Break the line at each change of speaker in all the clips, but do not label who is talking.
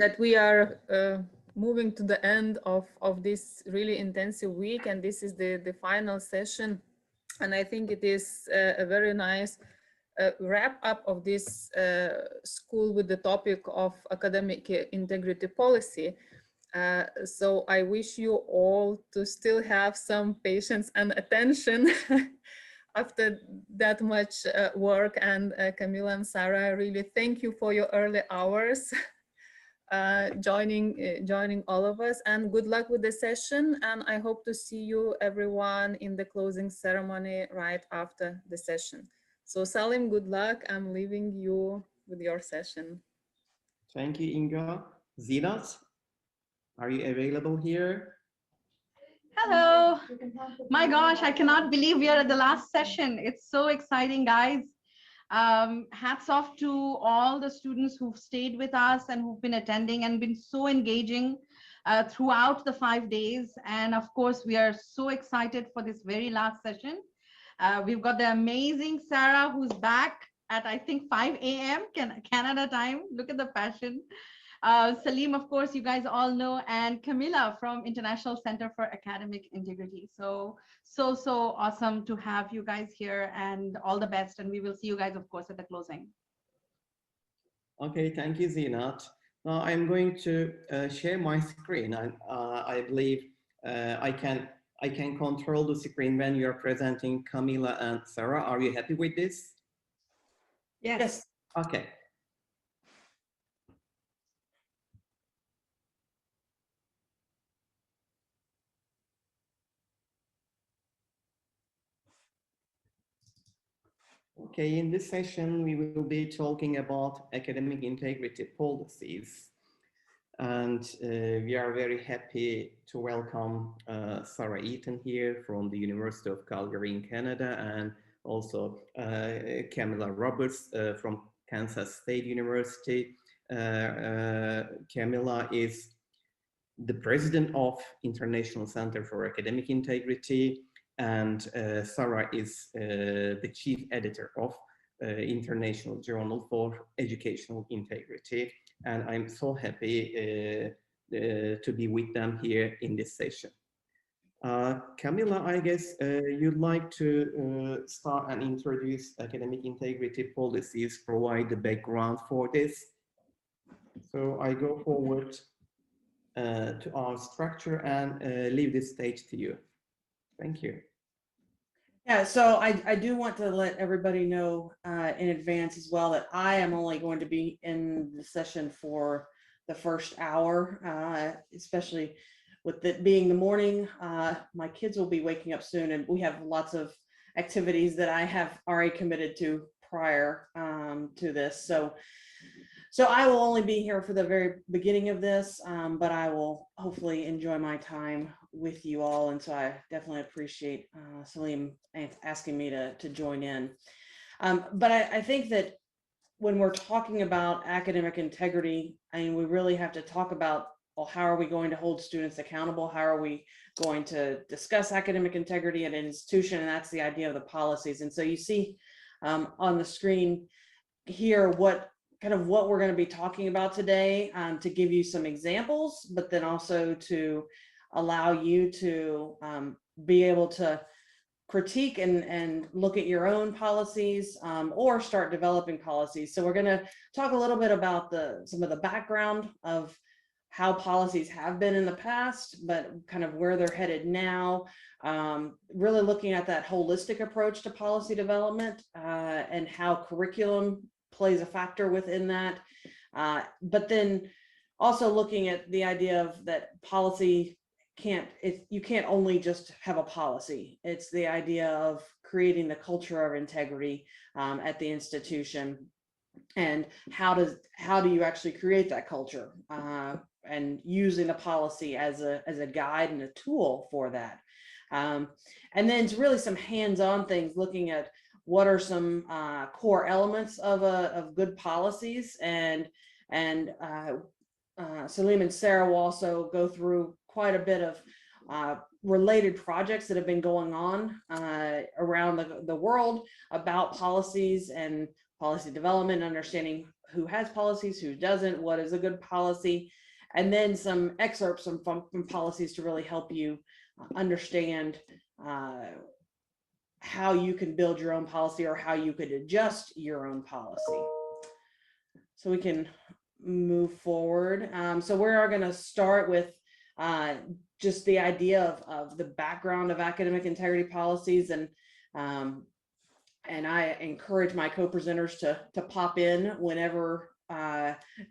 that we are moving to the end of this really intensive week, and this is the final session. And I think it is a very nice wrap up of this school with the topic of academic integrity policy. So I wish you all to still have some patience and attention after that much work. And Camila and Sarah, I really thank you for your early hours joining all of us, and good luck with the session. And I hope to see you everyone in the closing ceremony right after the session. So Salim, good luck. I'm leaving you with your session.
Thank you, Inga. Zinat, are you available here?
Hello. My gosh, I cannot believe we are at the last session. It's so exciting, guys. Hats off to all the students who've stayed with us and who've been attending and been so engaging throughout the 5 days. And of course, we are so excited for this very last session. We've got the amazing Sarah, who's back at, I think, 5 a.m. Canada time. Look at the passion. Salim, of course, you guys all know, and Camila from International Center for Academic Integrity. So awesome to have you guys here, and all the best. And we will see you guys, of course, at the closing.
Okay, thank you, Zinat. Now I'm going to share my screen. I believe I can control the screen when you are presenting Camila and Sarah. Are you happy with this?
Yes.
Okay. Okay, in this session, we will be talking about academic integrity policies. And we are very happy to welcome Sarah Eaton here from the University of Calgary in Canada, and also Camila Roberts from Kansas State University. Camila is the president of International Center for Academic Integrity, and Sarah is the chief editor of International Journal for Educational Integrity. And I'm so happy to be with them here in this session. Camila, I guess you'd like to start and introduce academic integrity policies, provide the background for this. So I go forward to our structure and leave this stage to you. Thank you.
Yeah, so I do want to let everybody know in advance as well that I am only going to be in the session for the first hour, especially with it being the morning. My kids will be waking up soon, and we have lots of activities that I have already committed to prior to this. So I will only be here for the very beginning of this, but I will hopefully enjoy my time with you all. And so I definitely appreciate Salim asking me to join in. But I think that when we're talking about academic integrity, I mean, we really have to talk about, well, how are we going to hold students accountable? How are we going to discuss academic integrity at an institution? And that's the idea of the policies. And so you see on the screen here what we're going to be talking about today, to give you some examples, but then also to allow you to be able to critique and look at your own policies, or start developing policies. So we're going to talk a little bit about some of the background of how policies have been in the past, but kind of where they're headed now, really looking at that holistic approach to policy development, and how curriculum plays a factor within that, but then also looking at the idea of that policy you can't only just have a policy. It's the idea of creating the culture of integrity at the institution, and how do you actually create that culture, and using the policy as a guide and a tool for that, and then it's really some hands-on things, looking at what are some core elements of good policies, and Salim and Sarah will also go through quite a bit of related projects that have been going on around the world about policies, and policy development, understanding who has policies, who doesn't, what is a good policy, and then some excerpts from policies to really help you understand how you can build your own policy or how you could adjust your own policy. So we can move forward. So we're going to start with just the idea of the background of academic integrity policies, and I encourage my co-presenters to pop in whenever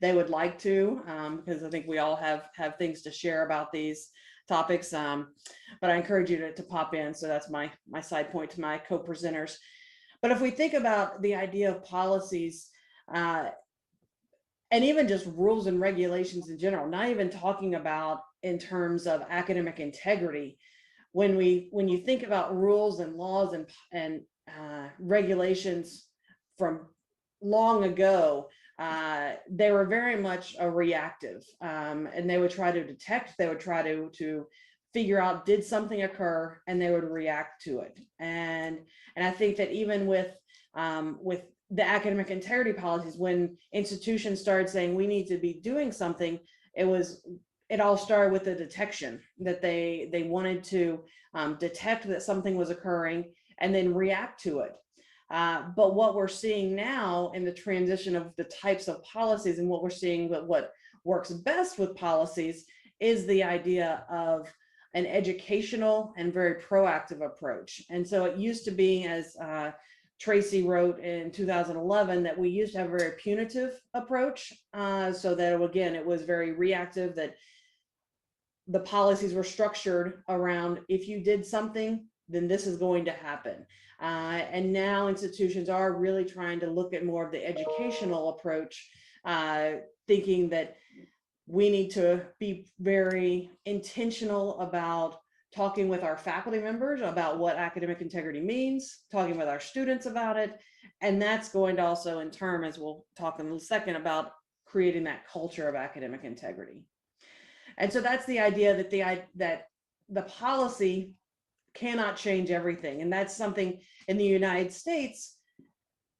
they would like to, because I think we all have things to share about these topics, but I encourage you to pop in. So that's my side point to my co-presenters. But if we think about the idea of policies, and even just rules and regulations in general, not even talking about in terms of academic integrity, when you think about rules and laws and regulations from long ago, they were very much a reactive, and they would try to detect, they would try to figure out, did something occur, and they would react to it. And I think that even with the academic integrity policies, when institutions started saying we need to be doing something, it all started with the detection, that they wanted to detect that something was occurring and then react to it. But what we're seeing now in the transition of the types of policies, and what we're seeing, what works best with policies, is the idea of an educational and very proactive approach. And so it used to be, as Tracy wrote in 2011, that we used to have a very punitive approach, so that again, it was very reactive, that the policies were structured around, if you did something, then this is going to happen. And now institutions are really trying to look at more of the educational approach, thinking that we need to be very intentional about talking with our faculty members about what academic integrity means, talking with our students about it. And that's going to also, in turn, as we'll talk in a second, about creating that culture of academic integrity. And so that's the idea that the policy cannot change everything. And that's something in the United States,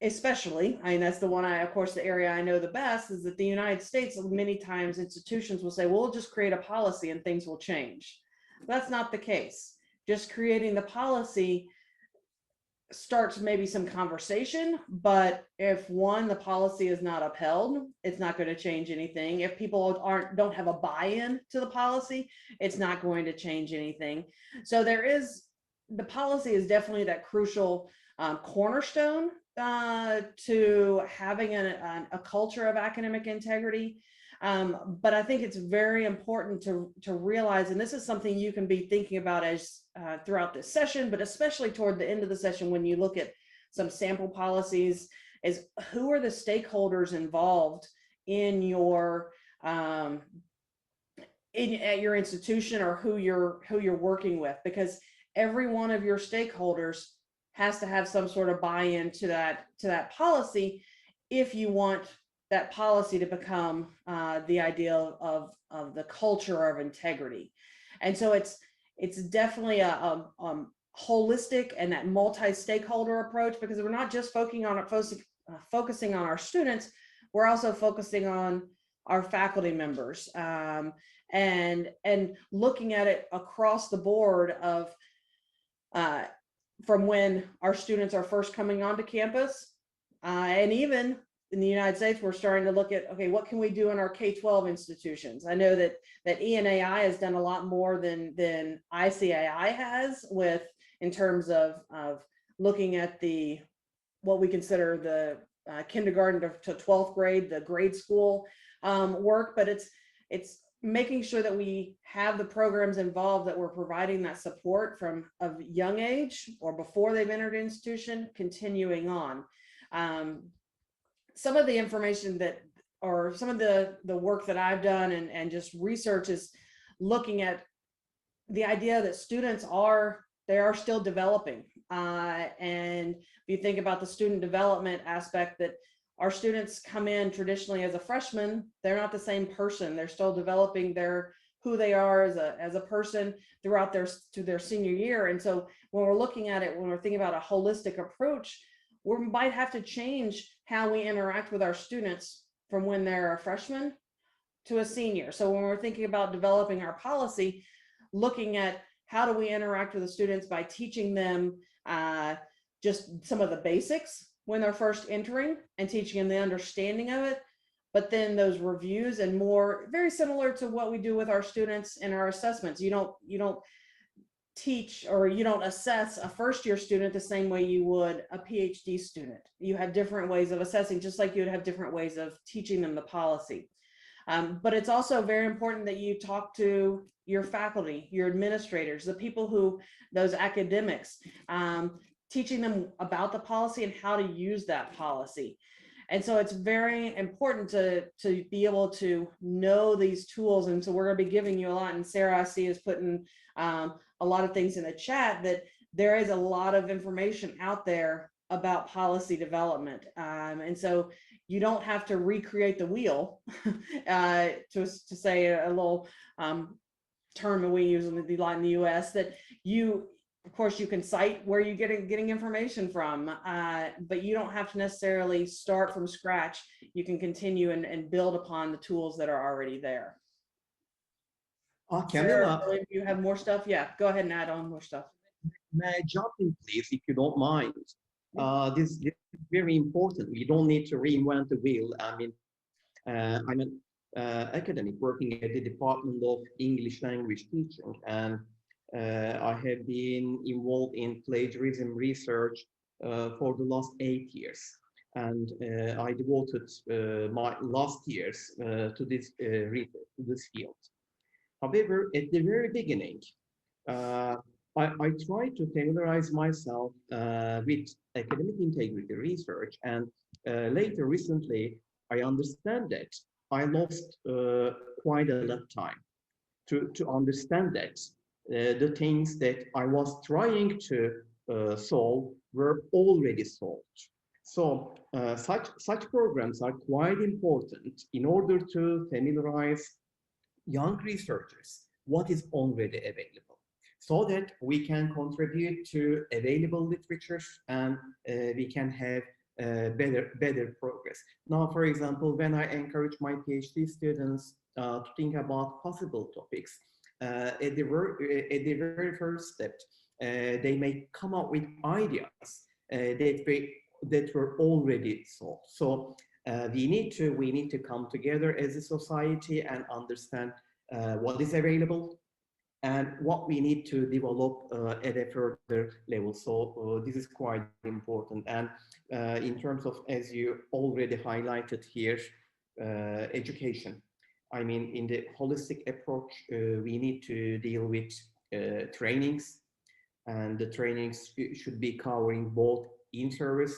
especially, I mean, that's the one of course, the area I know the best, is that the United States, many times institutions will say, well, we'll just create a policy and things will change. That's not the case. Just creating the policy starts maybe some conversation, but if the policy is not upheld, it's not going to change anything. If people don't have a buy-in to the policy, it's not going to change anything. So the policy is definitely that crucial cornerstone to having a culture of academic integrity. But I think it's very important to realize, and this is something you can be thinking about as throughout this session, but especially toward the end of the session, when you look at some sample policies, is who are the stakeholders involved in your at your institution, or who you're working with, because every one of your stakeholders has to have some sort of buy-in to that policy if you want that policy to become the idea of the culture of integrity. And so it's definitely a holistic and that multi-stakeholder approach, because we're not just focusing on our students, we're also focusing on our faculty members, and looking at it across the board of from when our students are first coming onto campus, and even in the United States, we're starting to look at, okay, what can we do in our K-12 institutions? I know that ENAI has done a lot more than ICAI has in terms of looking at what we consider the kindergarten to 12th grade, the grade school work, but it's making sure that we have the programs involved, that we're providing that support from a young age or before they've entered an institution, continuing on. Some of the information or some of the work that I've done and just research is looking at the idea that students are still developing. And if you think about the student development aspect, that our students come in traditionally as a freshman, they're not the same person. They're still developing who they are as a person throughout their senior year. And so when we're looking at it, when we're thinking about a holistic approach, we might have to change how we interact with our students from when they're a freshman to a senior. So when we're thinking about developing our policy, looking at how do we interact with the students by teaching them just some of the basics when they're first entering and teaching them the understanding of it. But then those reviews and more, very similar to what we do with our students in our assessments. You don't teach or you don't assess a first-year student the same way you would a PhD student. You have different ways of assessing, just like you would have different ways of teaching them the policy. But it's also very important that you talk to your faculty, your administrators, the people who, those academics, teaching them about the policy and how to use that policy. And so it's very important to be able to know these tools. And so we're going to be giving you a lot. And Sarah, I see, is putting a lot of things in the chat, that there is a lot of information out there about policy development. And so you don't have to recreate the wheel, to say a little term that we use in the US, that you, of course, you can cite where you're getting information from, but you don't have to necessarily start from scratch. You can continue and build upon the tools that are already there.
Camilla,
Sarah, if you have more stuff, yeah, go ahead and add on more stuff.
may I jump in, please, if you don't mind? This is very important. We don't need to reinvent the wheel. I mean, I'm an academic working at the Department of English Language Teaching, and I have been involved in plagiarism research for the last 8 years. And I devoted my last years to this research, to this field. However, at the very beginning, I tried to familiarize myself with academic integrity research, and later, recently, I understand that I lost quite a lot of time to understand that the things that I was trying to solve were already solved. So such programs are quite important in order to familiarize young researchers what is already available, so that we can contribute to available literatures and we can have better progress. Now, for example, when I encourage my PhD students to think about possible topics, at the very first step, they may come up with ideas that were already solved. So we need to come together as a society and understand what is available and what we need to develop at a further level. So this is quite important. And in terms of, as you already highlighted here, education. I mean, in the holistic approach, we need to deal with trainings, and the trainings should be covering both in-service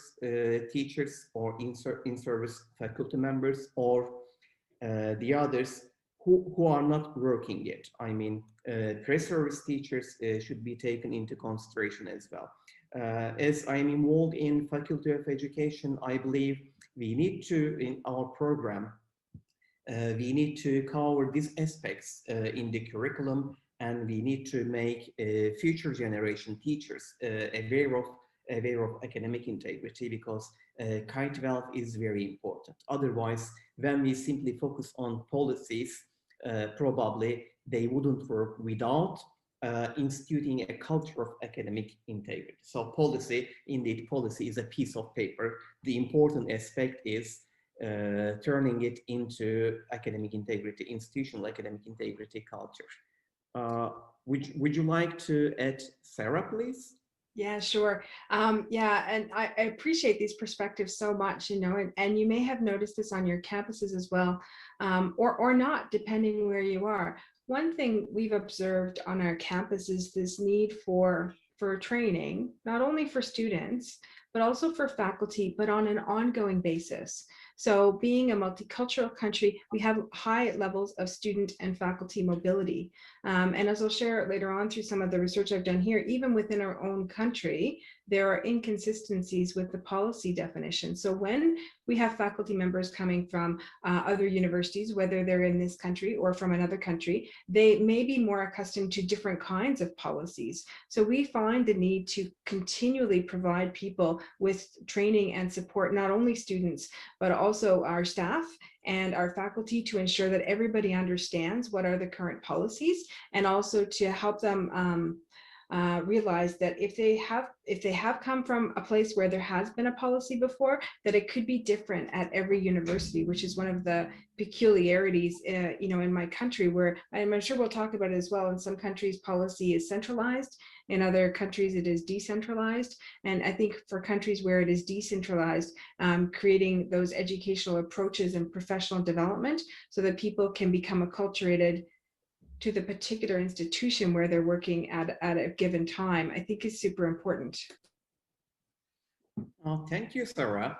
teachers or in-service faculty members, or the others who are not working yet. I mean, pre-service teachers should be taken into consideration as well. As I'm involved in Faculty of Education, I believe we need to, in our program, we need to cover these aspects in the curriculum, and we need to make future generation teachers aware of academic integrity, because K-12 is very important. Otherwise, when we simply focus on policies, probably they wouldn't work without instituting a culture of academic integrity. So policy, indeed, policy is a piece of paper. The important aspect is turning it into academic integrity, institutional academic integrity culture. Would you like to add, Sarah, please?
Yeah, sure. Yeah, and I appreciate these perspectives so much, you know, and you may have noticed this on your campuses as well, or not, depending where you are. One thing we've observed on our campus is this need for training, not only for students, but also for faculty, but on an ongoing basis. So being a multicultural country, we have high levels of student and faculty mobility. And as I'll share later on through some of the research I've done here, even within our own country, there are inconsistencies with the policy definition. So when we have faculty members coming from other universities, whether they're in this country or from another country, they may be more accustomed to different kinds of policies. So we find the need to continually provide people with training and support, not only students, but also our staff and our faculty, to ensure that everybody understands what are the current policies, and also to help them realize that if they have come from a place where there has been a policy before, that it could be different at every university, which is one of the peculiarities, in my country, where I'm sure we'll talk about it as well. In some countries, policy is centralized. In other countries, it is decentralized. And I think for countries where it is decentralized, creating those educational approaches and professional development so that people can become acculturated to the particular institution where they're working at a given time, I think is super important.
Thank you, Sarah.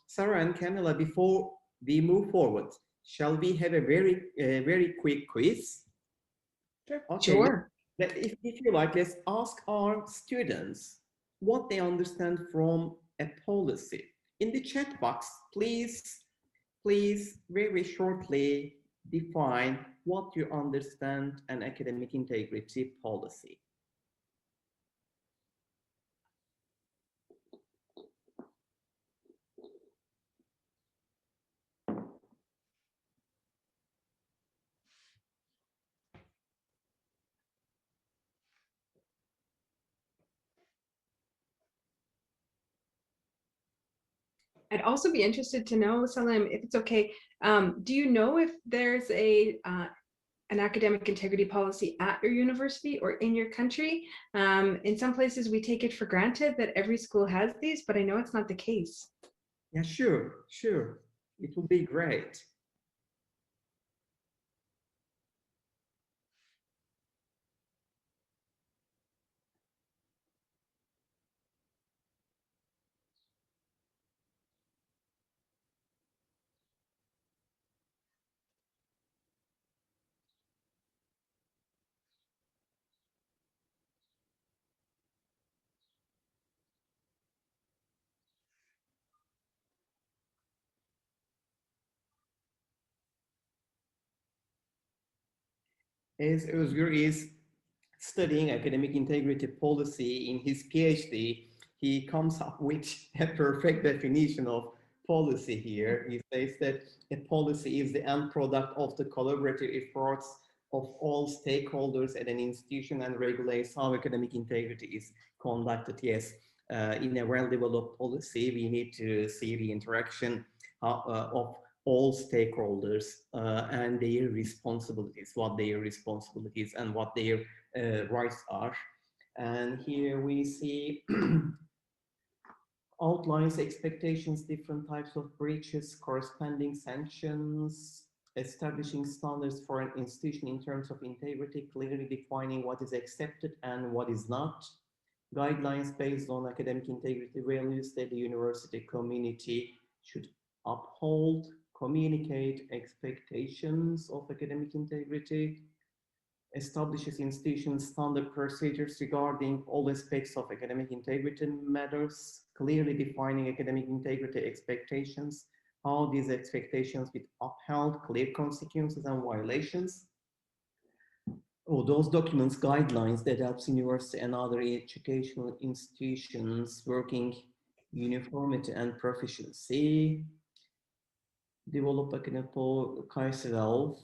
Sarah and Camilla, before we move forward, shall we have a very quick quiz?
Sure.
Okay.
Sure.
If you like, let's ask our students what they understand from a policy. In the chat box, please very shortly define what you understand an academic integrity policy.
I'd also be interested to know, Salim, if it's okay, do you know if there's an academic integrity policy at your university or in your country? In some places, we take it for granted that every school has these, but I know it's not the case.
Yeah, sure. It will be great. As Özgür is studying academic integrity policy in his PhD, he comes up with a perfect definition of policy here. He says that a policy is the end product of the collaborative efforts of all stakeholders at an institution and regulates how academic integrity is conducted. Yes, in a well-developed policy, we need to see the interaction of all stakeholders and their responsibilities, what their responsibilities and what their rights are. And here we see outlines, expectations, different types of breaches, corresponding sanctions, establishing standards for an institution in terms of integrity, clearly defining what is accepted and what is not, guidelines based on academic integrity values that the university community should uphold, communicate expectations of academic integrity, establishes institutions standard procedures regarding all aspects of academic integrity matters, clearly defining academic integrity expectations, how these expectations be upheld, clear consequences and violations. Those documents, guidelines that helps university and other educational institutions working uniformity and proficiency, develop academic cultural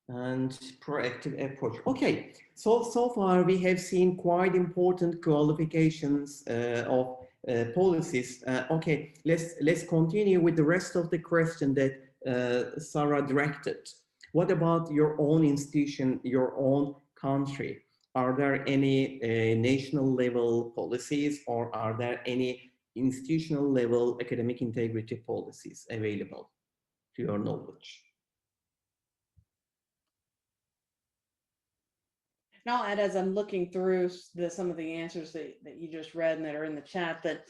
and proactive approach. Okay, so far we have seen quite important qualifications of policies. Okay, let's continue with the rest of the question that Sarah directed. What about your own institution, your own country? Are there any national level policies, or are there any institutional level academic integrity policies available to your knowledge?
And I'll add, as I'm looking through some of the answers that you just read and that are in the chat, that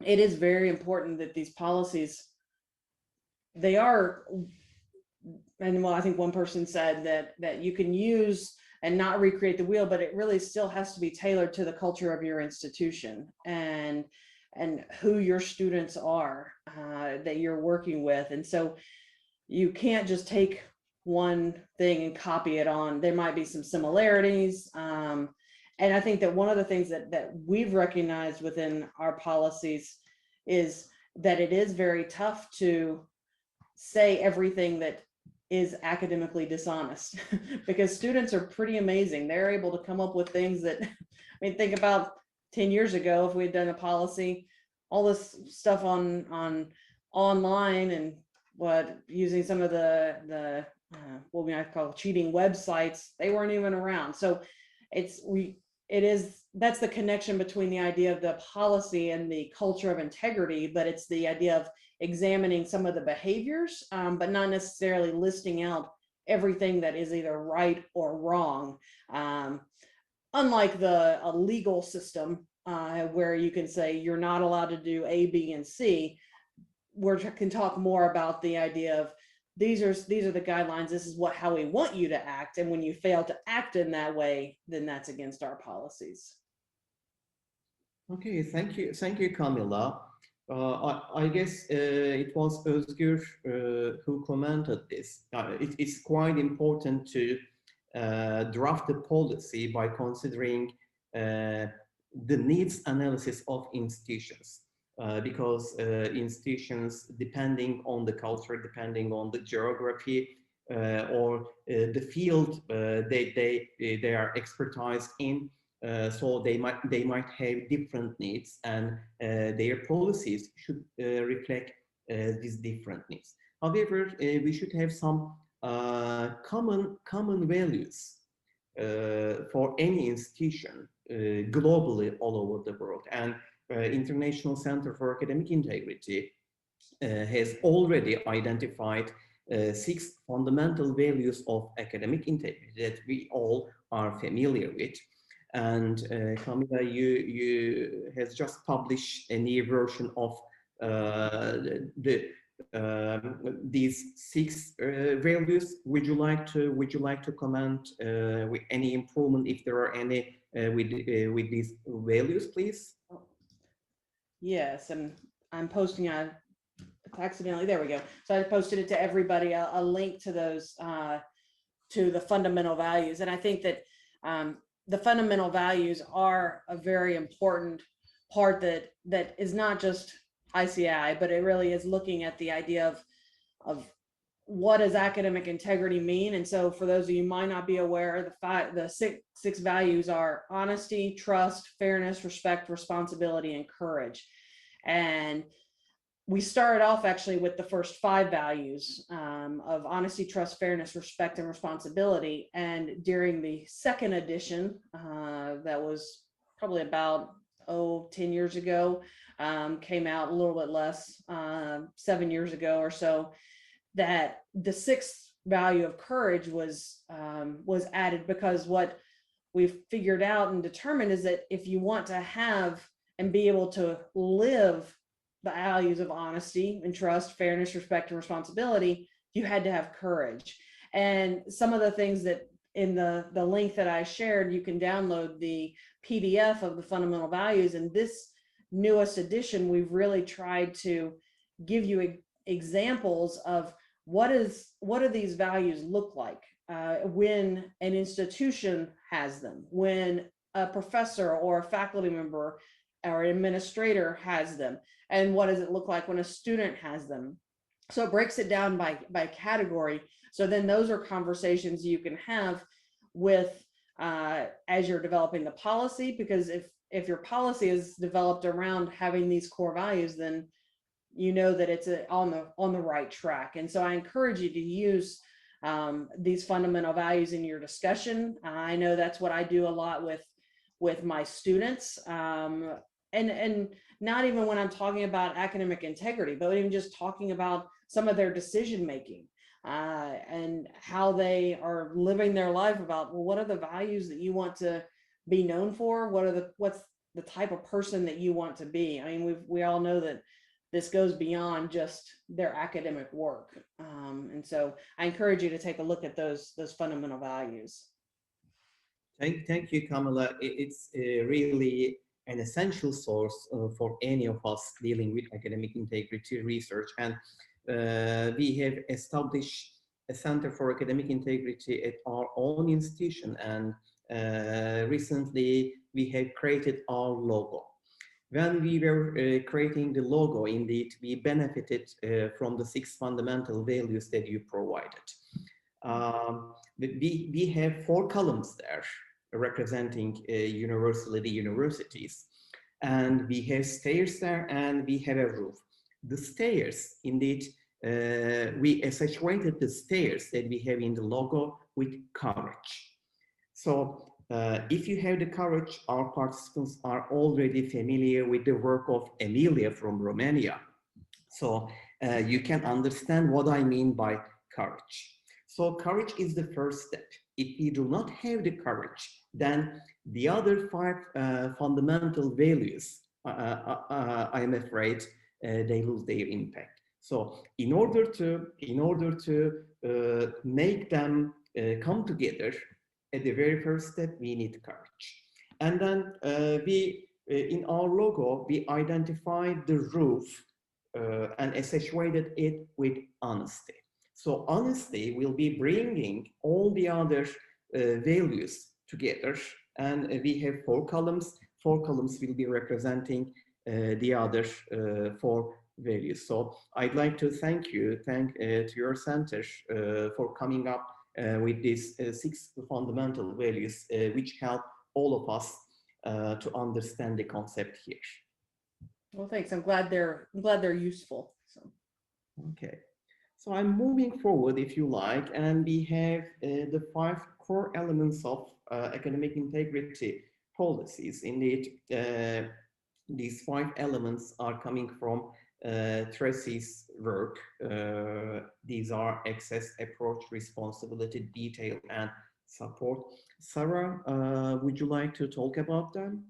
it is very important that these policies, they are, and well, I think one person said that you can use and not recreate the wheel, but it really still has to be tailored to the culture of your institution and who your students are that you're working with. And so you can't just take one thing and copy it on. There might be some similarities. And I think that one of the things that we've recognized within our policies is that it is very tough to say everything that is academically dishonest because students are pretty amazing. They're able to come up with things that, I mean, think about 10 years ago, if we'd done a policy, all this stuff on online and using some of the what we might call cheating websites, they weren't even around. So that's the connection between the idea of the policy and the culture of integrity, but it's the idea of examining some of the behaviors, but not necessarily listing out everything that is either right or wrong. Unlike a legal system where you can say you're not allowed to do A, B, and C, we can talk more about the idea of these are the guidelines. This is how we want you to act, and when you fail to act in that way, then that's against our policies.
Okay, thank you, Camilla. I guess it was Özgür who commented this. It's quite important to draft the policy by considering the needs analysis of institutions, because institutions, depending on the culture, depending on the geography or the field they are expertised in, so they might have different needs, and their policies should reflect these different needs. However, we should have some common values for any institution globally all over the world. And International Center for Academic Integrity has already identified 6 fundamental values of academic integrity that we all are familiar with. And Camilla, you has just published a new version of these 6 values. Would you like to comment with any improvement, if there are any, with these values, please?
Yes, and I'm posting accidentally, there we go. So I posted it to everybody, a link to those, to the fundamental values. And I think that the fundamental values are a very important part that is not just ICI, but it really is looking at the idea of what does academic integrity mean. And so for those of you who might not be aware, the six values are honesty, trust, fairness, respect, responsibility, and courage. And we started off actually with the first 5 values of honesty, trust, fairness, respect, and responsibility. And during the second edition, that was probably about 10 years ago, came out a little bit less, 7 years ago or so, that the 6th value of courage was added, because what we've figured out and determined is that if you want to have and be able to live the values of honesty and trust, fairness, respect, and responsibility, you had to have courage. And some of the things that in the link that I shared, you can download the PDF of the fundamental values. And this newest edition, we've really tried to give you examples of what do these values look like when an institution has them, when a professor or a faculty member or an administrator has them, and what does it look like when a student has them. So it breaks it down by category. So then those are conversations you can have with as you're developing the policy, because if your policy is developed around having these core values, then you know that it's on the right track. And so I encourage you to use these fundamental values in your discussion. I know that's what I do a lot with my students, and not even when I'm talking about academic integrity, but even just talking about some of their decision making and how they are living their life, about, well, what are the values that you want to be known for? What's the type of person that you want to be? I mean, we all know that this goes beyond just their academic work. And so I encourage you to take a look at those fundamental values.
Thank you, Kamala. It's really an essential source for any of us dealing with academic integrity research. And we have established a Center for Academic Integrity at our own institution. And recently, we have created our logo. When we were creating the logo, indeed, we benefited from the 6 fundamental values that you provided. We have 4 columns there representing universality universities. And we have stairs there and we have a roof. The stairs, indeed, we accentuated the stairs that we have in the logo with courage. So if you have the courage, our participants are already familiar with the work of Emilia from Romania. So you can understand what I mean by courage. So courage is the first step. If we do not have the courage, then the other 5 fundamental values, I'm afraid, they lose their impact. So in order to make them come together, at the very first step, we need courage. And then in our logo, we identified the roof and accentuated it with honesty. So honesty will be bringing all the other values together, and we have 4 columns. 4 columns will be representing the other 4 values. So I'd like to thank to your center for coming up with these 6 fundamental values, which help all of us to understand the concept here.
Well, thanks. I'm glad they're useful. So.
Okay. So I'm moving forward, if you like, and we have the 5 core elements of academic integrity policies. Indeed, these 5 elements are coming from Tracy's work. These are access, approach, responsibility, detail, and support. Sarah, would you like to talk about them?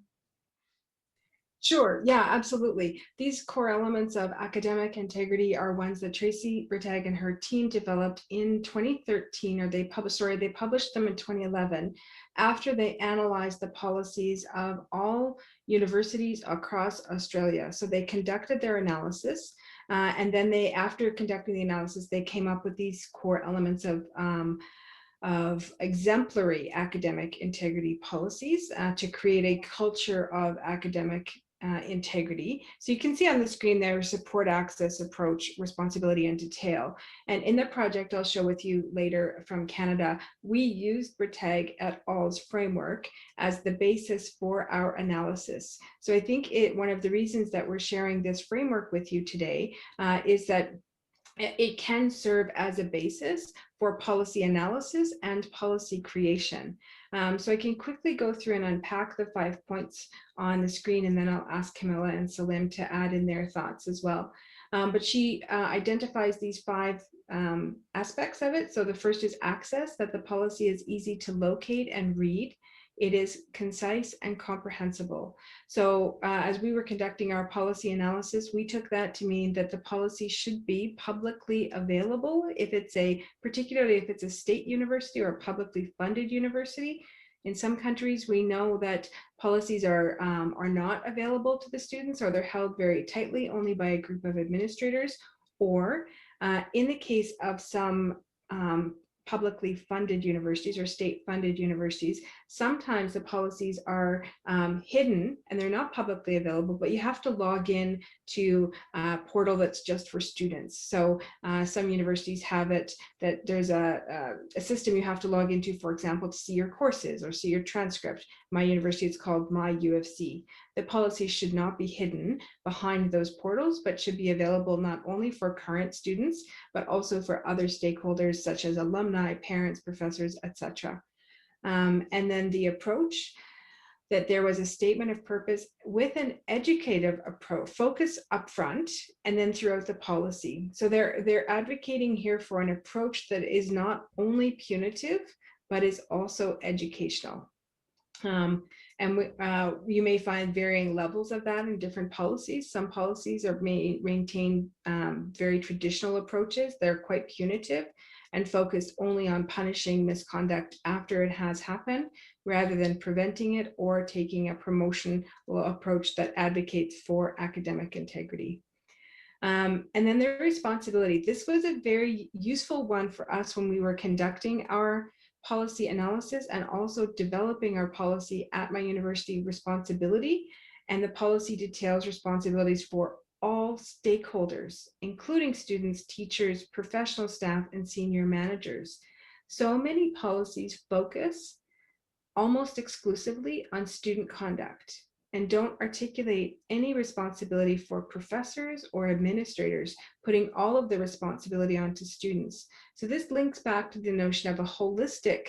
Sure. Yeah, absolutely. These core elements of academic integrity are ones that Tracy Bertag and her team developed in 2013, or they published them in 2011 after they analyzed the policies of all universities across Australia. So they conducted their analysis, and then after conducting the analysis, they came up with these core elements of exemplary academic integrity policies to create a culture of academic integrity. So you can see on the screen there, support, access, approach, responsibility, and detail. And in the project I'll show with you later from Canada, we used Bertag et al.'s framework as the basis for our analysis. So I think one of the reasons that we're sharing this framework with you today is that it can serve as a basis for policy analysis and policy creation. So I can quickly go through and unpack the 5 points on the screen, and then I'll ask Camilla and Salim to add in their thoughts as well. But she identifies these 5 aspects of it. So the first is access, that the policy is easy to locate and read. It is concise and comprehensible. So as we were conducting our policy analysis, we took that to mean that the policy should be publicly available particularly if it's a state university or a publicly funded university. In some countries, we know that policies are not available to the students, or they're held very tightly only by a group of administrators, or in the case of some publicly funded universities or state funded universities, sometimes the policies are hidden and they're not publicly available, but you have to log in to a portal that's just for students. So some universities have it that there's a system you have to log into, for example, to see your courses or see your transcript. My university is called My UFC. The policy should not be hidden behind those portals, but should be available not only for current students, but also for other stakeholders such as alumni, parents, professors, etc. And then the approach, that there was a statement of purpose with an educative approach, focus upfront and then throughout the policy. So they're advocating here for an approach that is not only punitive, but is also educational. You may find varying levels of that in different policies. Some policies may maintain very traditional approaches. They're quite punitive. and focused only on punishing misconduct after it has happened, rather than preventing it or taking a promotional approach that advocates for academic integrity. And then the responsibility. This was a very useful one for us when we were conducting our policy analysis and also developing our policy at my university. Responsibility and the policy details responsibilities for all stakeholders, including students, teachers, professional staff, and senior managers. So many policies focus almost exclusively on student conduct and don't articulate any responsibility for professors or administrators, putting all of the responsibility onto students. So this links back to the notion of a holistic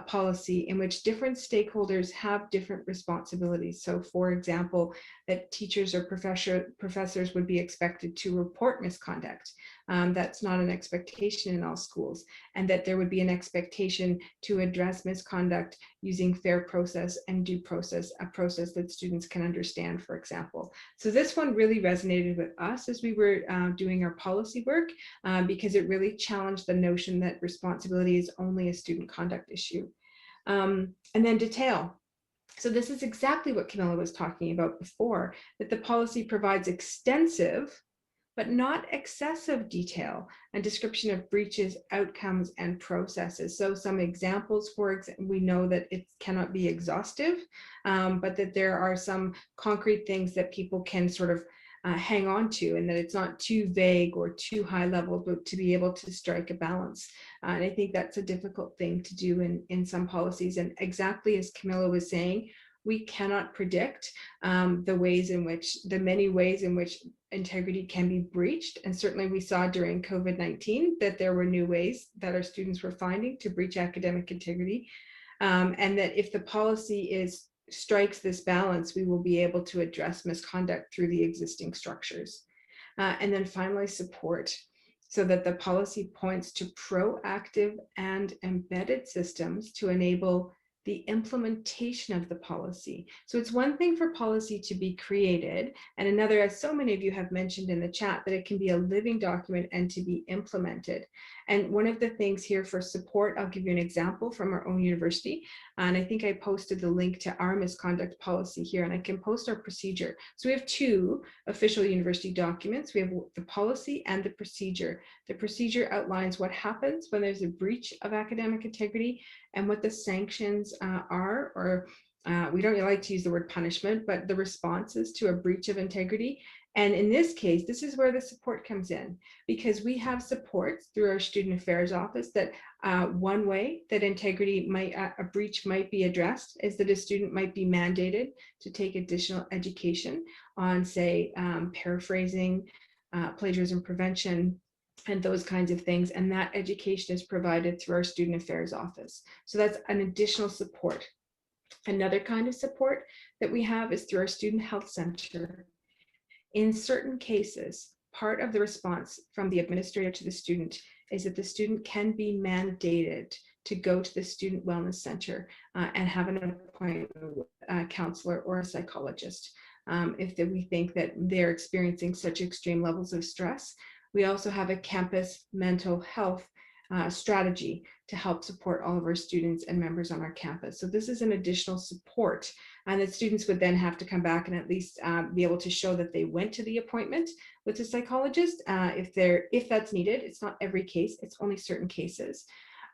policy in which different stakeholders have different responsibilities. So for example, that teachers or professors would be expected to report misconduct. That's not an expectation in all schools, and that there would be an expectation to address misconduct using fair process and due process, a process that students can understand, for example. So this one really resonated with us as we were doing our policy work, because it really challenged the notion that responsibility is only a student conduct issue. And then detail. So this is exactly what Camilla was talking about before, that the policy provides extensive but not excessive detail and description of breaches, outcomes, and processes. So some examples, we know that it cannot be exhaustive, but that there are some concrete things that people can sort of hang on to, and that it's not too vague or too high level, but to be able to strike a balance. And I think that's a difficult thing to do in some policies. And exactly as Camilla was saying, we cannot predict the many ways in which integrity can be breached. And certainly we saw during COVID-19 that there were new ways that our students were finding to breach academic integrity. And that if the policy strikes this balance, we will be able to address misconduct through the existing structures. And then finally, support, so that the policy points to proactive and embedded systems to enable the implementation of the policy. So it's one thing for policy to be created, and another, as so many of you have mentioned in the chat, that it can be a living document and to be implemented. And one of the things here for support, I'll give you an example from our own university. And I think I posted the link to our misconduct policy here, and I can post our procedure. So we have two official university documents. We have the policy and the procedure. The procedure outlines what happens when there's a breach of academic integrity and what the sanctions are, or we don't like to use the word punishment, but the responses to a breach of integrity. And in this case, this is where the support comes in, because we have supports through our student affairs office that one way that a breach might be addressed is that a student might be mandated to take additional education on, say, paraphrasing, plagiarism prevention, and those kinds of things. And that education is provided through our student affairs office. So that's an additional support. Another kind of support that we have is through our student health center. In certain cases, part of the response from the administrator to the student is that the student can be mandated to go to the student wellness center and have an appointment with a counselor or a psychologist if we think that they're experiencing such extreme levels of stress. We also have a campus mental health strategy to help support all of our students and members on our campus. So this is an additional support, and that students would then have to come back and at least be able to show that they went to the appointment with a psychologist if that's needed. It's not every case, it's only certain cases.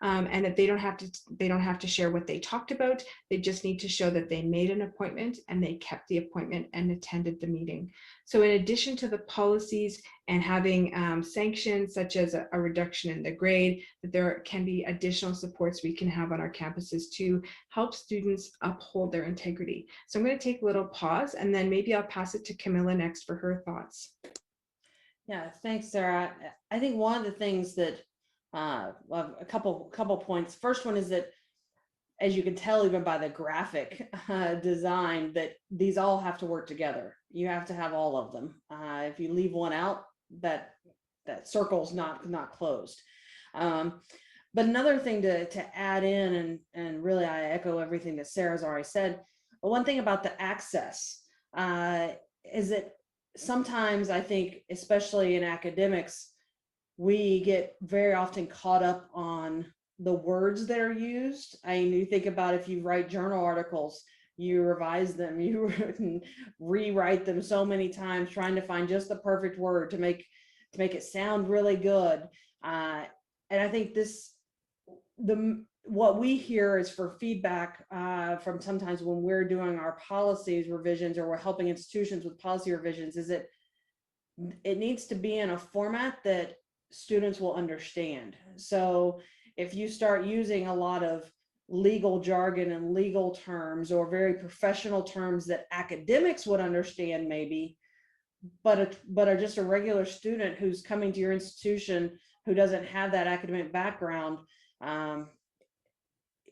And that they don't have to share what they talked about. They just need to show that they made an appointment and they kept the appointment and attended the meeting. So in addition to the policies and having sanctions such as a reduction in the grade, that there can be additional supports we can have on our campuses to help students uphold their integrity. So I'm going to take a little pause, and then maybe I'll pass it to Camilla next for her thoughts.
Yeah, thanks, Sarah. I think one of the things that a couple points. First one is that, as you can tell even by the graphic design, that these all have to work together. You have to have all of them. If you leave one out, that circle's not closed. But another thing to add in, and really I echo everything that Sarah's already said, but one thing about the access is that sometimes I think, especially in academics, we get very often caught up on the words that are used. I mean, you think about if you write journal articles, you revise them, you rewrite them so many times, trying to find just the perfect word to make it sound really good. And I think what we hear is for feedback from sometimes when we're doing our policies revisions or we're helping institutions with policy revisions, is that it needs to be in a format that students will understand. So if you start using a lot of legal jargon and legal terms or very professional terms that academics would understand maybe, but are just a regular student who's coming to your institution who doesn't have that academic background,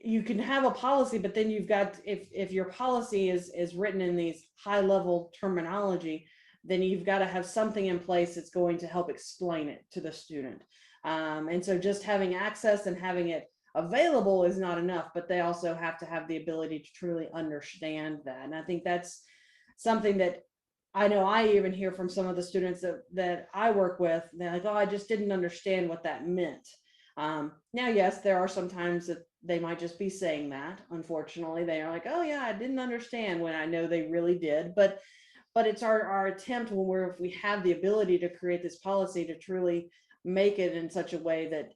you can have a policy, but then you've got, if your policy is written in these high level terminology, then you've got to have something in place that's going to help explain it to the student. And so just having access and having it available is not enough, but they also have to have the ability to truly understand that. And I think that's something that I know I even hear from some of the students that I work with. They're like, oh, I just didn't understand what that meant. Now, yes, there are some times that they might just be saying that. Unfortunately, they are like, oh yeah, I didn't understand, when I know they really did. But it's our attempt when if we have the ability to create this policy to truly make it in such a way that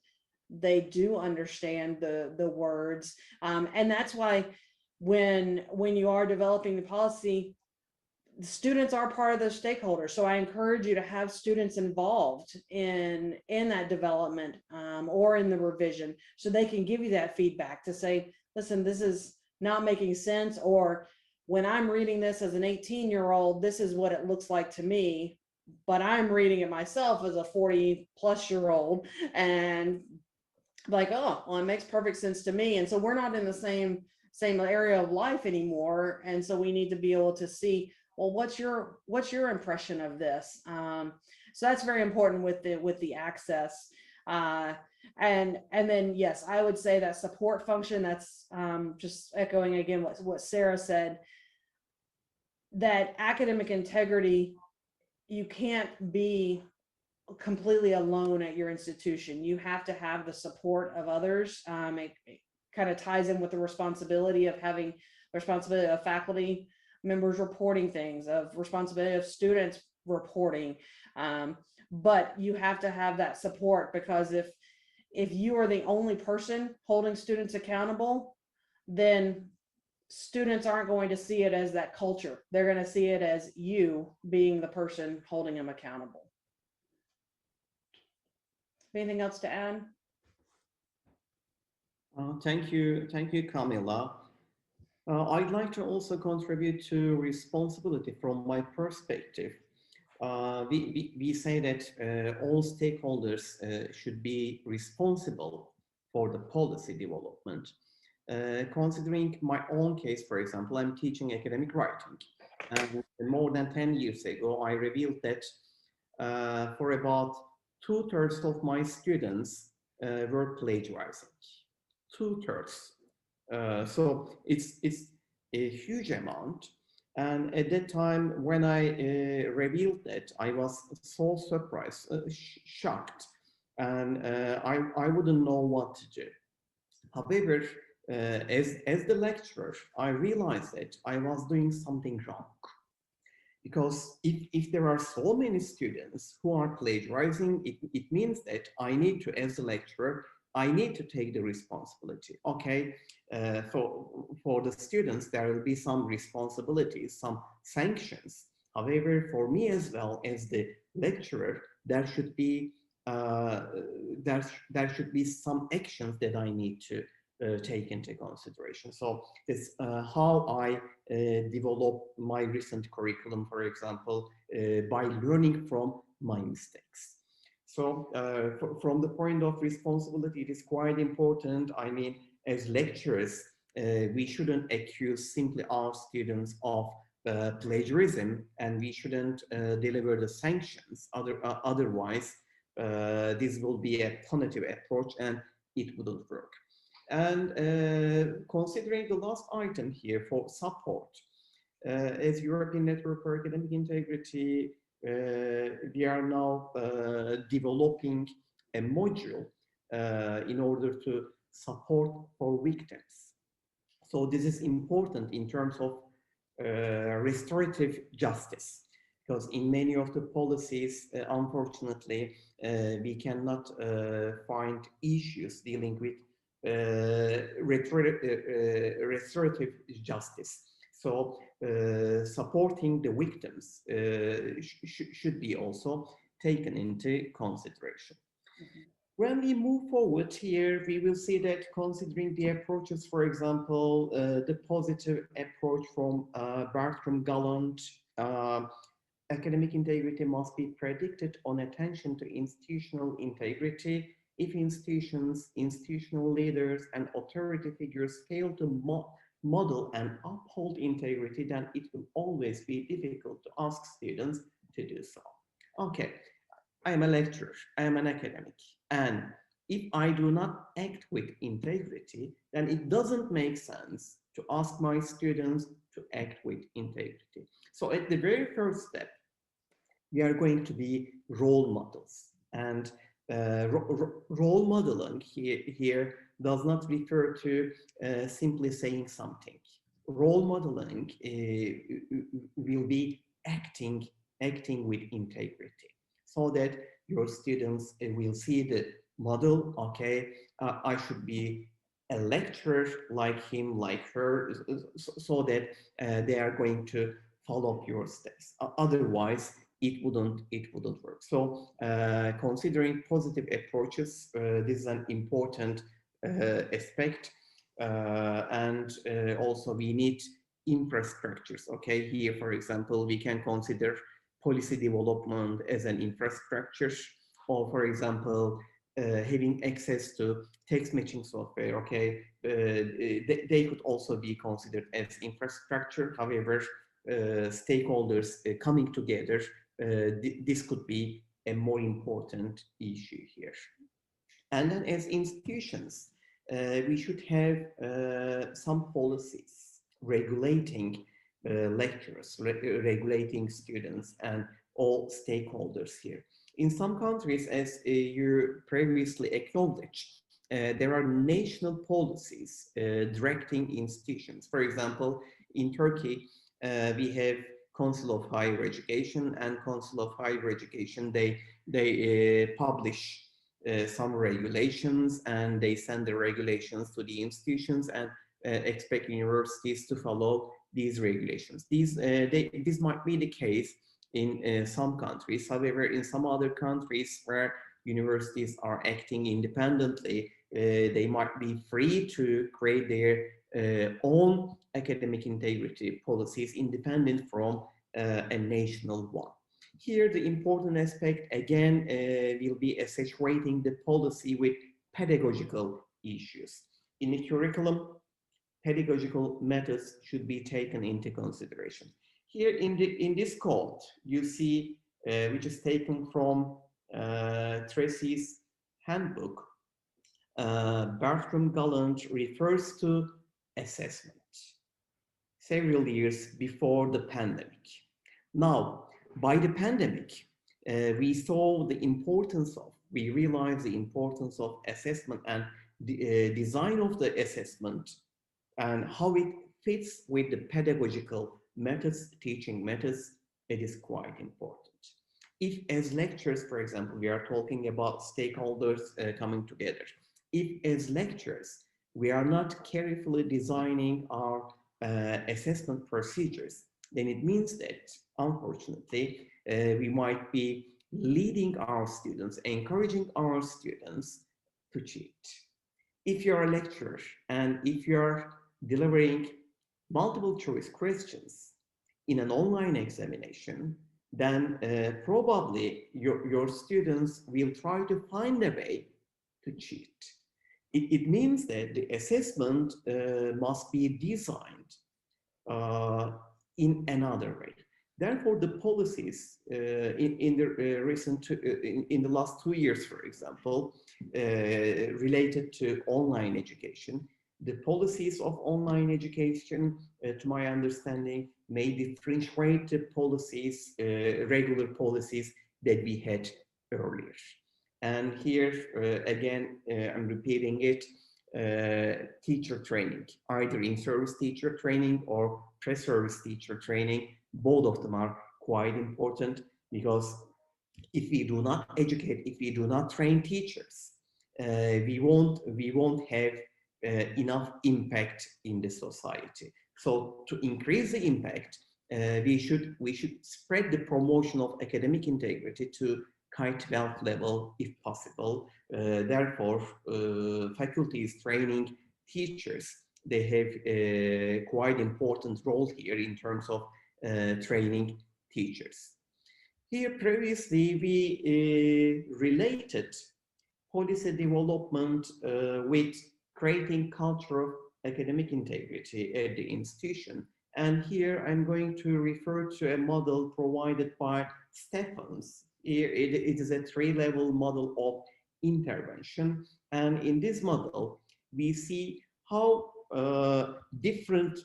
they do understand the words. And that's why when you are developing the policy, the students are part of the stakeholders. So I encourage you to have students involved in that development or in the revision, so they can give you that feedback to say, listen, this is not making sense, or when I'm reading this as an 18-year-old, this is what it looks like to me, but I'm reading it myself as a 40-plus-year-old, and like, oh, well, it makes perfect sense to me. And so we're not in the same area of life anymore. And so we need to be able to see, well, what's your impression of this? So that's very important with the access. And then, yes, I would say that support function, that's just echoing again what Sarah said, that academic integrity, you can't be completely alone at your institution. You have to have the support of others. It kind of ties in with the responsibility of having responsibility of faculty members reporting things, of responsibility of students reporting. But you have to have that support, because if you are the only person holding students accountable, then students aren't going to see it as that culture. They're going to see it as you being the person holding them accountable. Anything else to add?
Thank you, Camilla. I'd like to also contribute to responsibility from my perspective. We say that all stakeholders should be responsible for the policy development. Considering my own case, for example, I'm teaching academic writing. And more than 10 years ago, I revealed that for about 2/3 of my students were plagiarizing. 2/3. So it's a huge amount. And at that time, when I revealed that, I was so surprised, shocked, and I wouldn't know what to do. However, as the lecturer, I realized that I was doing something wrong. Because if there are so many students who are plagiarizing, it means that I need to, as a lecturer, I need to take the responsibility. Okay, for the students, there will be some responsibilities, some sanctions. However, for me as well as the lecturer, there should be there should be some actions that I need to take into consideration. So this how I develop my recent curriculum, for example, by learning from my mistakes. So from the point of responsibility, it is quite important. I mean, as lecturers, we shouldn't accuse simply our students of plagiarism, and we shouldn't deliver the sanctions. Otherwise, this will be a punitive approach and it wouldn't work. And considering the last item here for support, as European Network for Academic Integrity, we are now developing a module in order to support for victims. So this is important in terms of restorative justice, because in many of the policies, unfortunately, we cannot find issues dealing with restorative justice. So supporting the victims should be also taken into consideration. When we move forward here, we will see that considering the approaches, for example, the positive approach from Bertram Gallant, academic integrity must be predicted on attention to institutional integrity. If institutions, institutional leaders, and authority figures fail to model and uphold integrity, then it will always be difficult to ask students to do so. Okay, I am a lecturer, I am an academic, and if I do not act with integrity, then it doesn't make sense to ask my students to act with integrity. So at the very first step, we are going to be role models. And role modeling here does not refer to simply saying something. Role modeling will be acting with integrity, so that your students will see the model. Okay, I should be a lecturer like him, like her, so that they are going to follow your steps. Otherwise, it wouldn't work. So considering positive approaches, this is an important aspect. And also we need infrastructures. Okay, here, for example, we can consider policy development as an infrastructure, or for example, having access to text matching software. Okay, they could also be considered as infrastructure. However, stakeholders coming together, this could be a more important issue here. And then as institutions, we should have some policies regulating lecturers, regulating students and all stakeholders here. In some countries, as you previously acknowledged, there are national policies directing institutions. For example, in Turkey, we have Council of Higher Education, and Council of Higher Education, they publish some regulations, and they send the regulations to the institutions and expect universities to follow these regulations. This might be the case in some countries. However, in some other countries where universities are acting independently, they might be free to create their own academic integrity policies independent from a national one. Here, the important aspect, again, will be saturating the policy with pedagogical issues. In the curriculum, pedagogical methods should be taken into consideration. Here in this quote, you see, which is taken from Tracy's handbook, Bertram Gallant refers to assessment several years before the pandemic. Now, by the pandemic, we saw the importance of, we realized the importance of assessment and the design of the assessment and how it fits with the pedagogical methods, teaching methods. It is quite important. If as lecturers, for example, we are talking about stakeholders coming together, if as lecturers, we are not carefully designing our assessment procedures, then it means that, unfortunately, we might be leading our students, encouraging our students to cheat. If you're a lecturer and if you're delivering multiple choice questions in an online examination, then probably your students will try to find a way to cheat. It means that the assessment must be designed in another way. Therefore, the policies in the last 2 years, for example, related to online education, the policies of online education, to my understanding, may differentiate the policies, regular policies that we had earlier. And here, again, I'm repeating it, teacher training, either in-service teacher training or pre-service teacher training. Both of them are quite important, because if we do not educate, if we do not train teachers, we won't have enough impact in the society. So to increase the impact, we should spread the promotion of academic integrity to K-12 level if possible. Therefore, faculties training teachers, they have a quite important role here in terms of training teachers. Here previously we related policy development with creating culture of academic integrity at the institution. And here I'm going to refer to a model provided by Stephens. Here it is a 3-level model of intervention. And in this model, we see how different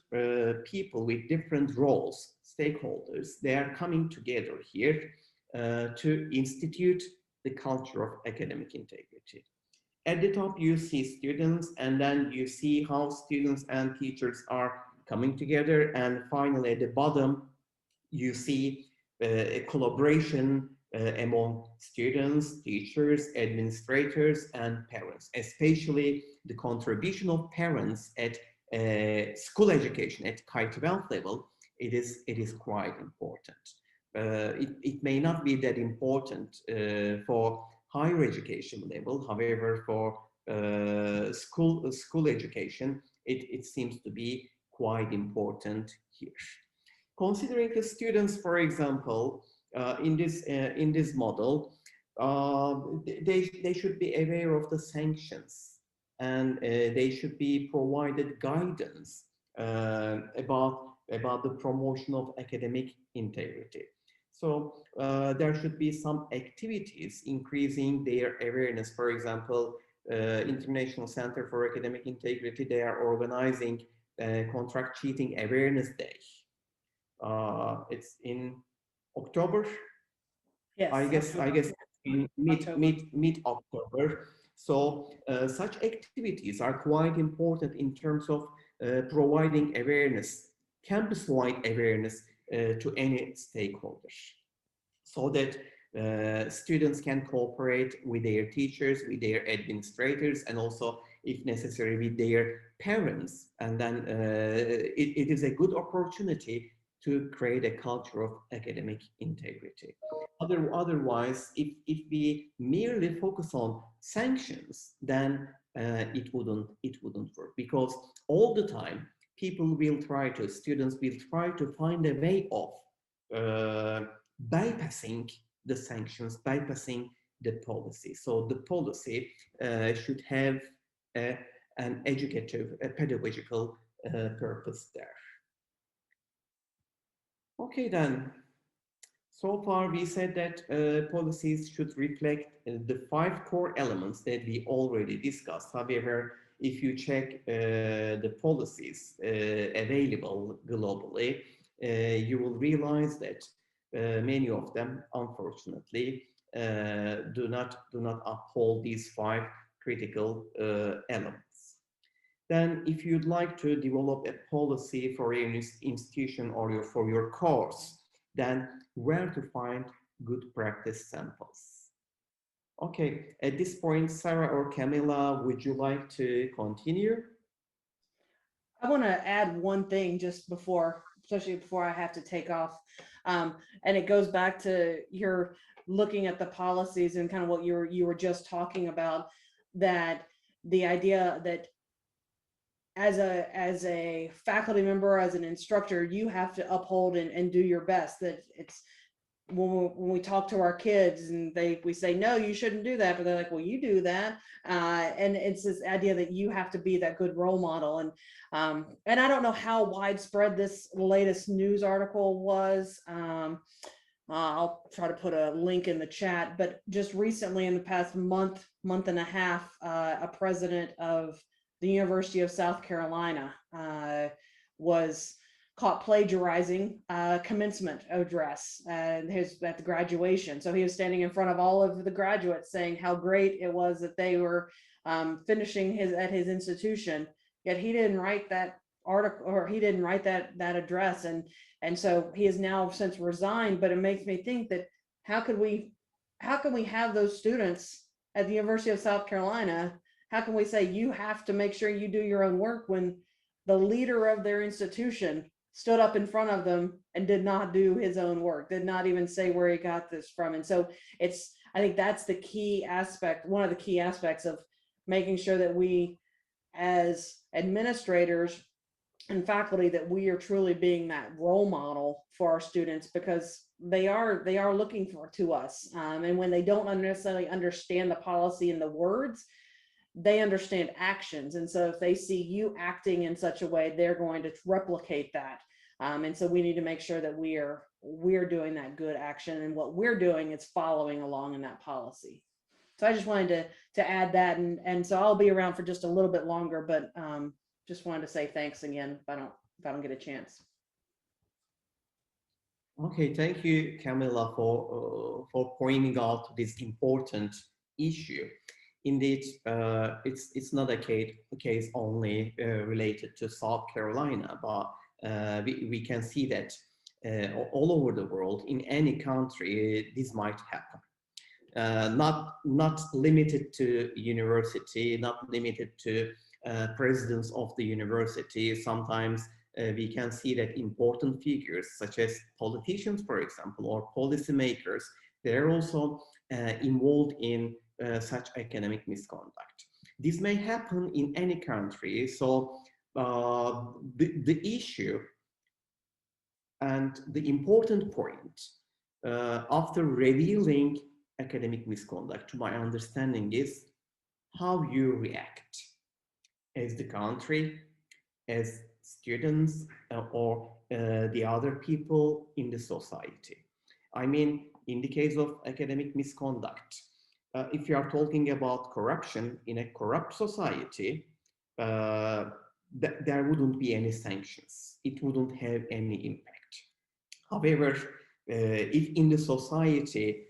people with different roles, stakeholders, they are coming together here to institute the culture of academic integrity. At the top, you see students, and then you see how students and teachers are coming together. And finally, at the bottom, you see a collaboration among students, teachers, administrators, and parents, especially the contribution of parents at school education at K-12 level. It is quite important. It may not be that important for higher education level. However, for school education, it seems to be quite important here. Considering the students, for example, in this model, they should be aware of the sanctions, and they should be provided guidance about the promotion of academic integrity. So there should be some activities increasing their awareness. For example, International Center for Academic Integrity, they are organizing Contract Cheating Awareness Day. It's in October.
Yes.
I guess in mid October. So such activities are quite important in terms of providing awareness, campus-wide awareness to any stakeholders, so that students can cooperate with their teachers, with their administrators, and also, if necessary, with their parents. And then it is a good opportunity to create a culture of academic integrity. Otherwise, if we merely focus on sanctions, then it wouldn't work, because all the time students will try to find a way of bypassing the sanctions, bypassing the policy. So the policy should have an educative, a pedagogical purpose there. Okay, then. So far, we said that policies should reflect the 5 core elements that we already discussed. However, if you check the policies available globally, you will realize that many of them, unfortunately, do not uphold these 5 critical elements. Then, if you'd like to develop a policy for your institution or for your course, then where to find good practice samples? Okay, at this point, Sarah or Camilla, would you like to continue?
I want to add one thing just before, especially before I have to take off. And it goes back to your looking at the policies and kind of what you were just talking about, that the idea that as a faculty member, as an instructor, you have to uphold and do your best. That it's when we talk to our kids and we say, no, you shouldn't do that, but they're like, well, you do that. And it's this idea that you have to be that good role model. And I don't know how widespread this latest news article was. I'll try to put a link in the chat, but just recently in the past month and a half, a president of the University of South Carolina was caught plagiarizing commencement address and at the graduation. So he was standing in front of all of the graduates saying how great it was that they were finishing at his institution. Yet he didn't write that article, or he didn't write that address, and so he has now since resigned. But it makes me think that how can we have those students at the University of South Carolina? How can we say you have to make sure you do your own work when the leader of their institution stood up in front of them and did not do his own work, did not even say where he got this from? And so I think that's the key aspect, one of the key aspects of making sure that we as administrators and faculty, that we are truly being that role model for our students, because they are looking to us. And when they don't necessarily understand the policy and the words, they understand actions. And so if they see you acting in such a way, they're going to replicate that. And so we need to make sure that we're doing that good action, and what we're doing is following along in that policy. So I just wanted to add that, and so I'll be around for just a little bit longer, but just wanted to say thanks again if I don't get a chance.
Okay, thank you, Camilla, for pointing out this important issue. Indeed, it's not a case only related to South Carolina, but we can see that all over the world, in any country, this might happen. Not limited to university, not limited to presidents of the university. Sometimes we can see that important figures such as politicians, for example, or policymakers, they're also involved in such academic misconduct. This may happen in any country. So the issue and the important point after revealing academic misconduct, to my understanding, is how you react as the country, as students, or the other people in the society. I mean, in the case of academic misconduct, if you are talking about corruption in a corrupt society, there wouldn't be any sanctions. It wouldn't have any impact. However, if in the society,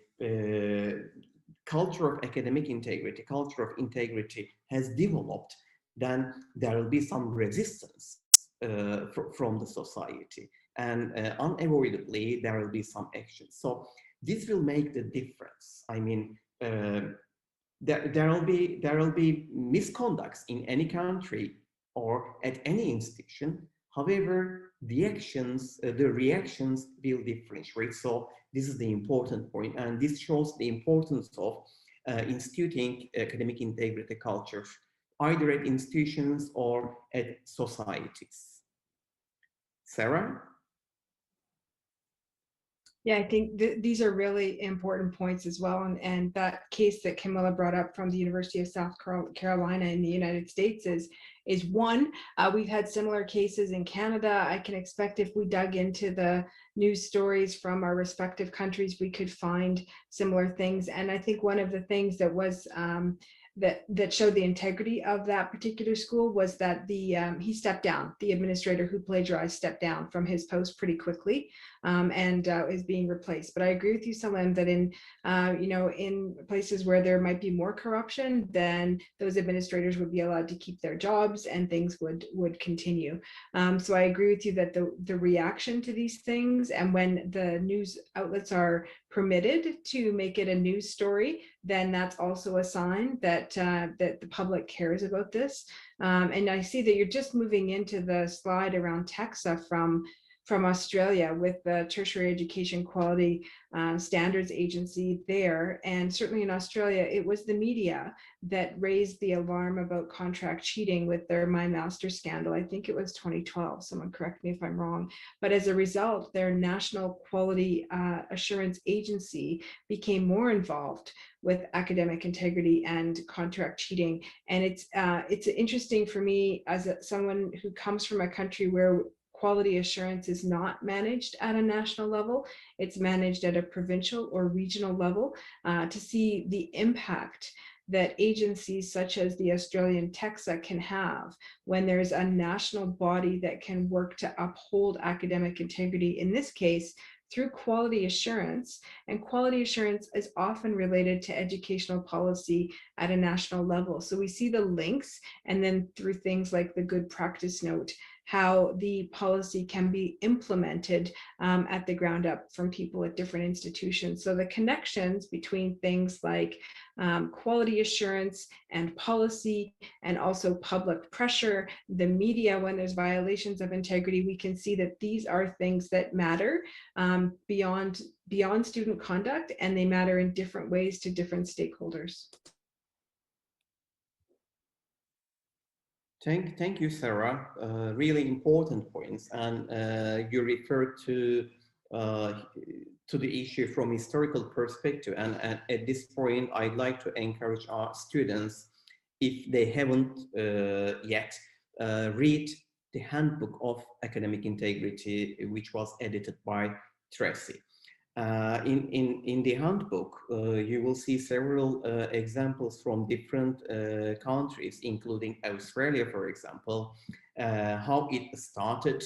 culture of academic integrity, culture of integrity has developed, then there will be some resistance from the society, and unavoidably there will be some action. So this will make the difference. I mean, there will be misconducts in any country or at any institution. However, the actions, the reactions will differentiate. So this is the important point, and this shows the importance of instituting academic integrity culture, either at institutions or at societies. Sarah?
Yeah, I think these are really important points as well. And that case that Camilla brought up from the University of South Carolina in the United States is one. We've had similar cases in Canada. I can expect if we dug into the news stories from our respective countries, we could find similar things. And I think one of the things that was that showed the integrity of that particular school was that he stepped down. The administrator who plagiarized stepped down from his post pretty quickly, and is being replaced. But I agree with you, Salim, that in in places where there might be more corruption, then those administrators would be allowed to keep their jobs and things would continue. So I agree with you that the reaction to these things, and when the news outlets are permitted to make it a news story, then that's also a sign that that the public cares about this. And I see that you're just moving into the slide around TEXA from Australia with the Tertiary Education Quality Standards Agency there. And certainly in Australia, it was the media that raised the alarm about contract cheating with their My Master scandal. I think it was 2012, someone correct me if I'm wrong. But as a result, their National Quality Assurance Agency became more involved with academic integrity and contract cheating. And it's interesting for me as someone who comes from a country where quality assurance is not managed at a national level, it's managed at a provincial or regional level, to see the impact that agencies such as the Australian TEXA can have when there's a national body that can work to uphold academic integrity, in this case, through quality assurance. And quality assurance is often related to educational policy at a national level. So we see the links, and then through things like the good practice note, how the policy can be implemented at the ground up from people at different institutions. So the connections between things like quality assurance and policy, and also public pressure, the media when there's violations of integrity, we can see that these are things that matter beyond student conduct, and they matter in different ways to different stakeholders.
Thank you, Sarah. Really important points, and you referred to the issue from historical perspective. And at this point, I'd like to encourage our students, if they haven't yet, read the handbook of academic integrity, which was edited by Tracy. In the handbook, you will see several examples from different countries, including Australia, for example, how it started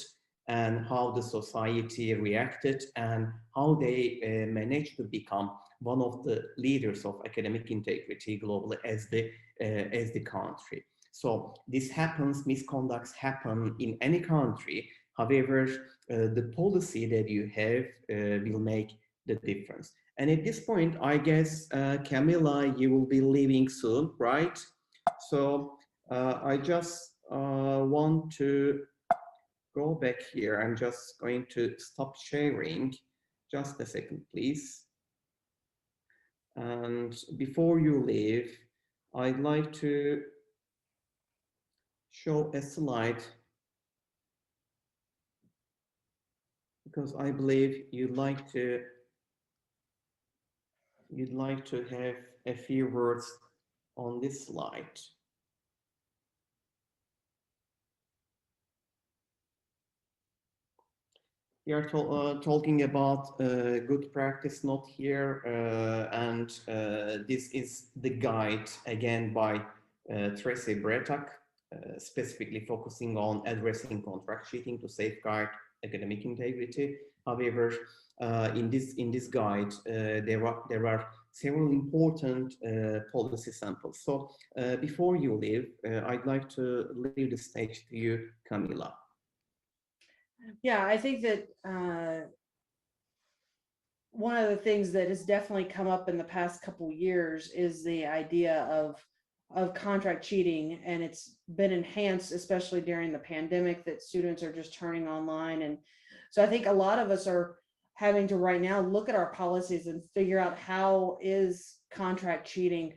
and how the society reacted and how they managed to become one of the leaders of academic integrity globally as the country. So this happens, misconducts happen in any country. However, the policy that you have will make the difference. And at this point, I guess, Camilla, you will be leaving soon, right? So I just want to go back here. I'm just going to stop sharing. Just a second, please. And before you leave, I'd like to show a slide, because I believe you'd like to have a few words on this slide. We are talking about good practice not here, and this is the guide again by Tracy Bretak, specifically focusing on addressing contract cheating to safeguard academic integrity. However, in this guide, there are several important policy samples. So before you leave, I'd like to leave the stage to you, Camila.
Yeah, I think that one of the things that has definitely come up in the past couple of years is the idea of contract cheating, and it's been enhanced, especially during the pandemic, that students are just turning online. And so I think a lot of us are having to right now look at our policies and figure out, how is contract cheating,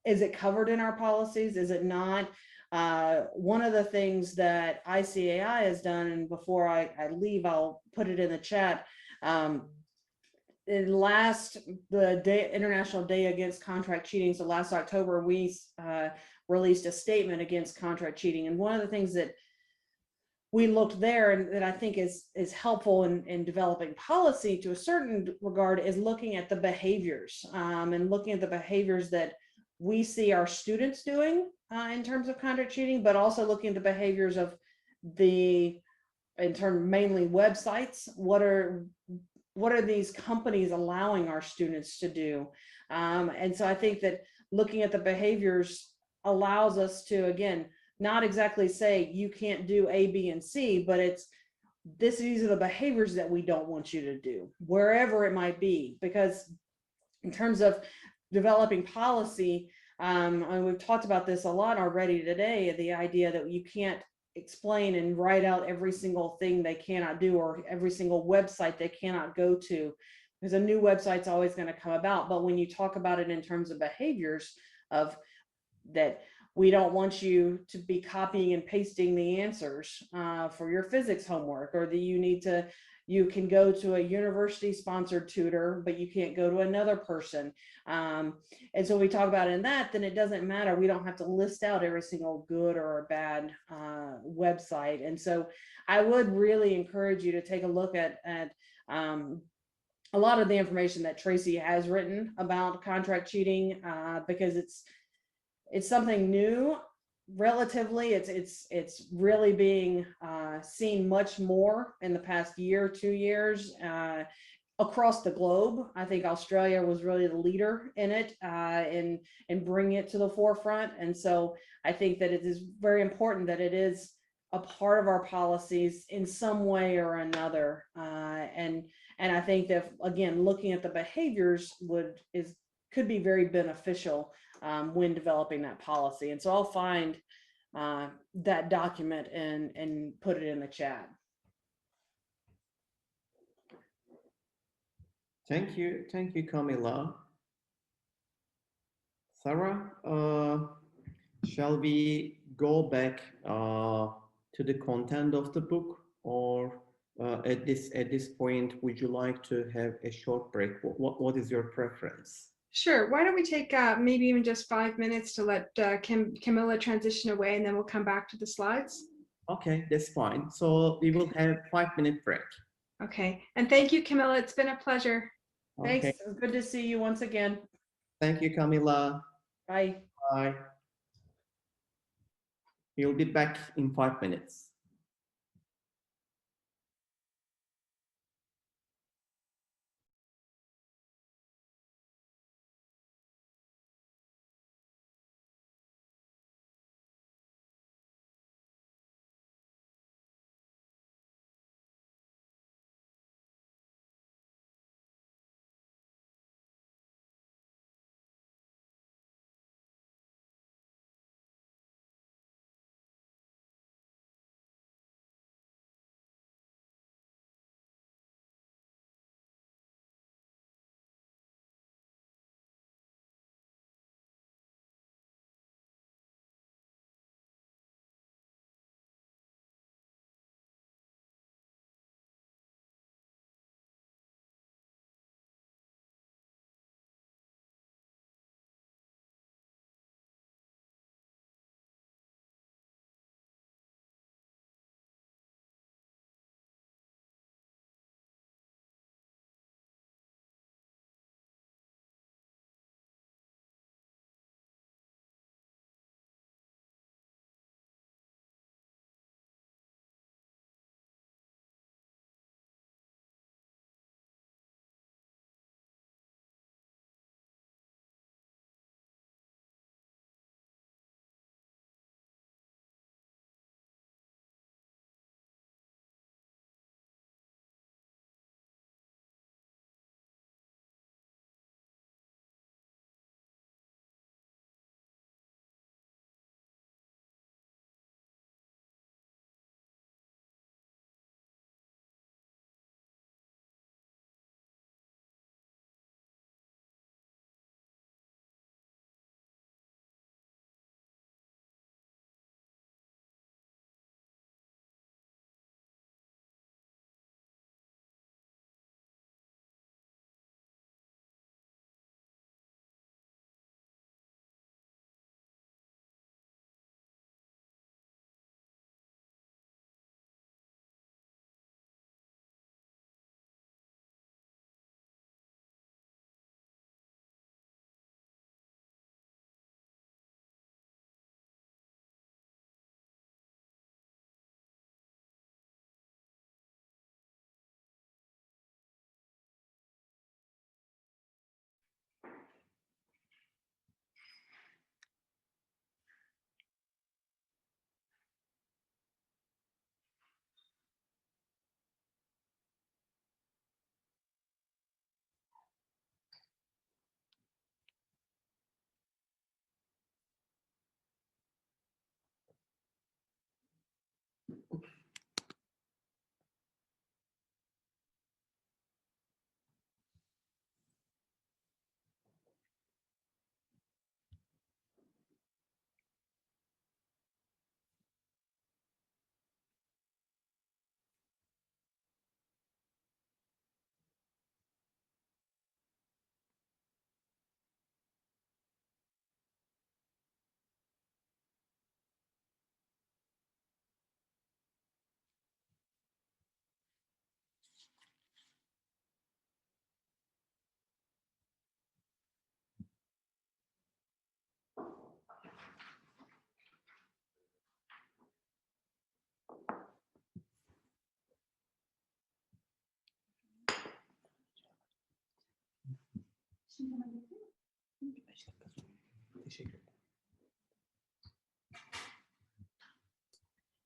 is it covered in our policies? Is it not? One of the things that ICAI has done, and before I leave, I'll put it in the chat. The International Day Against Contract Cheating, so last October, we released a statement against contract cheating. And one of the things that we looked there, and that I think is helpful in developing policy to a certain regard, is looking at the behaviors, and looking at the behaviors that we see our students doing in terms of contract cheating, but also looking at the behaviors of mainly websites. What are these companies allowing our students to do? And so I think that looking at the behaviors allows us to, again, not exactly say you can't do A, B, and C, but these are the behaviors that we don't want you to do, wherever it might be. Because in terms of developing policy, and we've talked about this a lot already today, the idea that you can't explain and write out every single thing they cannot do, or every single website they cannot go to, because a new website's always going to come about. But when you talk about it in terms of behaviors, of that, we don't want you to be copying and pasting the answers for your physics homework, or that you can go to a university sponsored tutor, but you can't go to another person. And so we talk about in that, then it doesn't matter. We don't have to list out every single good or bad website. And so I would really encourage you to take a look at a lot of the information that Tracy has written about contract cheating, because it's something new. Relatively, it's really being seen much more in the past year, 2 years, across the globe. I think Australia was really the leader in it, in bringing it to the forefront. And so I think that it is very important that it is a part of our policies in some way or another. And I think that, again, looking at the behaviors could be very beneficial when developing that policy. And so I'll find that document and put it in the chat.
Thank you, Camila. Sarah, shall we go back to the content of the book, or at this point, would you like to have a short break? What is your preference?
Sure. Why don't we take maybe even just 5 minutes to let Camilla transition away, and then we'll come back to the slides.
Okay, that's fine. So we will have 5-minute break.
Okay. And thank you, Camilla. It's been a pleasure.
Thanks.
Okay.
It was good to see you once again.
Thank you, Camila.
Bye.
Bye. We'll be back in 5 minutes.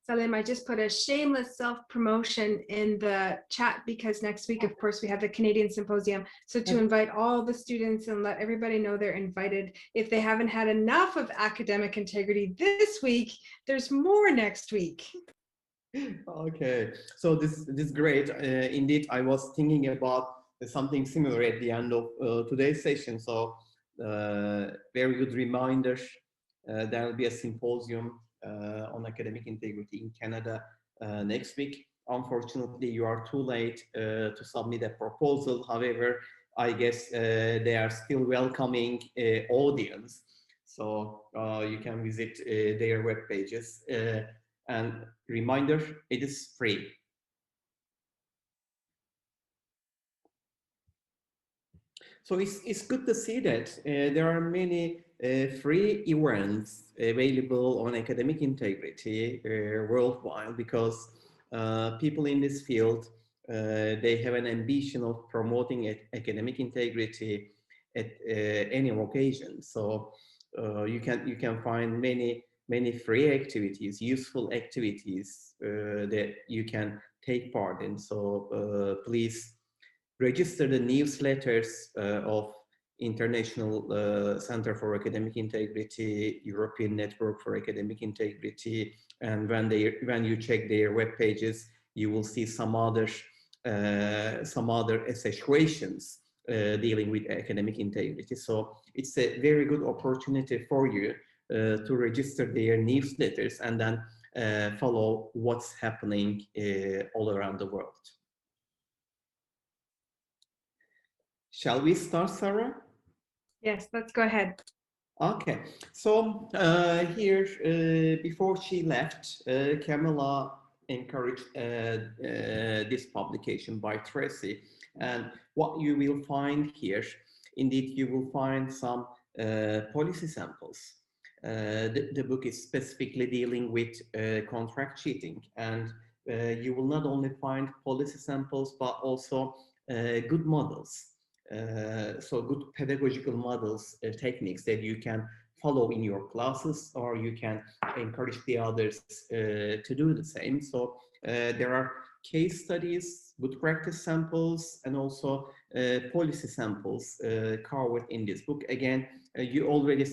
Salim, I just put a shameless self-promotion in the chat because next week, of course, we have the Canadian Symposium. So to invite all the students and let everybody know they're invited. If they haven't had enough of academic integrity this week, there's more next week.
Okay, so this is great. Indeed, I was thinking about something similar at the end of today's session. So very good reminder. There will be a symposium on academic integrity in Canada next week. Unfortunately, you are too late to submit a proposal. However, I guess they are still welcoming audience. So you can visit their web pages. And reminder, it is free. So it's good to see that there are many free events available on academic integrity worldwide, because people in this field, they have an ambition of promoting academic integrity at any occasion. So you can find many free activities, useful activities that you can take part in. So please register the newsletters of International Center for Academic Integrity, European Network for Academic Integrity, and when you check their web pages, you will see some other associations dealing with academic integrity. So it's a very good opportunity for you to register their newsletters and then follow what's happening all around the world. Shall we start, Sarah?
Yes, let's go ahead.
Okay, so here, before she left, Camilla encouraged this publication by Tracy. And what you will find here, indeed, you will find some policy samples. The book is specifically dealing with contract cheating. And you will not only find policy samples, but also good models. So good pedagogical models, techniques that you can follow in your classes, or you can encourage the others to do the same. So there are case studies, good practice samples, and also policy samples covered in this book. Again, you already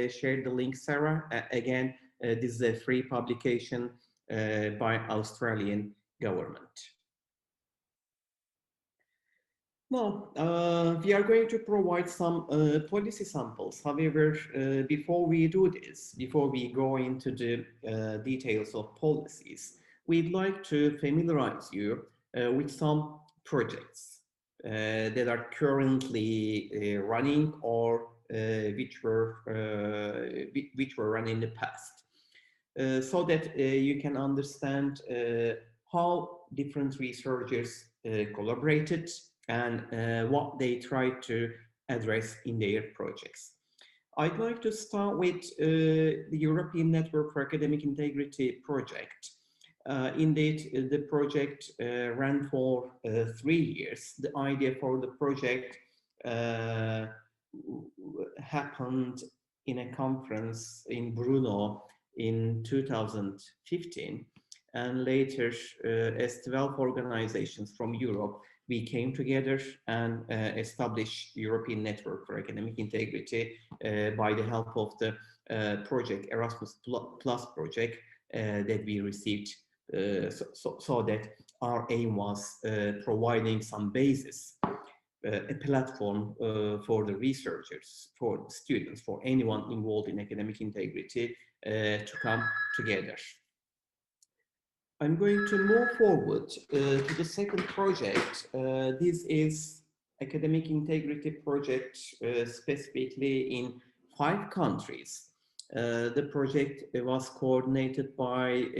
shared the link, Sarah. Again, this is a free publication by Australian government. Now, we are going to provide some policy samples. However, before we do this, before we go into the details of policies, we'd like to familiarize you with some projects that are currently running, or which were run in the past, so that you can understand how different researchers collaborated and what they try to address in their projects. I'd like to start with the European Network for Academic Integrity project. Indeed, the project ran for 3 years. The idea for the project happened in a conference in Brno in 2015. And later, as 12 organizations from Europe, we came together and established European Network for Academic Integrity by the help of the project, Erasmus Plus project that we received, so that our aim was providing some basis, a platform for the researchers, for the students, for anyone involved in academic integrity to come together. I'm going to move forward to the second project. This is academic integrity project specifically in 5 countries. The project was coordinated by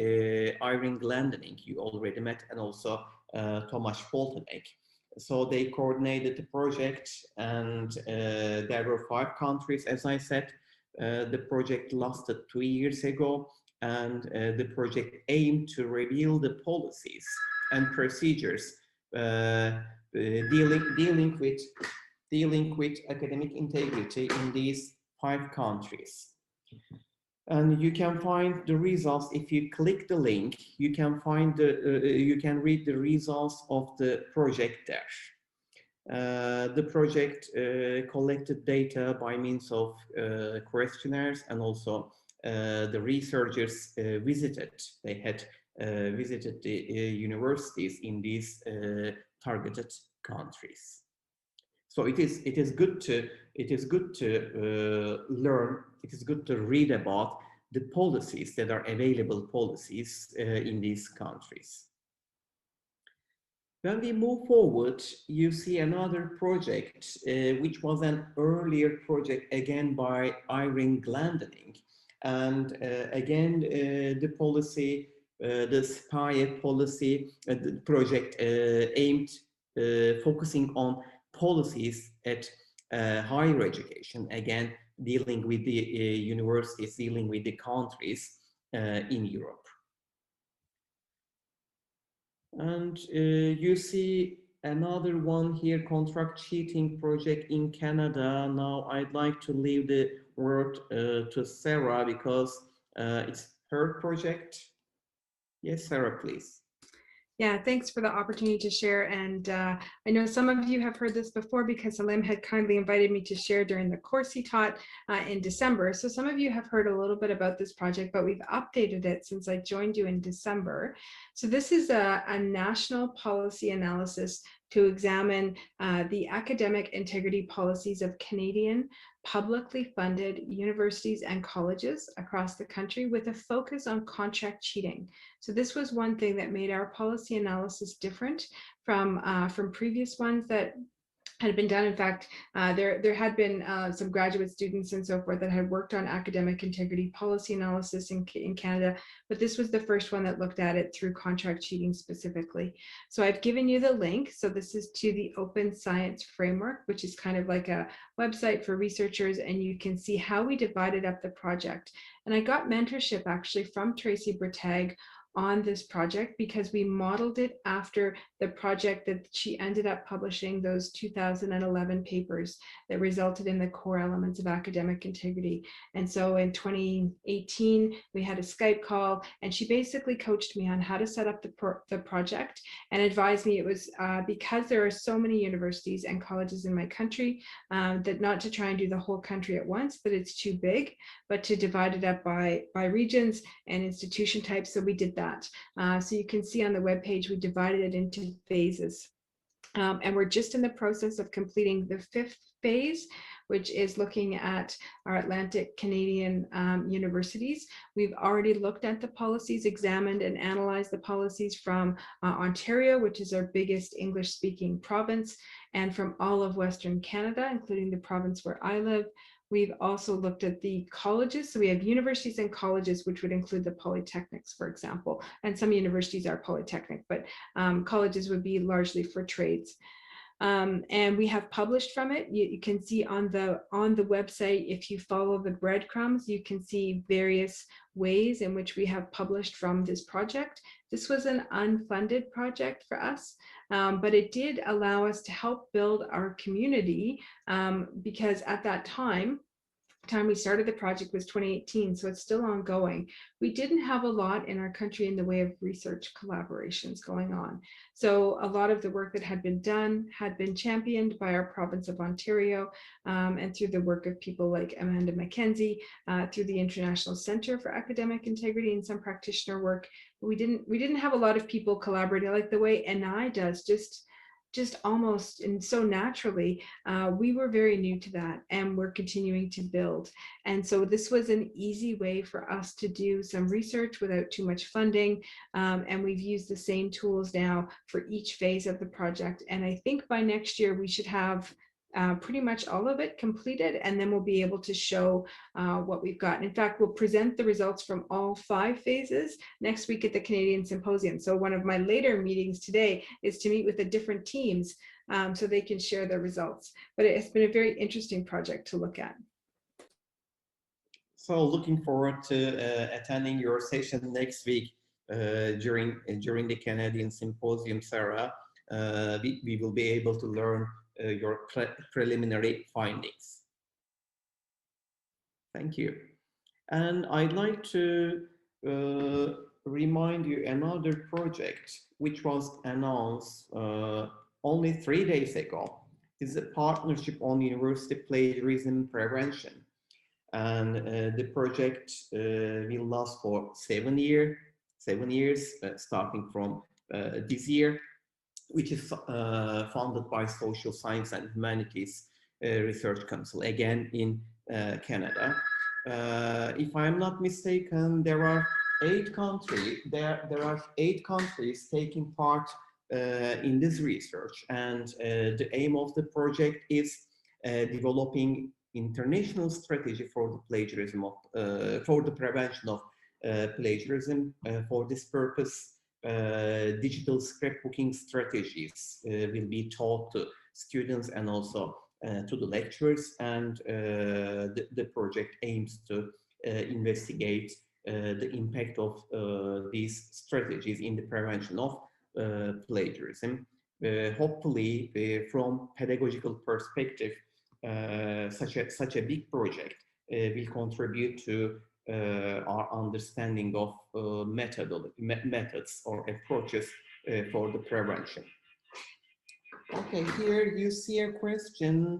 Irene Glendening, you already met, and also Tomasz Foltenek. So they coordinated the project, and there were 5 countries, as I said. The project lasted 2 years ago. And the project aimed to reveal the policies and procedures dealing with dealing with academic integrity in these 5 countries. And you can find the results. If you click the link, you can find you can read the results of the project there. The project collected data by means of questionnaires, and also the researchers visited. They had visited the universities in these targeted countries. So it is good to learn. It is good to read about the policies that are available policies in these countries. When we move forward, you see another project, which was an earlier project, again by Irene Glendening. And again, the policy, the SPIE policy, the project aimed focusing on policies at higher education, again, dealing with the universities, dealing with the countries in Europe. And you see another one here, contract cheating project in Canada. Now I'd like to leave the word to Sarah, because it's her project. Yes, Sarah, please.
Yeah, thanks for the opportunity to share. And I know some of you have heard this before, because Salim had kindly invited me to share during the course he taught in December. So some of you have heard a little bit about this project, but we've updated it since I joined you in December. So this is a national policy analysis to examine the academic integrity policies of Canadian publicly funded universities and colleges across the country, with a focus on contract cheating. So this was one thing that made our policy analysis different from previous ones that had been done. In fact, there had been some graduate students and so forth that had worked on academic integrity policy analysis in Canada, but this was the first one that looked at it through contract cheating specifically. So I've given you the link. So this is to the Open Science Framework, which is kind of like a website for researchers, and you can see how we divided up the project. And I got mentorship actually from Tracy Bretague on this project, because we modeled it after the project that she ended up publishing, those 2011 papers that resulted in the core elements of academic integrity. And so in 2018, we had a Skype call, and she basically coached me on how to set up the project, and advised me it was because there are so many universities and colleges in my country, that not to try and do the whole country at once, that it's too big, but to divide it up by regions and institution types. So we did that. So you can see on the webpage, we divided it into phases. And we're just in the process of completing the 5th phase, which is looking at our Atlantic Canadian universities. We've already looked at the policies, examined and analyzed the policies from Ontario, which is our biggest English-speaking province, and from all of Western Canada, including the province where I live. We've also looked at the colleges. So we have universities and colleges, which would include the polytechnics, for example. And some universities are polytechnic, but colleges would be largely for trades. And we have published from it. You can see on the website, if you follow the breadcrumbs, you can see various ways in which we have published from this project. This was an unfunded project for us, but it did allow us to help build our community, because at that time we started the project was 2018, so it's still ongoing. We didn't have a lot in our country in the way of research collaborations going on. So a lot of the work that had been done had been championed by our province of Ontario, and through the work of people like Amanda Mackenzie, through the International Center for Academic Integrity, and some practitioner work. But we didn't have a lot of people collaborating like the way ENAI does, just almost and so naturally. We were very new to that, and we're continuing to build. And so this was an easy way for us to do some research without too much funding. And we've used the same tools now for each phase of the project. And I think by next year, we should have pretty much all of it completed, and then we'll be able to show what we've got. In fact, we'll present the results from all 5 phases next week at the Canadian Symposium. So one of my later meetings today is to meet with the different teams so they can share their results. But it's been a very interesting project to look at.
So looking forward to attending your session next week during the Canadian Symposium, Sarah. We will be able to learn your preliminary findings. Thank you. And I'd like to remind you another project which was announced only 3 days ago. It's a partnership on university plagiarism prevention. And the project will last for 7 years, starting from this year, which is funded by Social Science and Humanities Research Council, again in Canada. If I am not mistaken, there are 8 countries. There are 8 countries taking part in this research, and the aim of the project is developing international strategy for the plagiarism of for the prevention of plagiarism. For this purpose, digital scrapbooking strategies will be taught to students and also to the lecturers, and the project aims to investigate the impact of these strategies in the prevention of plagiarism. Hopefully, from pedagogical perspective, such a big project will contribute to our understanding of methods or approaches for the prevention. Okay, here you see a question.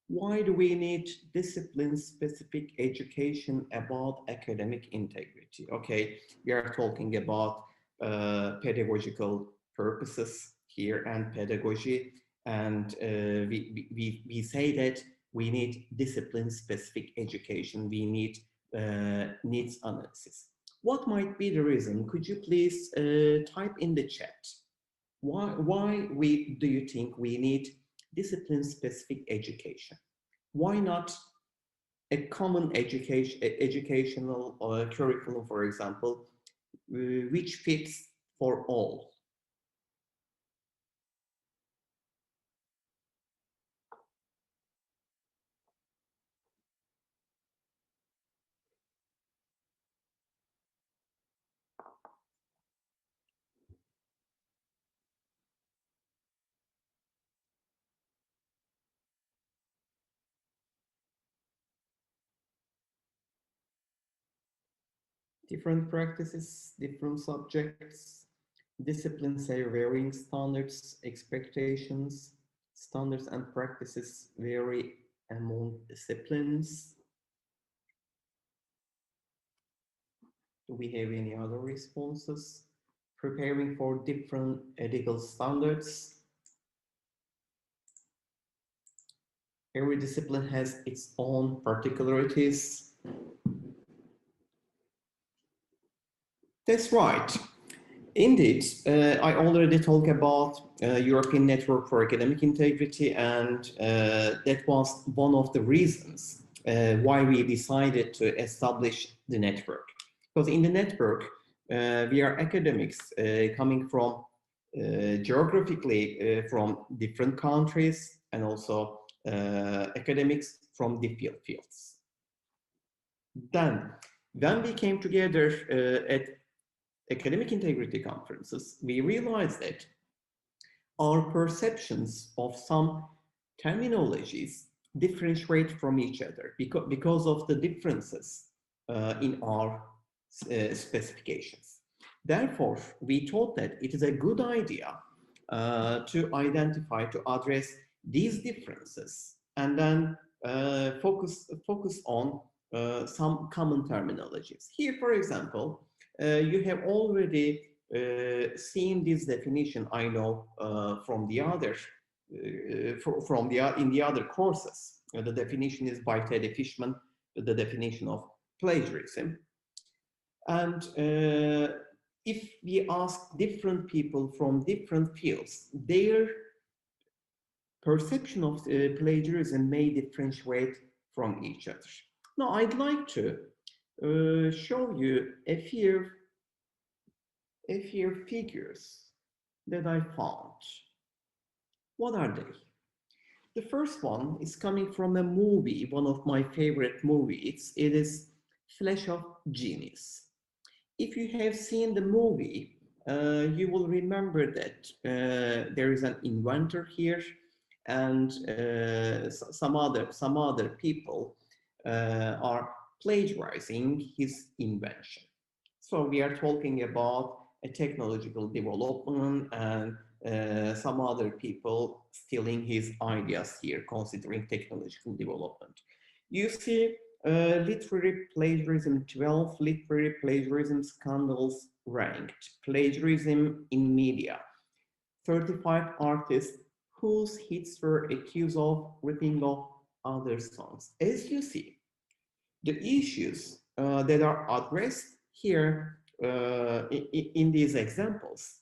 Why do we need discipline-specific education about academic integrity? Okay, we are talking about pedagogical purposes here and pedagogy, and we say that we need discipline-specific education. We need needs analysis. What might be the reason? Could you please type in the chat? Why do you think we need discipline-specific education? Why not a common educational curriculum, for example, which fits for all? Different practices, different subjects, disciplines have varying standards, expectations, standards and practices vary among disciplines. Do we have any other responses? Preparing for different ethical standards. Every discipline has its own particularities. That's right. Indeed, I already talked about European Network for Academic Integrity, and that was one of the reasons why we decided to establish the network. Because in the network, we are academics coming from geographically from different countries, and also academics from different fields. Then, when we came together at academic integrity conferences, we realized that our perceptions of some terminologies differentiate from each other because of the differences in our specifications. Therefore, we thought that it is a good idea to identify, to address these differences, and then focus on some common terminologies. Here, for example, you have already seen this definition, I know, from the other in the other courses. The definition is by Teddy Fishman, the definition of plagiarism. And if we ask different people from different fields, their perception of plagiarism may differentiate from each other. Now, I'd like to show you a few figures that I found. What are they? The first one is coming from a movie, one of my favorite movies. It is Flash of Genius. If you have seen the movie, you will remember that there is an inventor here, and some other people are plagiarizing his invention. So we are talking about a technological development and some other people stealing his ideas here, considering technological development. You see, literary plagiarism, 12 literary plagiarism scandals ranked, plagiarism in media, 35 artists whose hits were accused of ripping off other songs. As you see, the issues that are addressed here in these examples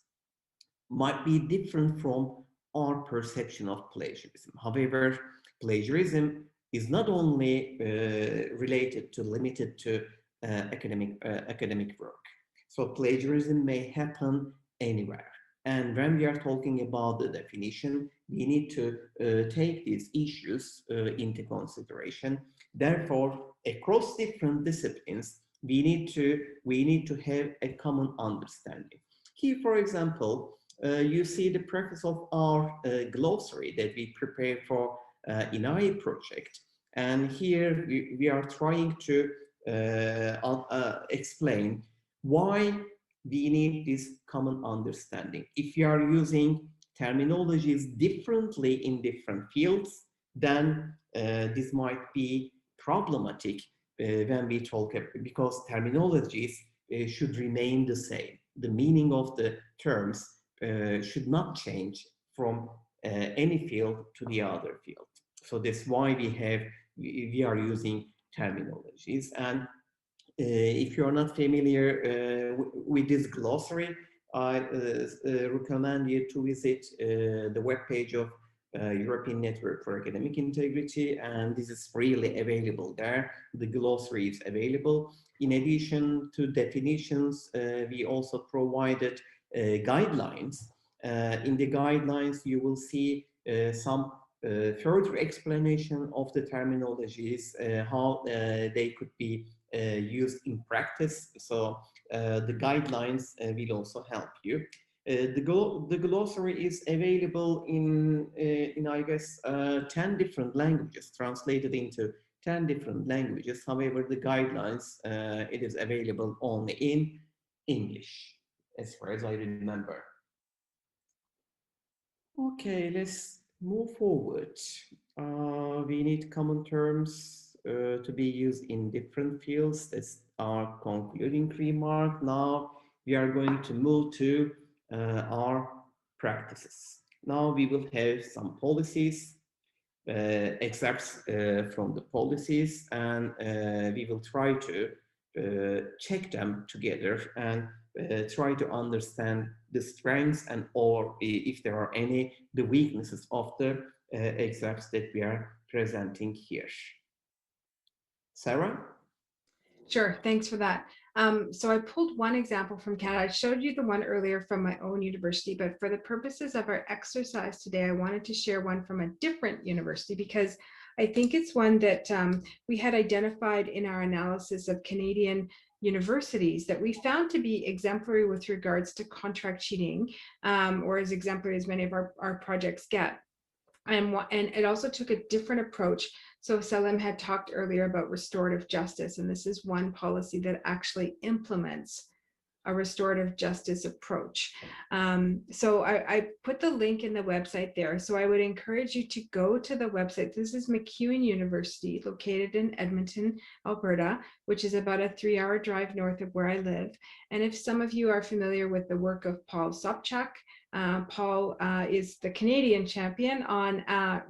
might be different from our perception of plagiarism. However, plagiarism is not only limited to academic work. So plagiarism may happen anywhere. And when we are talking about the definition, we need to take these issues into consideration. Therefore, across different disciplines, we need to have a common understanding. Here, for example, you see the preface of our glossary that we prepared for ENAI project. And here we are trying to explain why we need this common understanding. If you are using terminologies differently in different fields, then this might be problematic when we talk about, because terminologies should remain the same. The meaning of the terms should not change from any field to the other field. So that's why we are using terminologies. And if you're not familiar with this glossary, I recommend you to visit the webpage of European Network for Academic Integrity, and this is freely available there. The glossary is available. In addition to definitions, we also provided guidelines. In the guidelines, you will see some further explanation of the terminologies, how they could be used in practice. So the guidelines will also help you. The glossary is available in I guess 10 different languages, translated into 10 different languages. However, the guidelines, it is available only in English, as far as I remember. Okay, let's move forward. We need common terms to be used in different fields. That's our concluding remark. Now we are going to move to our practices. Now we will have some policies, excerpts from the policies, and we will try to check them together and try to understand the strengths and or if there are any, the weaknesses of the excerpts that we are presenting here. Sarah?
Sure, thanks for that. So I pulled one example from Canada. I showed you the one earlier from my own university, but for the purposes of our exercise today, I wanted to share one from a different university because I think it's one that we had identified in our analysis of Canadian universities that we found to be exemplary with regards to contract cheating, or as exemplary as many of our projects get. And it also took a different approach. So Salim had talked earlier about restorative justice, and this is one policy that actually implements a restorative justice approach. So I put the link in the website there. So I would encourage you to go to the website. This is MacEwan University, located in Edmonton, Alberta, which is about a 3-hour drive north of where I live. And if some of you are familiar with the work of Paul Sobchak, Paul is the Canadian champion on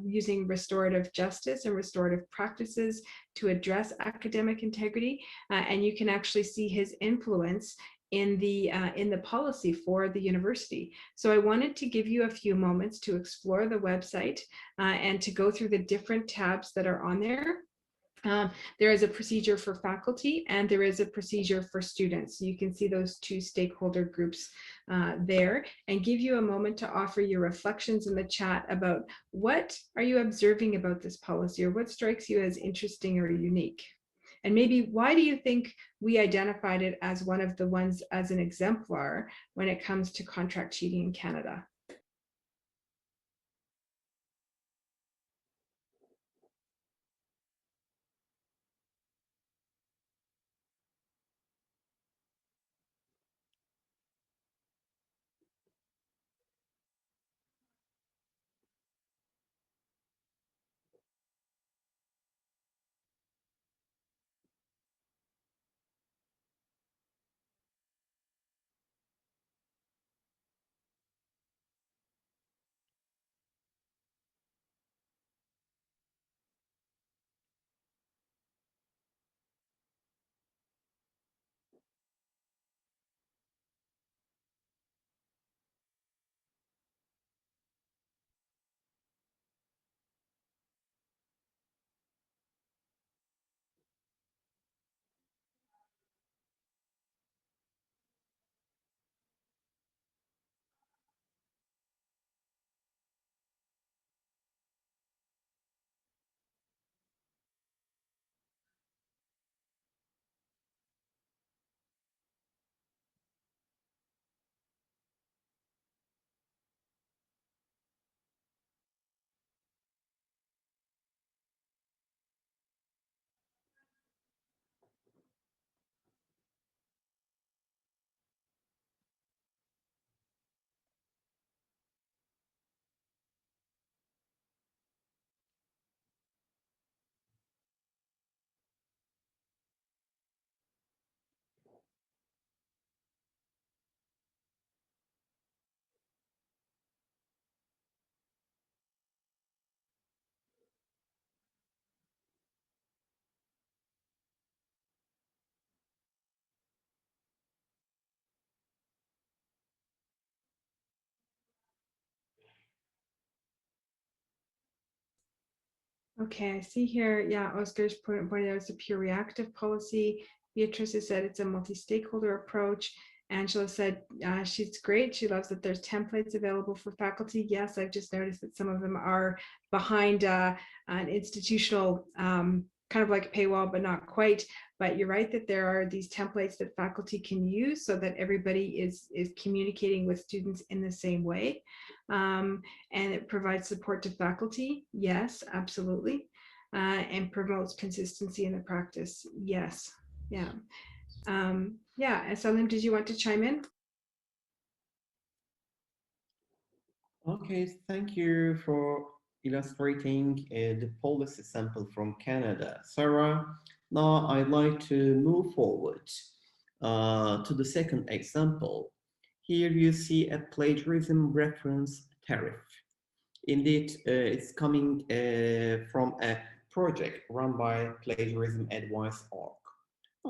using restorative justice and restorative practices to address academic integrity. And you can actually see his influence in the policy for the university. So I wanted to give you a few moments to explore the website and to go through the different tabs that are on there. There is a procedure for faculty and there is a procedure for students. You can see those two stakeholder groups there, and give you a moment to offer your reflections in the chat about what are you observing about this policy, or what strikes you as interesting or unique. And maybe why do you think we identified it as one of the ones as an exemplar when it comes to contract cheating in Canada? Okay, I see here. Yeah, Oscar's pointed out it's a pure reactive policy. Beatrice has said it's a multi-stakeholder approach. Angela said she's great. She loves that there's templates available for faculty. Yes, I've just noticed that some of them are behind an institutional kind of like a paywall, but not quite. But you're right that there are these templates that faculty can use so that everybody is communicating with students in the same way. And it provides support to faculty. Yes, absolutely. And promotes consistency in the practice. Yes. Yeah. Yeah. And Salim, did you want to chime in?
Okay, thank you for illustrating the policy sample from Canada. Sarah, now I'd like to move forward to the second example. Here you see a plagiarism reference tariff. Indeed, it's coming from a project run by Plagiarism Advice Org.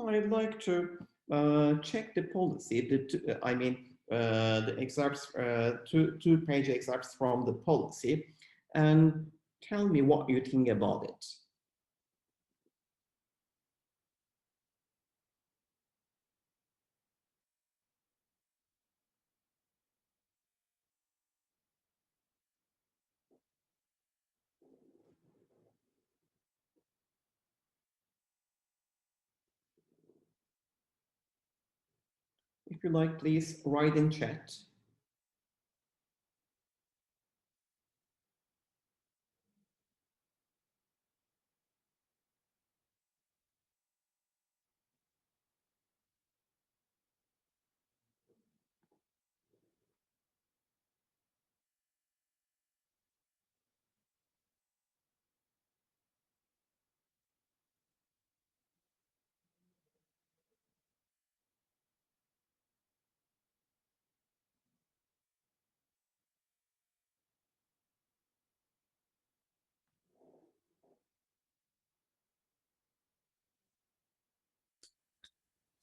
I'd like to check the policy, the excerpts, two-page excerpts from the policy, and tell me what you think about it. If you like, please write in chat.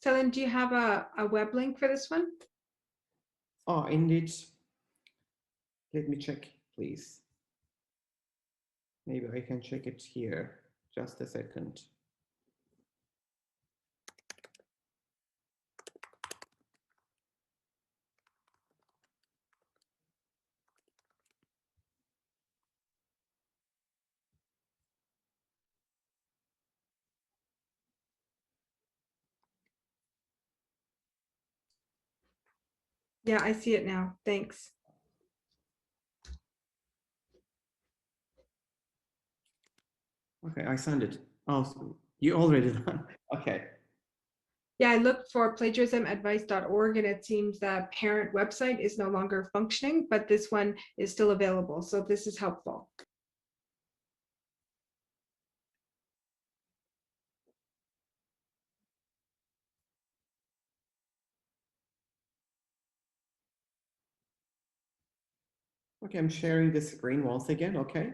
Salim, do you have a web link for this one?
Oh, indeed. Let me check, please. Maybe I can check it here. Just a second.
Yeah, I see it now. Thanks.
Okay, I sent it. Oh, so you already done. Okay.
Yeah, I looked for plagiarismadvice.org and it seems the parent website is no longer functioning, but this one is still available. So this is helpful.
Okay, I'm sharing the screen once again, okay?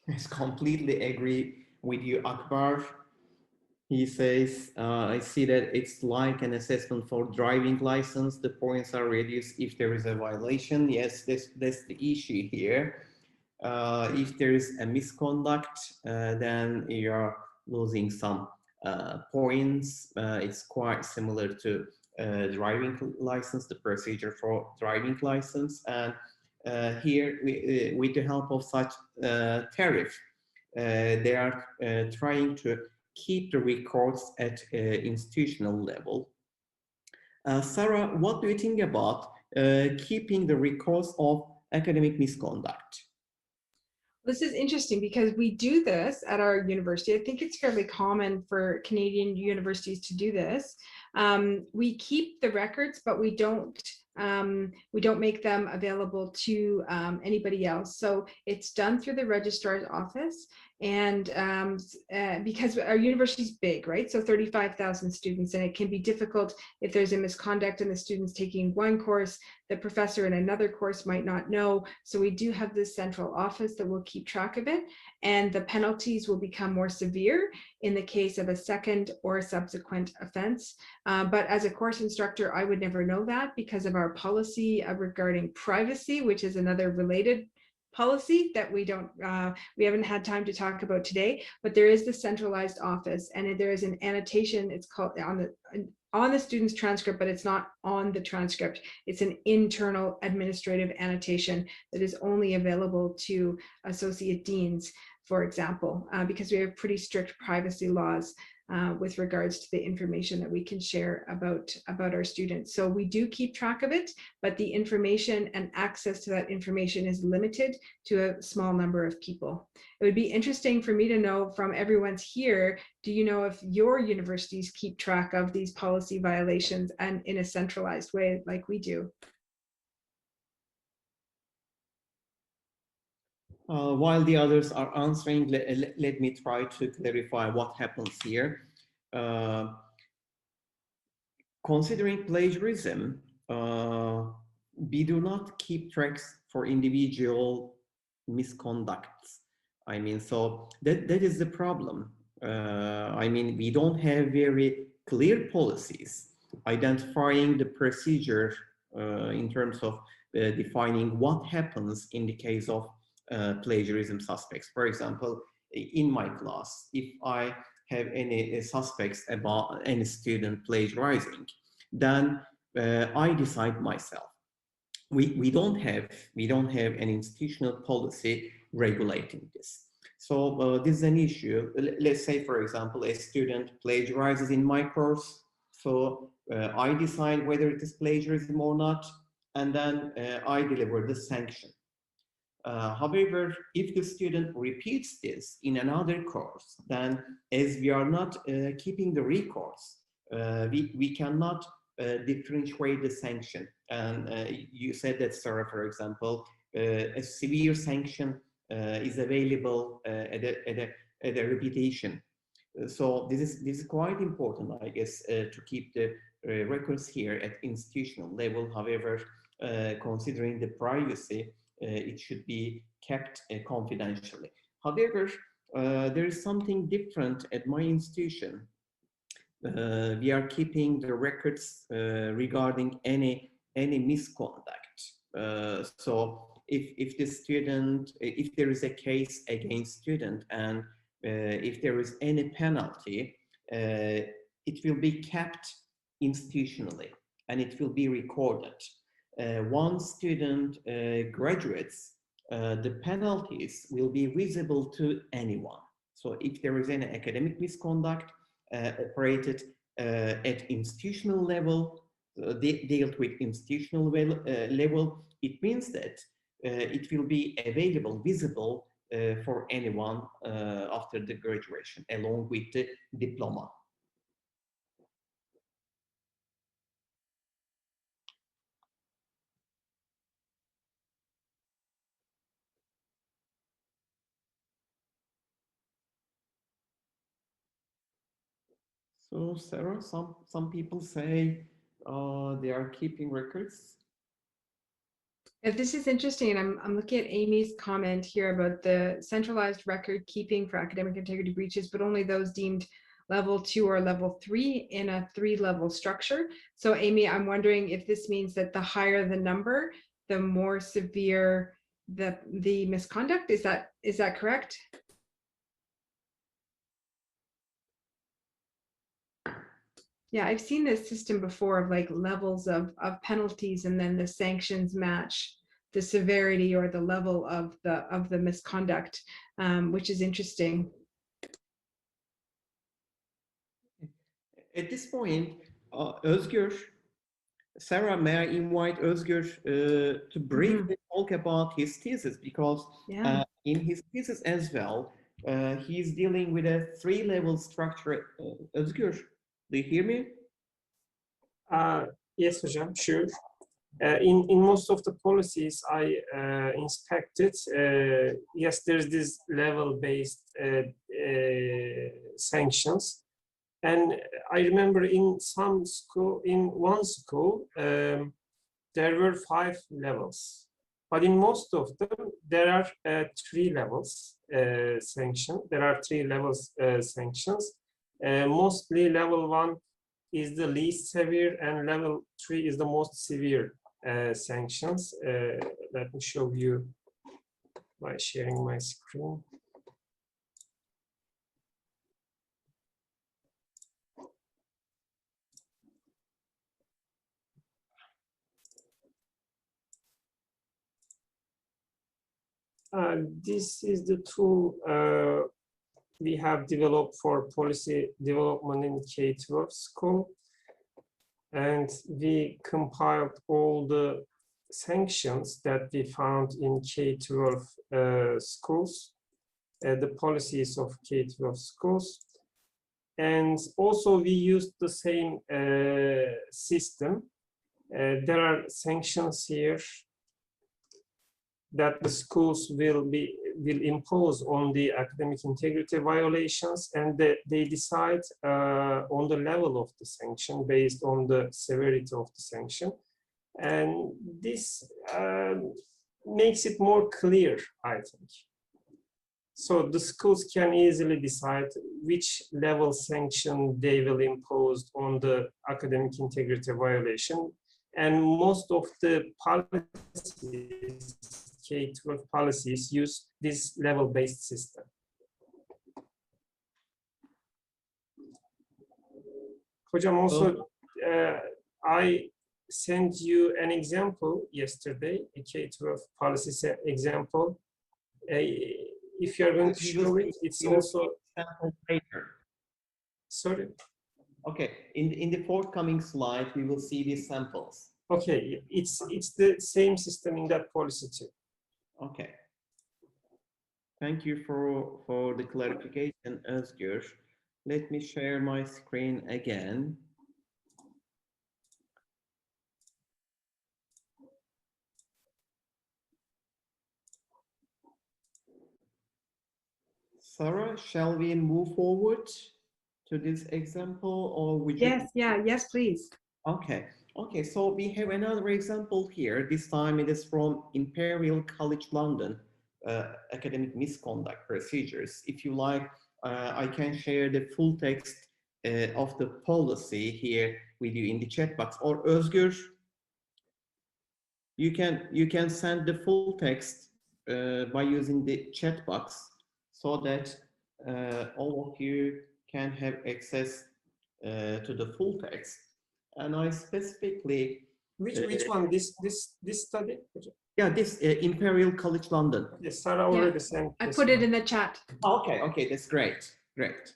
I completely agree with you, Akbar. He says, I see that it's like an assessment for driving license. The points are reduced if there is a violation. Yes, that's the issue here. If there is a misconduct, then you're losing some points. It's quite similar to driving license, the procedure for driving license. And here, with the help of such tariff, they are trying to keep the records at institutional level. Sarah, what do you think about keeping the records of academic misconduct?
This is interesting because we do this at our university. I think it's fairly common for Canadian universities to do this. We keep the records, but we don't We don't make them available to anybody else. So it's done through the registrar's office. And because our university is big, right? So 35,000 students, and it can be difficult if there's a misconduct and the student's taking one course, the professor in another course might not know. So we do have this central office that will keep track of it, and the penalties will become more severe in the case of a second or subsequent offense. But as a course instructor, I would never know that because of our policy regarding privacy, which is another related policy that we haven't had time to talk about today. But there is the centralized office, and there is an annotation. It's called on the student's transcript, but it's not on the transcript. It's an internal administrative annotation that is only available to associate deans, for example, because we have pretty strict privacy laws with regards to the information that we can share about our students. So we do keep track of it, but the information and access to that information is limited to a small number of people. It would be interesting for me to know from everyone's here, do you know if your universities keep track of these policy violations and in a centralized way like we do?
While the others are answering, let me try to clarify what happens here. Considering plagiarism, we do not keep tracks for individual misconducts. I mean, so that is the problem. I mean, we don't have very clear policies identifying the procedure in terms of defining what happens in the case of plagiarism suspects. For example, in my class, if I have any suspects about any student plagiarizing, then I decide myself. We don't have an institutional policy regulating this. So this is an issue. Let's say, for example, a student plagiarizes in my course. So I decide whether it is plagiarism or not, and then I deliver the sanction. However, if the student repeats this in another course, then as we are not keeping the recourse, we cannot differentiate the sanction. And you said that, Sarah, for example, a severe sanction is available at a repetition. So this is quite important, I guess, to keep the records here at institutional level. However, considering the privacy, it should be kept confidentially. However, there is something different at my institution. We are keeping the records regarding any misconduct. So if the student, if there is a case against student, and if there is any penalty, it will be kept institutionally and it will be recorded. Once student graduates, the penalties will be visible to anyone. So if there is any academic misconduct operated at institutional level, dealt with institutional level, it means that it will be available, visible for anyone after the graduation, along with the diploma. So Sarah, some people say they are keeping records.
Yeah, this is interesting. I'm looking at Amy's comment here about the centralized record keeping for academic integrity breaches, but only those deemed level 2 or level 3 in a 3-level structure. So Amy, I'm wondering if this means that the higher the number, the more severe the misconduct. Is that correct? Yeah, I've seen this system before of like levels of penalties, and then the sanctions match the severity or the level of the misconduct, which is interesting.
At this point, Özgür, Sarah, may I invite Özgür to briefly talk about his thesis, because in his thesis as well, he's dealing with a 3-level structure. Özgür, do you hear me?
Yes, hocam, sure. In most of the policies I inspected, yes, there's this level-based sanctions. And I remember in one school, there were 5 levels. But in most of them, there are 3 levels sanction. There are 3 levels sanctions. Mostly level 1 is the least severe, and level 3 is the most severe sanctions. Let me show you by sharing my screen. This is the tool we have developed for policy development in K-12 school. And we compiled all the sanctions that we found in K-12 schools, the policies of K-12 schools. And also we used the same system. There are sanctions here that the schools will impose on the academic integrity violations, and they decide on the level of the sanction based on the severity of the sanction. And this makes it more clear, I think. So the schools can easily decide which level sanction they will impose on the academic integrity violation. And most of the policies, K-12 policies, use this level-based system. Hocam, also, I sent you an example yesterday, a K-12 policy example. If you're going to show it, it's also
sample later.
Sorry.
Okay, in the forthcoming slide, we will see these samples.
Okay, it's the same system in that policy too.
Okay. Thank you for the clarification, Özgür. Let me share my screen again. Sarah, shall we move forward to this example, or would you?
Yes, yeah, yes, please.
Okay, okay, so we have another example here. This time it is from Imperial College London, academic misconduct procedures. If you like, I can share the full text of the policy here with you in the chat box, or Özgür, you can send the full text by using the chat box, so that all of you can have access to the full text. And I specifically
Which one? This study?
yeah, this Imperial College London.
Yes, Sarah already sent.
I put it in the chat.
Okay, okay, that's great, great.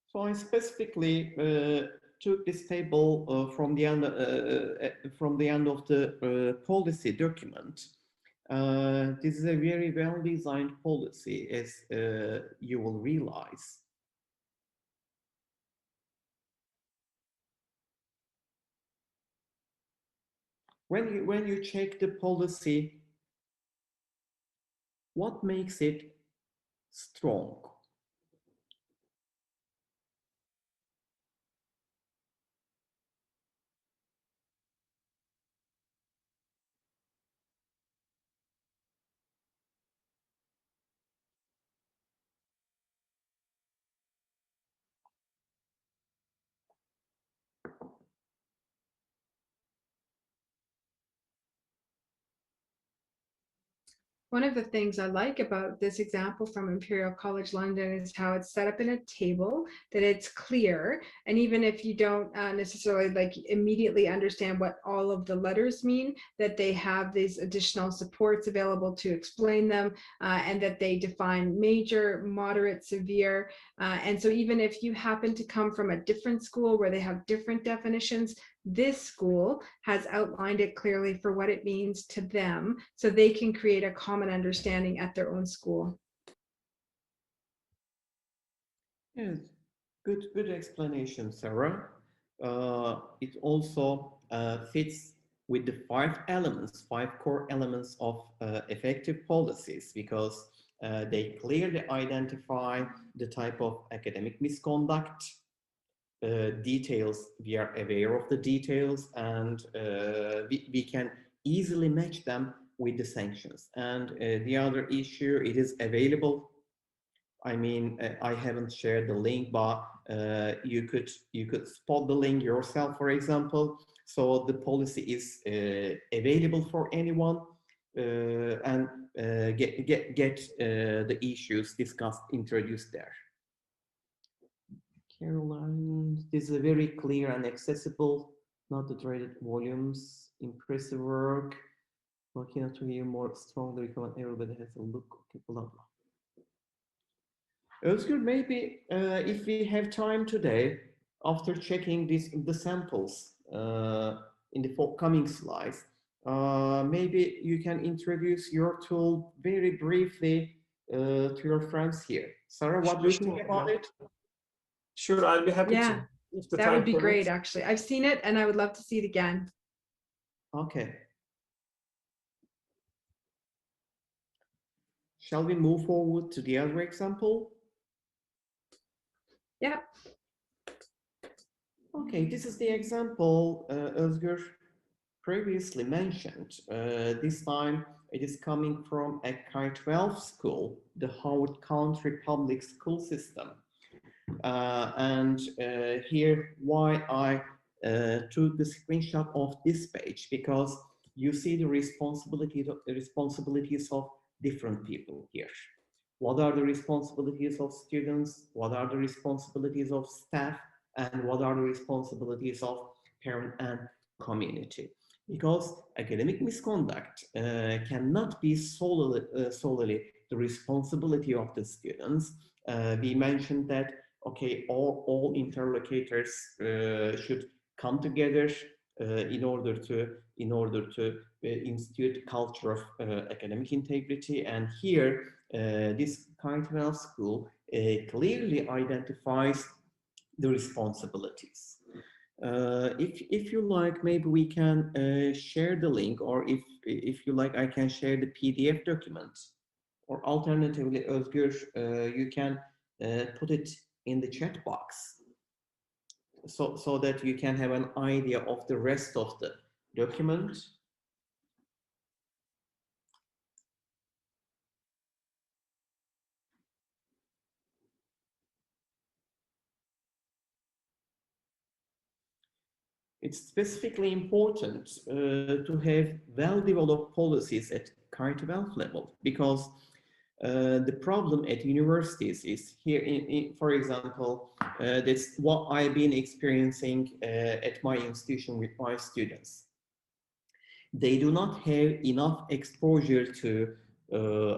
So I specifically took this table from the end of the policy document. This is a very well-designed policy, as you will realize. When you check the policy, what makes it strong?
One of the things I like about this example from Imperial College London is how it's set up in a table, that it's clear. And even if you don't necessarily like immediately understand what all of the letters mean, that they have these additional supports available to explain them, and that they define major, moderate, severe. And so even if you happen to come from a different school where they have different definitions, this school has outlined it clearly for what it means to them, so they can create a common understanding at their own school.
Yes, good explanation, Sarah. it also fits with the five core elements of effective policies, because they clearly identify the type of academic misconduct, details, we are aware of the details, and we can easily match them with the sanctions. And the other issue, it is available. I mean, I haven't shared the link, but you could spot the link yourself, for example. So the policy is available for anyone, and get the issues discussed, introduced there. Caroline, this is a very clear and accessible, not the traded volumes, impressive work. Looking to hear more strongly recommend everybody has a look. Okay, blah blah. Özgür, maybe if we have time today, after checking the samples in the forthcoming slides, maybe you can introduce your tool very briefly to your friends here. Sarah, what do you think about it?
Sure, I'll be happy
Yeah,
to. If the
that
time
would be great,
permits.
actually. I've seen it and I would love to see it again.
Okay. Shall we move forward to the other example?
Yeah.
Okay, this is the example Özgür previously mentioned. This time it is coming from a K-12 school, the Howard County Public School System. And here why I took the screenshot of this page, because you see the responsibilities of different people here. What are the responsibilities of students? What are the responsibilities of staff? And what are the responsibilities of parent and community? Because academic misconduct cannot be solely the responsibility of the students. We mentioned that, okay, all interlocutors should come together in order to institute culture of academic integrity. And here, this K-12 school clearly identifies the responsibilities. If you like, maybe we can share the link, or if you like, I can share the PDF document, or alternatively, Özgür, you can put it in the chat box, so that you can have an idea of the rest of the document. It's specifically important to have well-developed policies at K-12 level, because the problem at universities is here, for example, that's what I've been experiencing at my institution with my students. They do not have enough exposure to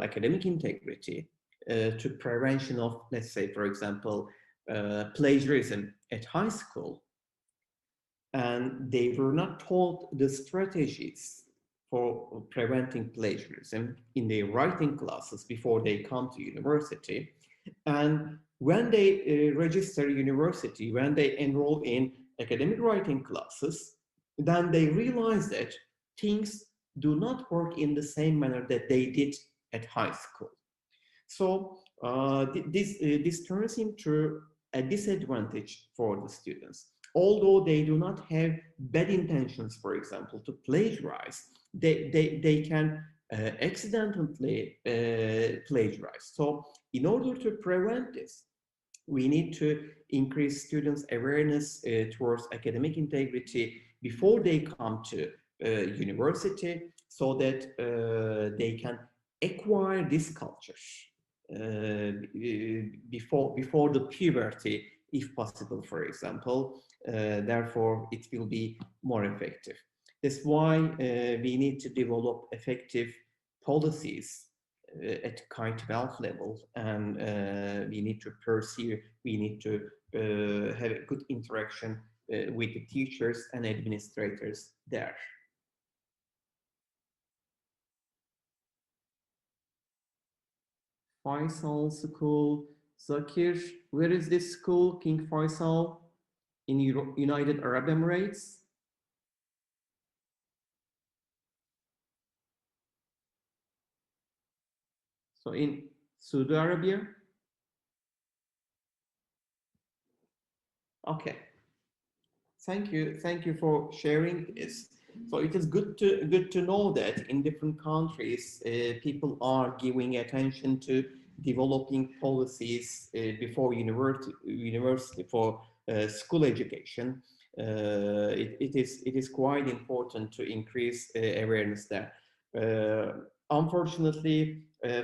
academic integrity, to prevention of, let's say, for example, plagiarism at high school. And they were not taught the strategies for preventing plagiarism in their writing classes before they come to university. And when they register university, when they enroll in academic writing classes, then they realize that things do not work in the same manner that they did at high school. So this turns into a disadvantage for the students. Although they do not have bad intentions, for example, to plagiarize, they can accidentally plagiarize. So in order to prevent this, we need to increase students' awareness towards academic integrity before they come to university, so that they can acquire this culture before the puberty, if possible, for example. Therefore, it will be more effective. That's why we need to develop effective policies at K-12 level, and we need to pursue, we need to have a good interaction with the teachers and administrators there. Faisal School, Zakir, where is this school, King Faisal? in United Arab Emirates, so in Saudi Arabia. Okay, thank you for sharing this. So it is good to know that in different countries, people are giving attention to developing policies before university for school education. It is quite important to increase awareness there. Unfortunately,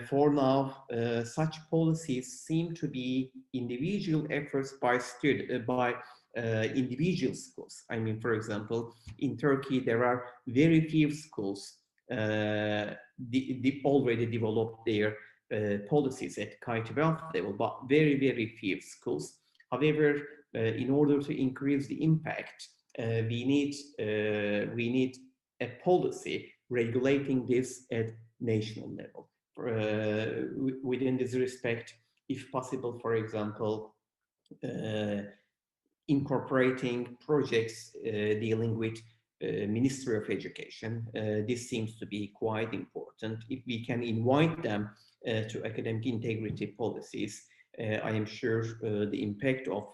for now, such policies seem to be individual efforts by individual schools. I mean, for example, in Turkey, there are very few schools already developed their policies at K-12 level, but very few schools. However, in order to increase the impact, we need a policy regulating this at national level. Within this respect, if possible, for example, incorporating projects dealing with Ministry of Education. This seems to be quite important. If we can invite them to academic integrity policies, I am sure the impact of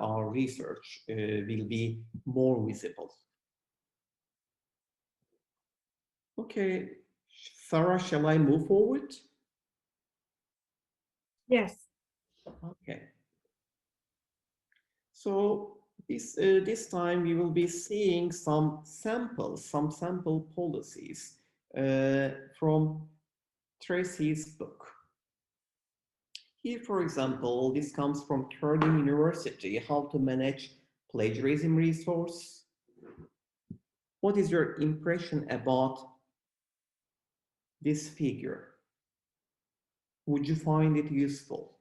our research will be more visible. Okay, Sarah, shall I move forward?
Yes.
Okay. So this time we will be seeing some sample policies from Tracy's book. Here, for example, this comes from Curtin University, How to Manage Plagiarism Resource. What is your impression about this figure? Would you find it useful?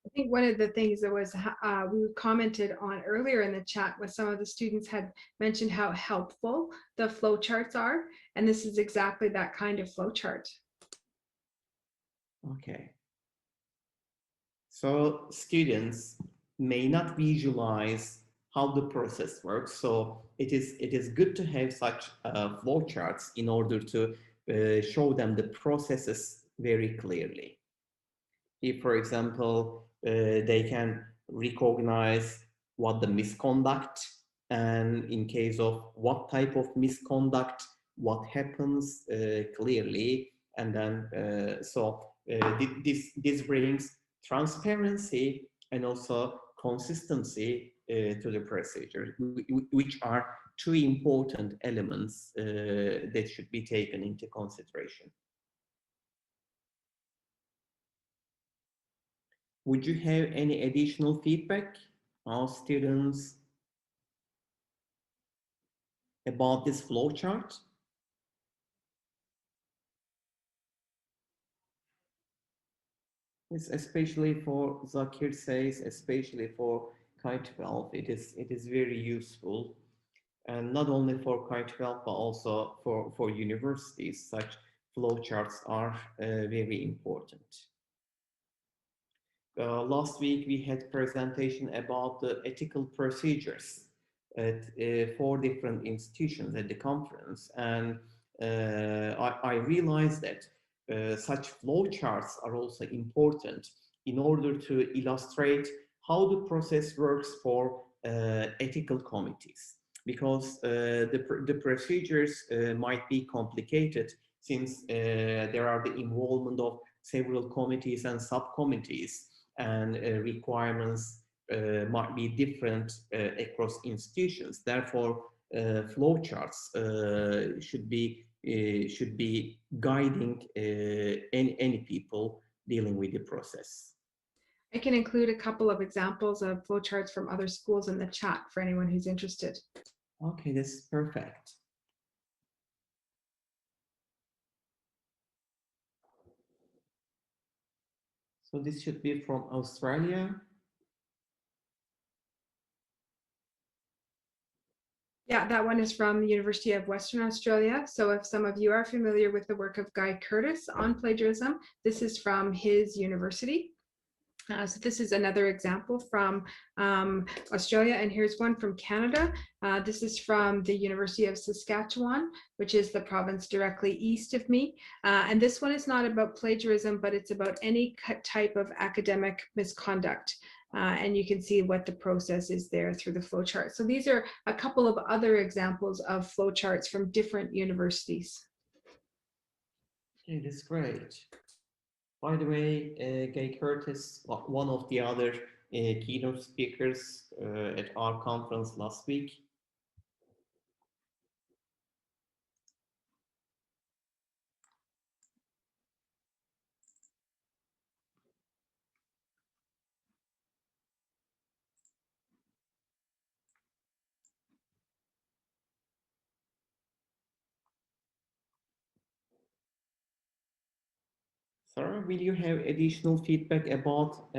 I think one of the things that was we commented on earlier in the chat was some of the students had mentioned how helpful the flowcharts are, and this is exactly that kind of flowchart.
Okay. So students may not visualize how the process works. So it is good to have such flowcharts in order to show them the processes very clearly. If, for example, they can recognize what the misconduct, and in case of what type of misconduct, what happens clearly, and then this brings transparency and also consistency to the procedure, which are two important elements that should be taken into consideration. Would you have any additional feedback, our students, about this flowchart? It's especially for Zakir says, especially for K-12, it is very useful, and not only for K-12 but also for universities. Such flowcharts are very important. Last week we had presentation about the ethical procedures at 4 different institutions at the conference, and I realized that such flowcharts are also important in order to illustrate how the process works for ethical committees, because the procedures might be complicated, since there are the involvement of several committees and subcommittees, and requirements might be different across institutions. Therefore, flowcharts should be guiding any people dealing with the process.
I can include a couple of examples of flowcharts from other schools in the chat for anyone who's interested.
Okay, that's perfect. So this should be from Australia.
Yeah, that one is from the University of Western Australia. So if some of you are familiar with the work of Guy Curtis on plagiarism, this is from his university. So this is another example from Australia, and here's one from Canada. This is from the University of Saskatchewan, which is the province directly east of me. And this one is not about plagiarism, but it's about any type of academic misconduct. And you can see what the process is there through the flowchart. So these are a couple of other examples of flowcharts from different universities.
Okay, that's great. By the way, Gay Curtis, one of the other keynote speakers at our conference last week. Sarah, will you have additional feedback about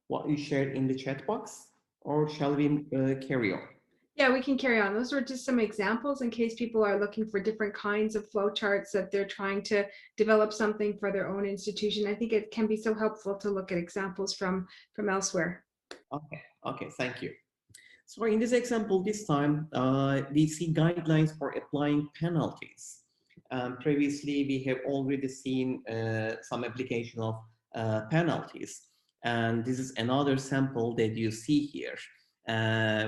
what you shared in the chat box, or shall we carry on?
Yeah, we can carry on. Those were just some examples in case people are looking for different kinds of flowcharts that they're trying to develop something for their own institution. I think it can be so helpful to look at examples from elsewhere.
Okay, thank you. So in this example, this time, we see guidelines for applying penalties. Previously, we have already seen some application of penalties. And this is another sample that you see here.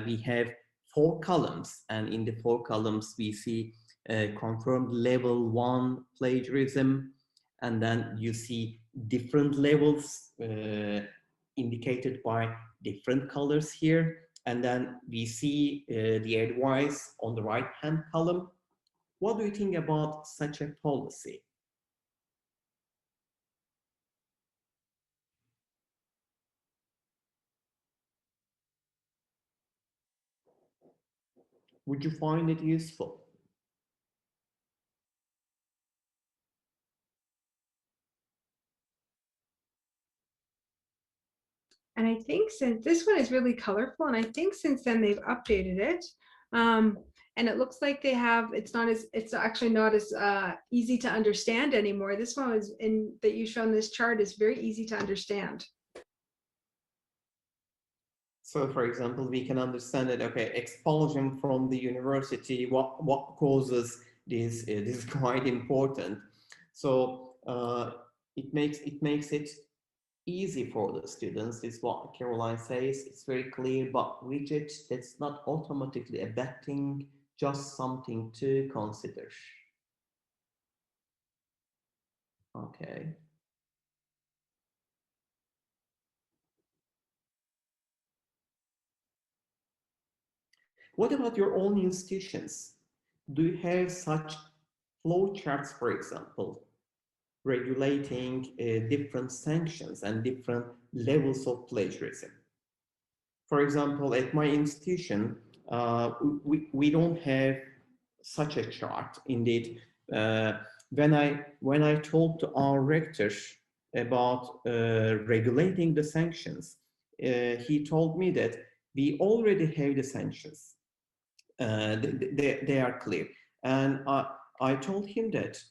We have 4 columns, and in the 4 columns, we see confirmed level 1 plagiarism, and then you see different levels indicated by different colors here. And then we see the advice on the right-hand column. What do you think about such a policy? Would you find it useful?
And I think since this one is really colorful, and I think since then they've updated it. And it looks like they have, it's actually not as easy to understand anymore. This one is that you show on this chart is very easy to understand.
So for example, we can understand that, okay, expulsion from the university, what causes this, this is quite important. So it makes it easy for the students, is what Caroline says. It's very clear but rigid. That's not automatically a bad thing, just something to consider. Okay. What about your own institutions? Do you have such flow charts, for example, regulating different sanctions and different levels of plagiarism? For example, at my institution, we don't have such a chart. Indeed, when I talked to our rector about regulating the sanctions, he told me that we already have the sanctions. They are clear, and I told him that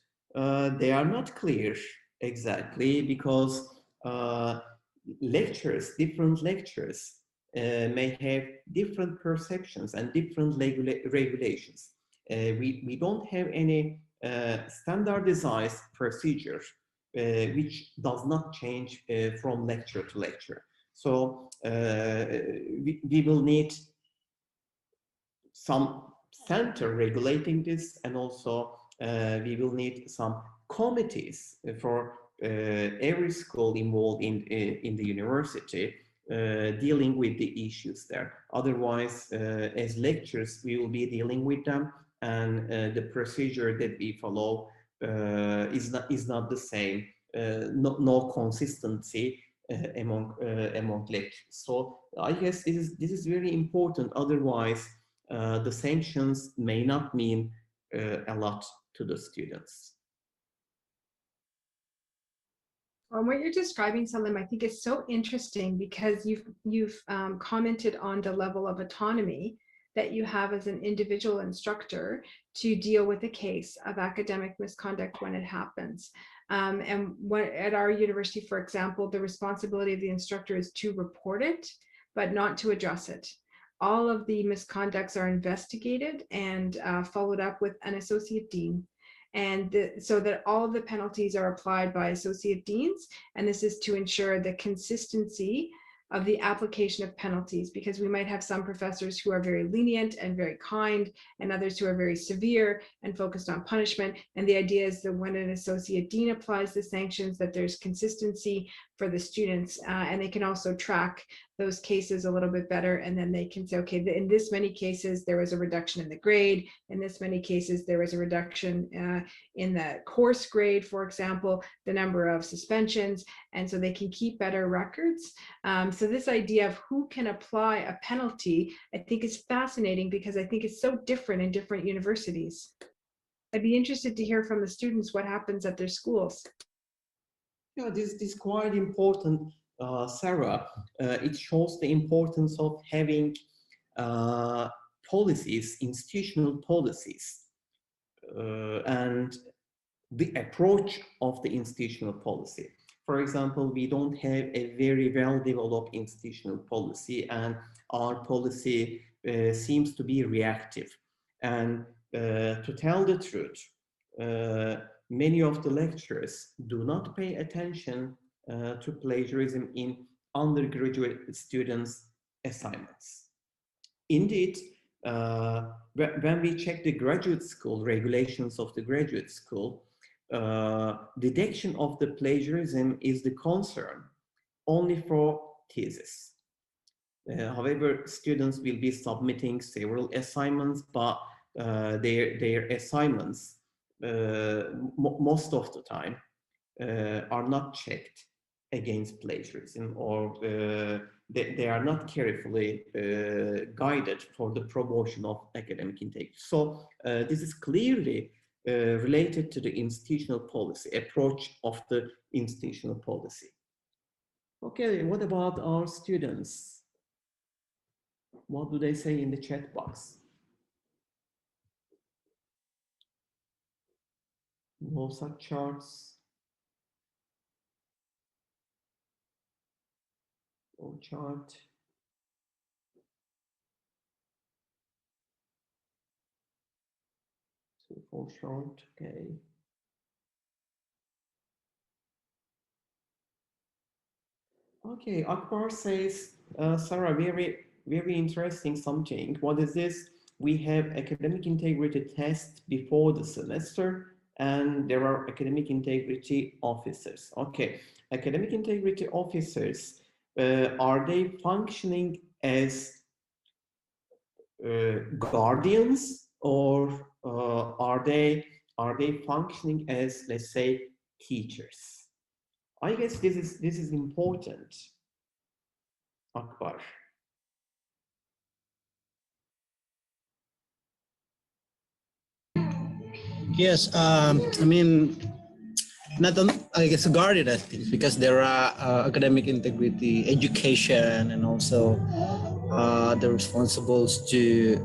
they are not clear exactly, because different lectures may have different perceptions and different regulations. We don't have any standardized procedure which does not change from lecture to lecture. So we will need some center regulating this, and also we will need some committees for every school involved in the university dealing with the issues there. Otherwise, as lecturers, we will be dealing with them, and the procedure that we follow is not the same. No consistency among lectures. So I guess this is very important. Otherwise, the sanctions may not mean a lot to the students.
What you're describing, Salim, I think is so interesting, because you've commented on the level of autonomy that you have as an individual instructor to deal with a case of academic misconduct when it happens. And what, at our university, for example, the responsibility of the instructor is to report it, but not to address it. All of the misconducts are investigated and followed up with an associate dean. And so that all of the penalties are applied by associate deans. And this is to ensure the consistency of the application of penalties, because we might have some professors who are very lenient and very kind, and others who are very severe and focused on punishment. And the idea is that when an associate dean applies the sanctions, that there's consistency for the students, and they can also track those cases a little bit better. And then they can say, okay, in this many cases, there was a reduction in the grade. In this many cases, there was a reduction in the course grade, for example, the number of suspensions. And so they can keep better records. So this idea of who can apply a penalty, I think is fascinating, because I think it's so different in different universities. I'd be interested to hear from the students what happens at their schools.
Yeah, this is quite important, Sarah. It shows the importance of having policies, institutional policies, and the approach of the institutional policy. For example, we don't have a very well-developed institutional policy, and our policy seems to be reactive. And to tell the truth, many of the lecturers do not pay attention to plagiarism in undergraduate students' assignments. Indeed, when we check the graduate school, regulations of the graduate school, detection of the plagiarism is the concern only for thesis. However, students will be submitting several assignments, but their assignments, most of the time, are not checked against plagiarism, or they are not carefully guided for the promotion of academic integrity. So this is clearly related to the institutional policy, approach of the institutional policy. Okay, what about our students? What do they say in the chat box? No such charts. No chart. So for short, okay. Okay, Akbar says, Sarah, very interesting something. What is this? We have academic integrity tests before the semester, and there are academic integrity officers. Okay, academic integrity officers, are they functioning as guardians, or are they functioning as, let's say, teachers? I guess this is important, Akbar.
Yes, I mean, not on, I guess, guarded, I think, because there are academic integrity, education, and also the responsibles to,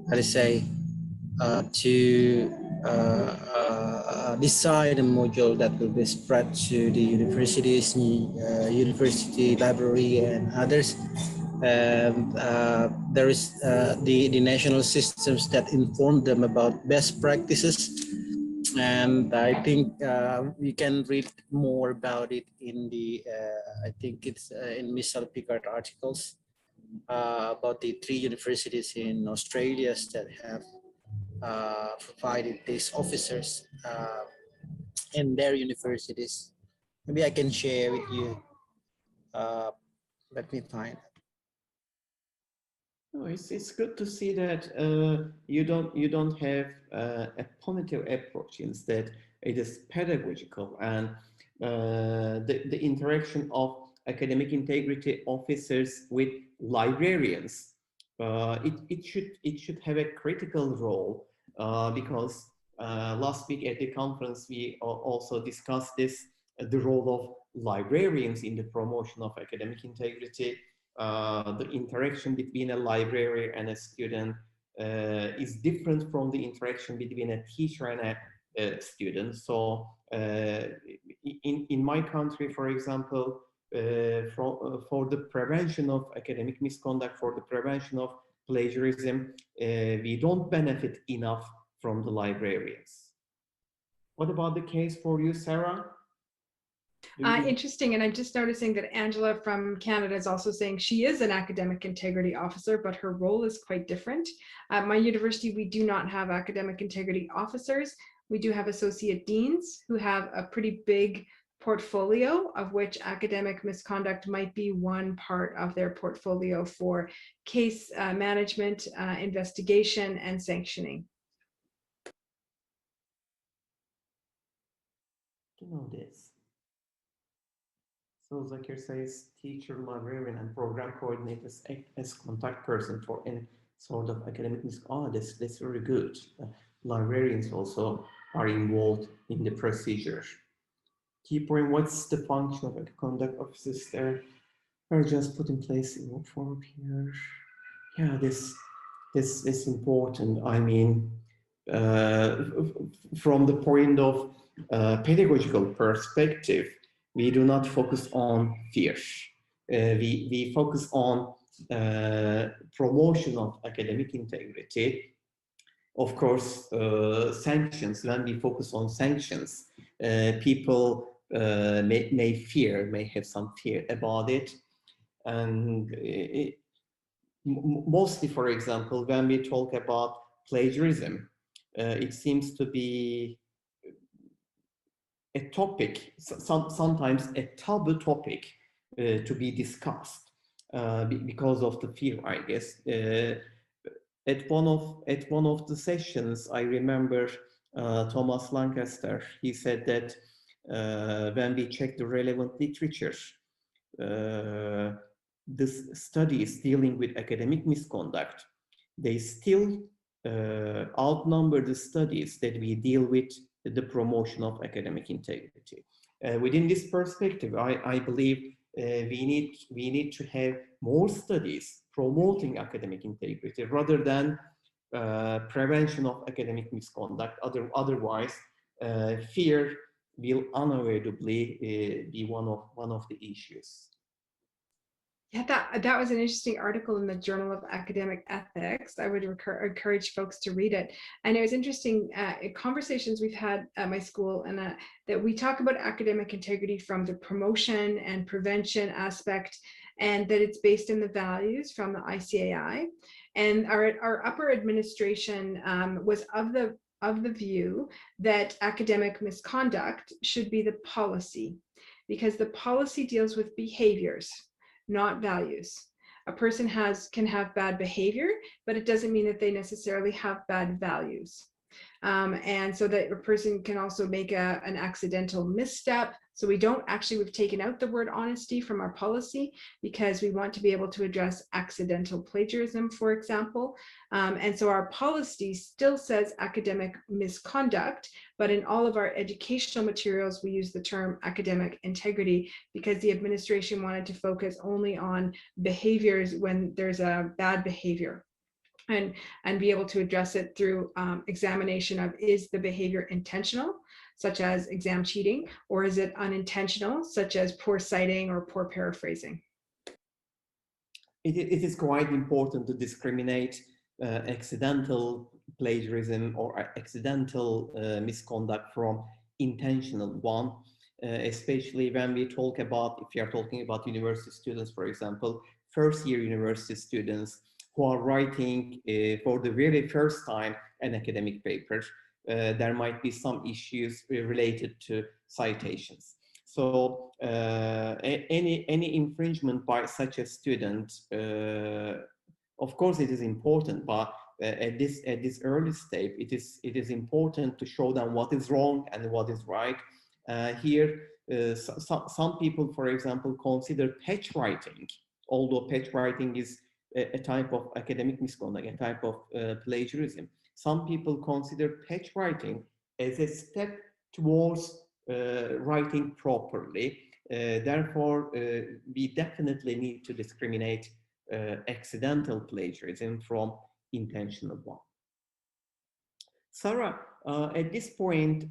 how to say, to decide a module that will be spread to the universities, university library, and others. And there is the national systems that inform them about best practices. And I think we can read more about it in the, I think it's in Miss Salpicard articles about the 3 universities in Australia that have provided these officers in their universities. Maybe I can share with you. Let me find.
No, it's good to see that you don't have a punitive approach. Instead, it is pedagogical, and the interaction of academic integrity officers with librarians, it should have a critical role, because last week at the conference we also discussed this, the role of librarians in the promotion of academic integrity. The interaction between a library and a student is different from the interaction between a teacher and a student. So In my country, for example, for the prevention of academic misconduct, for the prevention of plagiarism, we don't benefit enough from the librarians. What about the case for you, Sarah?
Interesting. And I'm just noticing that Angela from Canada is also saying she is an academic integrity officer, but her role is quite different. At my university, we do not have academic integrity officers. We do have associate deans who have a pretty big portfolio, of which academic misconduct might be one part of their portfolio for case management, investigation, and sanctioning.
You know this. So Zakir says teacher, librarian, and program coordinators act as contact person for any sort of academic misconduct. Oh, that's very good. Librarians also are involved in the procedure. Key point, what's the function of a conduct officers there? Are just put in place in what form here? Yeah, this is important. I mean, from the point of pedagogical perspective, we do not focus on fear. We focus on promotion of academic integrity. Of course, sanctions, when we focus on sanctions, people may have some fear about it. And mostly, for example, when we talk about plagiarism, it seems to be a topic, sometimes a taboo topic to be discussed because of the fear, I guess. At one of the sessions, I remember Thomas Lancaster, he said that when we check the relevant literature, the studies dealing with academic misconduct, they still outnumber the studies that we deal with the promotion of academic integrity. Within this perspective, I believe we need to have more studies promoting academic integrity rather than prevention of academic misconduct. Otherwise, fear will unavoidably be one of the issues.
Yeah, that was an interesting article in the Journal of Academic Ethics. I would encourage folks to read it. And it was interesting conversations we've had at my school, and that we talk about academic integrity from the promotion and prevention aspect, and that it's based in the values from the ICAI. And our upper administration was of the view that academic misconduct should be the policy, because the policy deals with behaviors, not values. A person can have bad behavior, but it doesn't mean that they necessarily have bad values. And so that a person can also make an accidental misstep. So we've taken out the word honesty from our policy because we want to be able to address accidental plagiarism, for example. And so our policy still says academic misconduct, but in all of our educational materials, we use the term academic integrity because the administration wanted to focus only on behaviors when there's a bad behavior. And be able to address it through examination of, is the behavior intentional, such as exam cheating, or is it unintentional, such as poor citing or poor paraphrasing?
It is quite important to discriminate accidental plagiarism or accidental misconduct from intentional one, especially when we talk about, if you are talking about university students, for example, first-year university students who are writing for the very first time an academic paper. There might be some issues related to citations. So any infringement by such a student, of course, it is important, but at this early stage, it is important to show them what is wrong and what is right. Here, some people, for example, consider patch writing, although patch writing is a type of academic misconduct, a type of plagiarism. Some people consider patch writing as a step towards writing properly. Therefore, we definitely need to discriminate accidental plagiarism from intentional one. Sarah, at this point,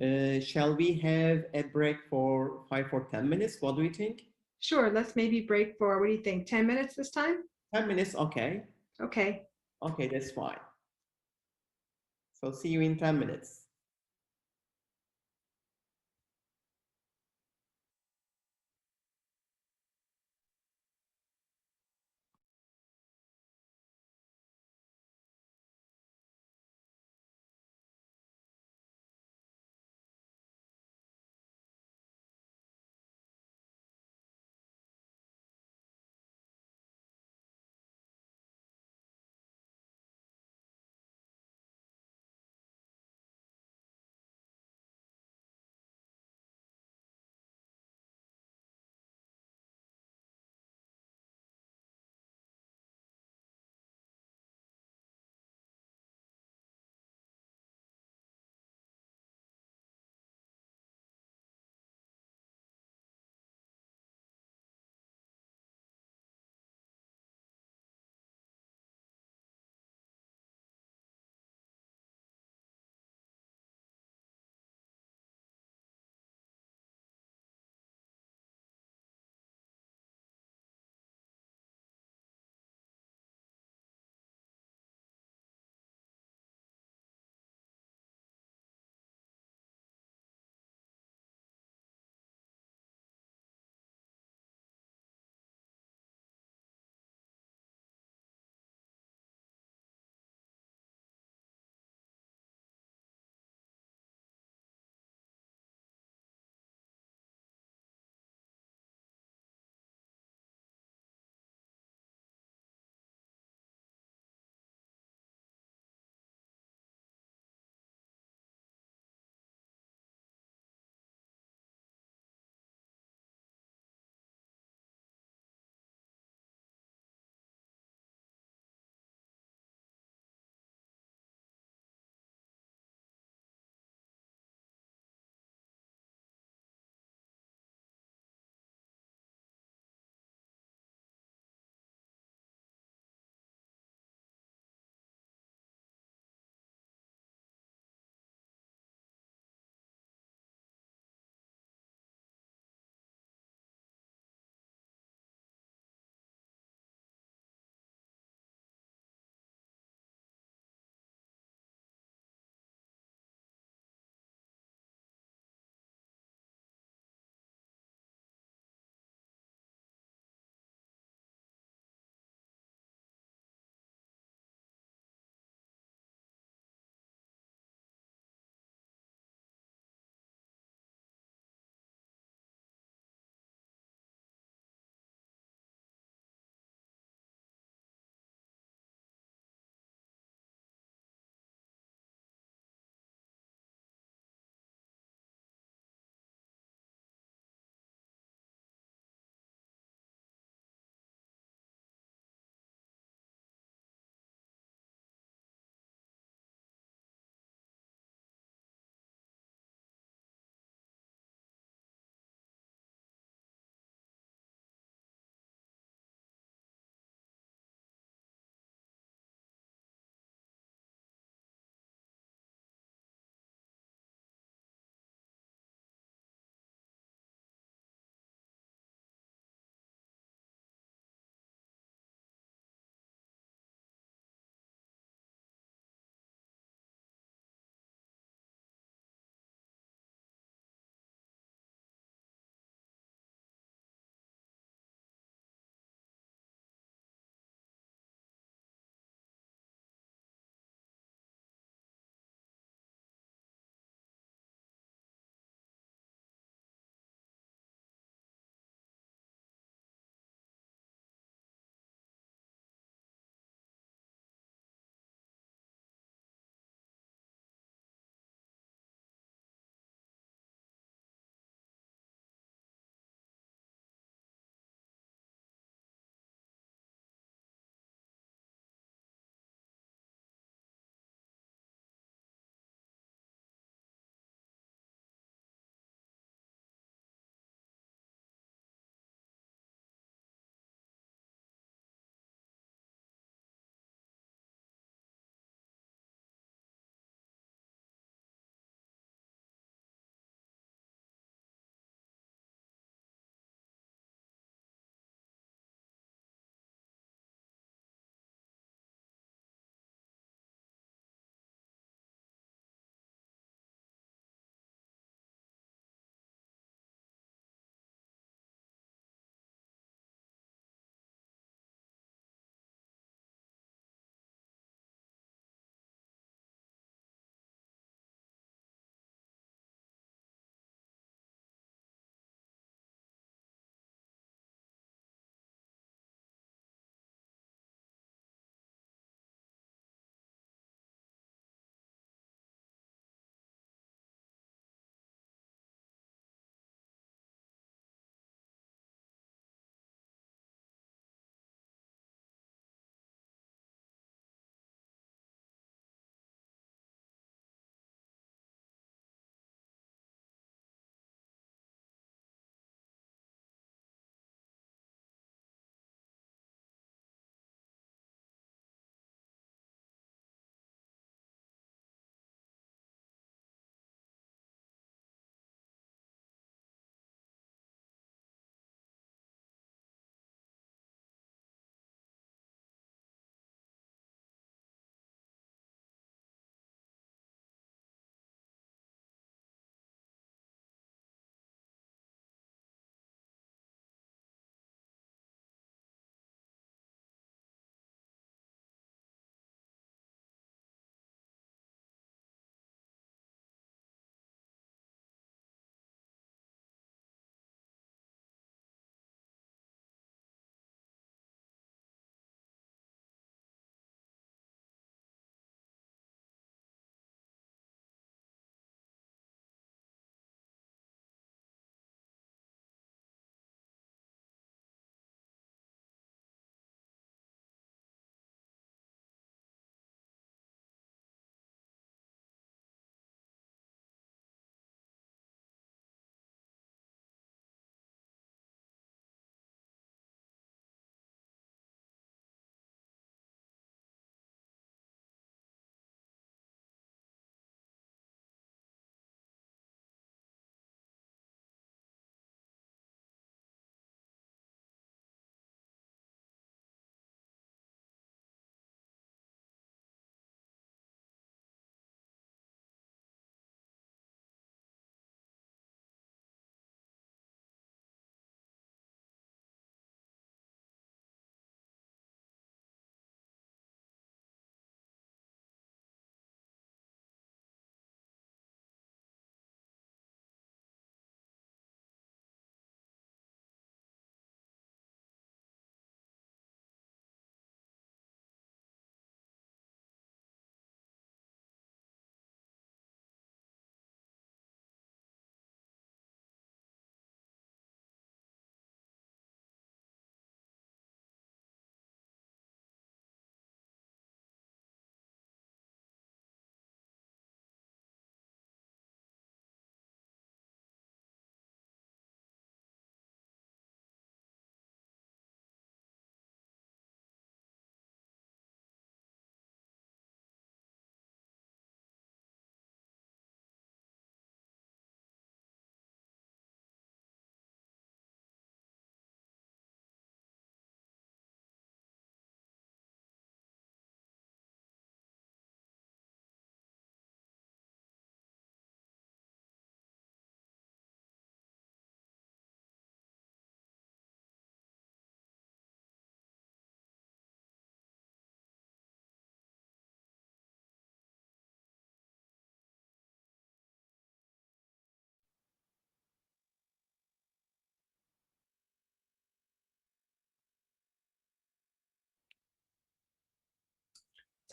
shall we have a break for 5 or 10 minutes? What do you think?
Sure, let's maybe break for, what do you think, 10 minutes this time?
10 minutes, okay.
Okay.
Okay, that's fine. So see you in 10 minutes.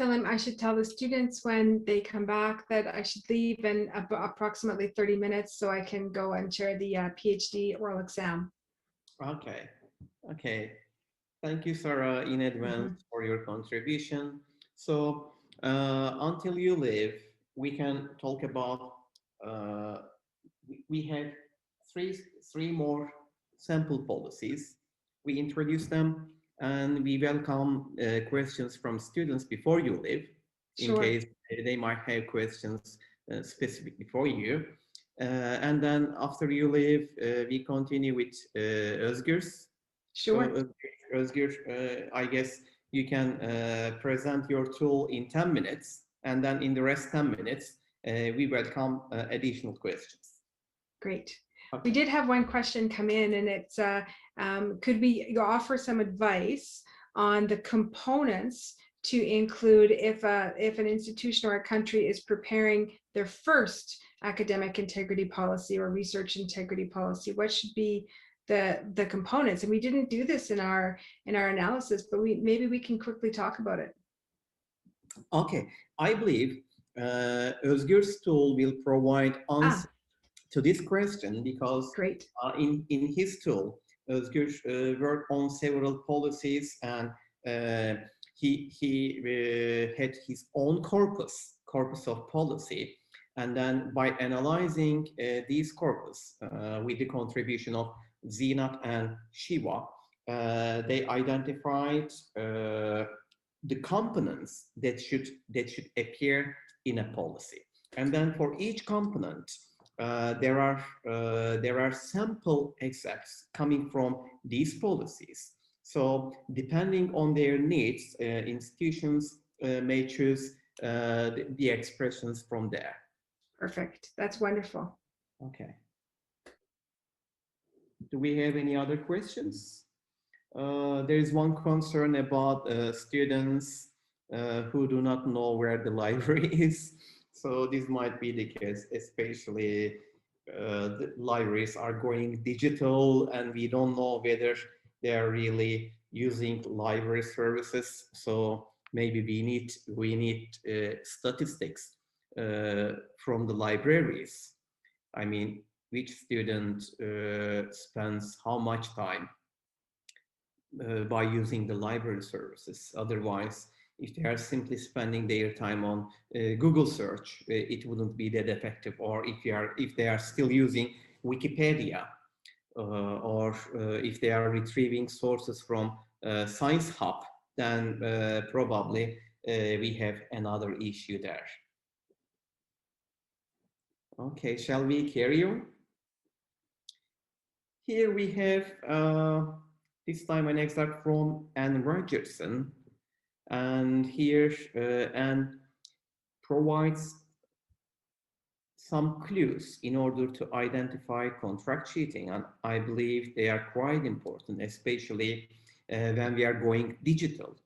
Selim, I should tell the students when they come back that I should leave in approximately 30 minutes so I can go and chair the PhD oral exam.
Okay, okay. Thank you, Sarah, in advance for your contribution. So until you leave, we can talk about, we have three more sample policies. We introduce them and we welcome questions from students before you leave, in
Sure.
case they might have questions specifically for you. And then after you leave, we continue with Özgür's.
Sure.
So, Özgür, I guess you can present your tool in 10 minutes, and then in the rest 10 minutes, we welcome additional questions.
Great.
Okay.
We did have one question come in, and it's, could we offer some advice on the components to include if an institution or a country is preparing their first academic integrity policy or research integrity policy? What should be the components? And we didn't do this in our analysis, but maybe we can quickly talk about it.
Okay, I believe Özgür's tool will provide answers to this question because
Great.
in his tool, Özgür worked on several policies, and he had his own corpus of policy. And then by analyzing these corpus with the contribution of Zinat and Shiva, they identified the components that should appear in a policy. And then for each component, there are sample excerpts coming from these policies. So depending on their needs, institutions may choose the expressions from there.
Perfect. That's wonderful.
Okay. Do we have any other questions? There is one concern about students who do not know where the library is. So this might be the case, especially the libraries are going digital and we don't know whether they are really using library services. So maybe we need statistics from the libraries. I mean, which student spends how much time by using the library services. Otherwise, if they are simply spending their time on Google search, it wouldn't be that effective. Or if they are still using Wikipedia, or if they are retrieving sources from Science Hub, then probably we have another issue there. Okay, shall we carry on? Here we have this time an extract from Anne Rogerson, and here Anne provides some clues in order to identify contract cheating, and I believe they are quite important, especially when we are going digital.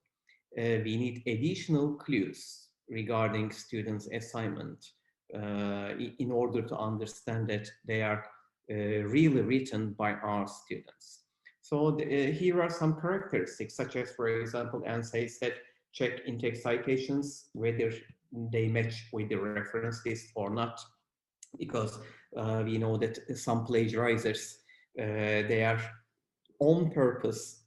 We need additional clues regarding students' assignment in order to understand that they are really written by our students. So here are some characteristics, such as, for example, Anne says that check in-text citations, whether they match with the reference list or not, because we know that some plagiarizers, they are on purpose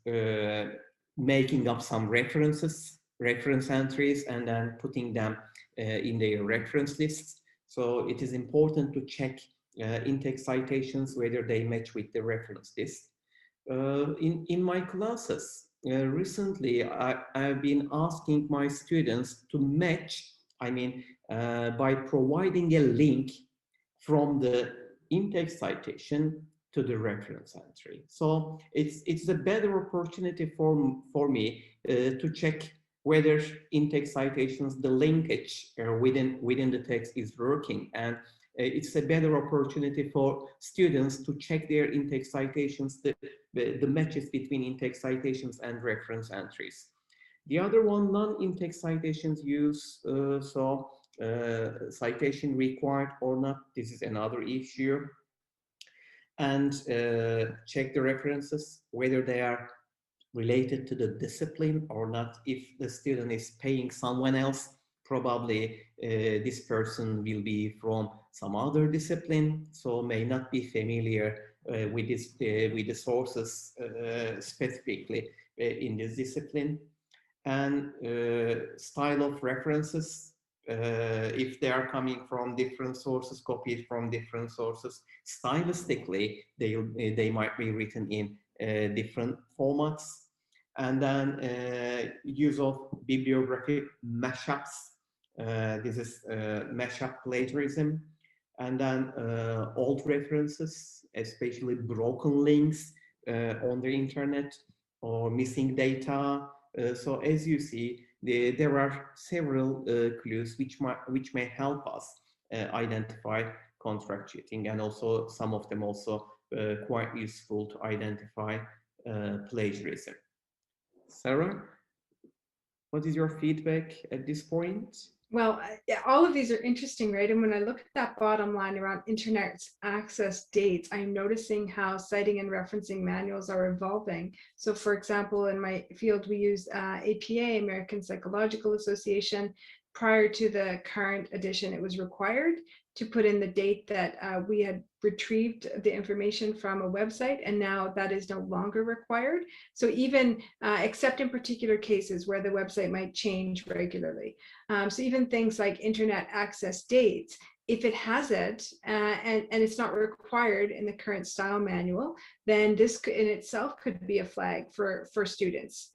making up some reference entries and then putting them in their reference lists. So it is important to check in-text citations, whether they match with the reference list. In my classes, recently, I've been asking my students to match, by providing a link from the in-text citation to the reference entry. So it's a better opportunity for me to check whether in-text citations, the linkage within the text is working, and it's a better opportunity for students to check their in-text citations, the matches between in-text citations and reference entries. The other one, non-in-text citations use, citation required or not, this is another issue. And check the references, whether they are related to the discipline or not. If the student is paying someone else, probably this person will be from some other discipline, so may not be familiar with the sources specifically in this discipline. And style of references, if they are coming from different sources, copied from different sources, stylistically they might be written in different formats. And then use of bibliographic mashups. This is mashup plagiarism. And then old references, especially broken links on the internet or missing data. So as you see, there are several clues which may help us identify contract cheating, and also some of them also quite useful to identify plagiarism. Sarah, what is your feedback at this point?
Well, yeah, all of these are interesting, right? And when I look at that bottom line around internet access dates, I'm noticing how citing and referencing manuals are evolving. So for example, in my field, we use APA, American Psychological Association. Prior to the current edition, it was required to put in the date that we had retrieved the information from a website, and now that is no longer required. So even except in particular cases where the website might change regularly. So even things like internet access dates, if it has it and it's not required in the current style manual, then this in itself could be a flag for students.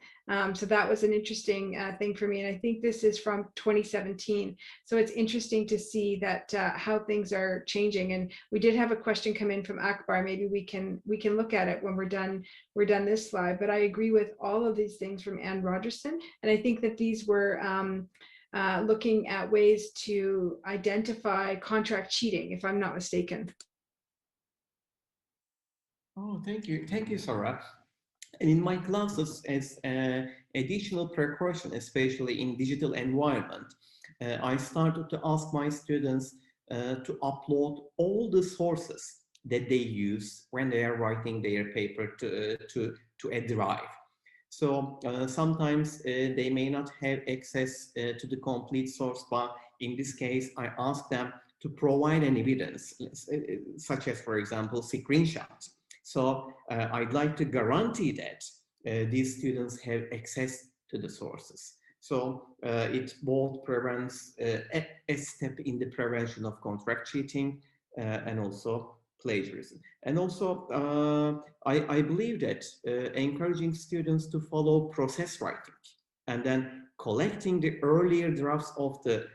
So that was an interesting thing for me. And I think this is from 2017. So it's interesting to see that how things are changing. And we did have a question come in from Akbar. Maybe we can look at it when we're done this slide. But I agree with all of these things from Anne Rogerson. And I think that these were looking at ways to identify contract cheating, if I'm not mistaken.
Oh, thank you, Sarah. And in my classes, as additional precaution, especially in digital environment, I started to ask my students to upload all the sources that they use when they are writing their paper to a drive. So sometimes they may not have access to the complete source, but in this case, I ask them to provide an evidence, such as, for example, screenshots. So I'd like to guarantee that these students have access to the sources. So it both prevents a step in the prevention of contract cheating and also plagiarism. And also, I believe that encouraging students to follow process writing and then collecting the earlier drafts of the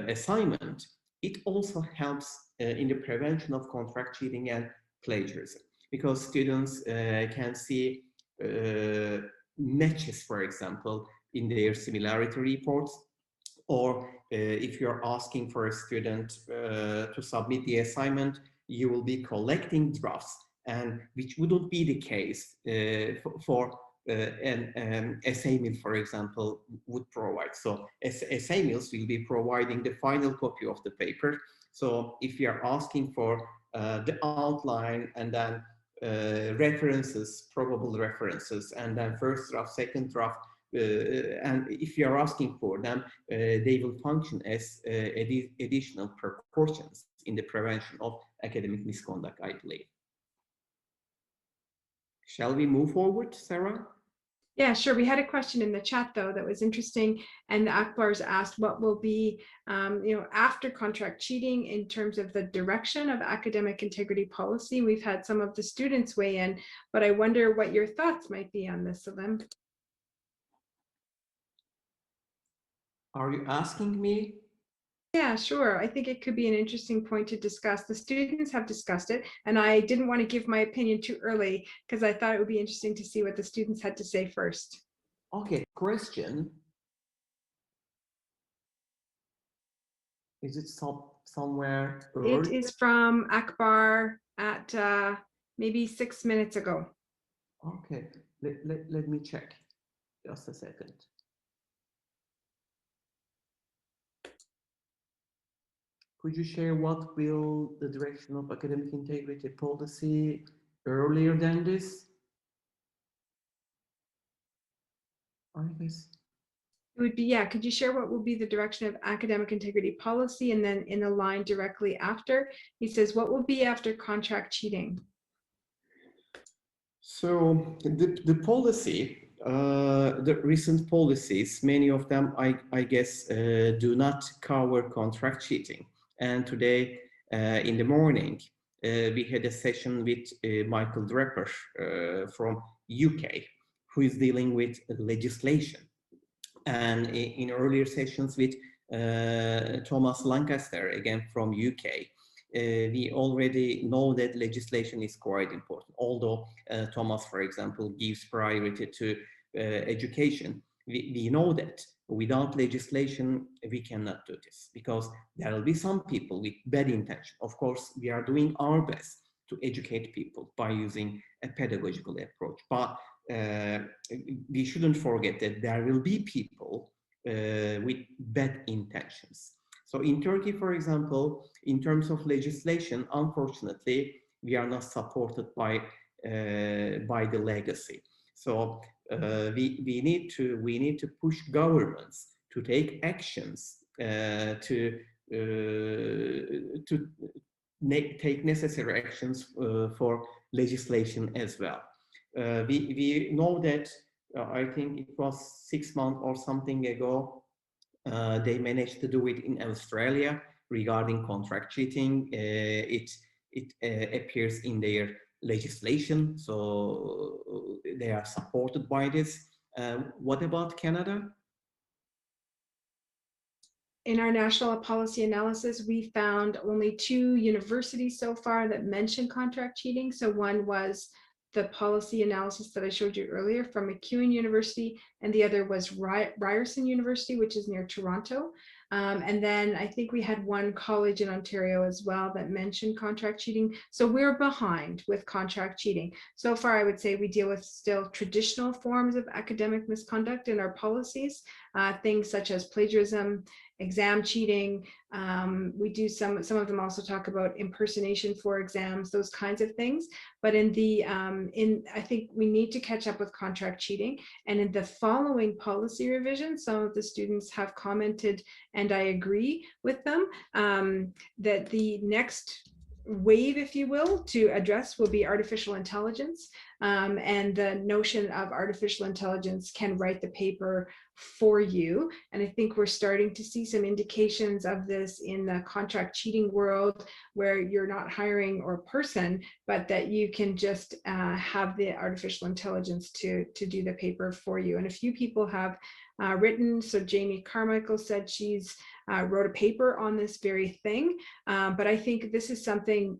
assignment, it also helps in the prevention of contract cheating and plagiarism, because students can see matches, for example, in their similarity reports, or if you're asking for a student to submit the assignment, you will be collecting drafts, and which wouldn't be the case for an essay mill, for example, would provide. So essay mills will be providing the final copy of the paper. So if you are asking for the outline and then references, probable references, and then first draft, second draft, and if you are asking for them, they will function as additional precautions in the prevention of academic misconduct, I believe. Shall we move forward, Sarah?
Yeah, sure. We had a question in the chat, though, that was interesting. And Akbar's asked what will be, after contract cheating in terms of the direction of academic integrity policy. We've had some of the students weigh in, but I wonder what your thoughts might be on this, Salim.
Are you asking me?
Yeah, sure. I think it could be an interesting point to discuss. The students have discussed it, and I didn't want to give my opinion too early because I thought it would be interesting to see what the students had to say first.
Okay, question. Is it somewhere early?
It is from Akbar at maybe 6 minutes ago.
Okay, let me check. Just a second. Could you share what will the direction of academic integrity policy earlier than this? Iris?
It would be, yeah, could you share what will be the direction of academic integrity policy? And then in the line directly after, he says, what will be after contract cheating?
So the policy, the recent policies, many of them, I guess, do not cover contract cheating. And today in the morning, we had a session with Michael Draper from UK, who is dealing with legislation. And in earlier sessions with Thomas Lancaster, again from UK, we already know that legislation is quite important. Although Thomas, for example, gives priority to education, we know that without legislation, we cannot do this, because there will be some people with bad intention. Of course, we are doing our best to educate people by using a pedagogical approach. But we shouldn't forget that there will be people with bad intentions. So in Turkey, for example, in terms of legislation, unfortunately, we are not supported by the legacy. So we need to push governments to take actions to take necessary actions for legislation as well. We know that I think it was 6 months or something ago, they managed to do it in Australia regarding contract cheating. It appears in their legislation, so they are supported by this. What about Canada?
In our national policy analysis, we found only 2 universities so far that mention contract cheating. So one was the policy analysis that I showed you earlier from MacEwan University, and the other was Ryerson University, which is near Toronto. And then I think we had one college in Ontario as well that mentioned contract cheating. So we're behind with contract cheating. So far, I would say we deal with still traditional forms of academic misconduct in our policies, things such as plagiarism, exam cheating. We do some of them also talk about impersonation for exams, those kinds of things. But I think we need to catch up with contract cheating. And in the following policy revision, some of the students have commented, and I agree with them, that the next wave, if you will, to address will be artificial intelligence. And the notion of artificial intelligence can write the paper for you. And I think we're starting to see some indications of this in the contract cheating world, where you're not hiring a person, but that you can just have the artificial intelligence to do the paper for you. And a few people have written, so Jamie Carmichael said she's wrote a paper on this very thing. But I think this is something,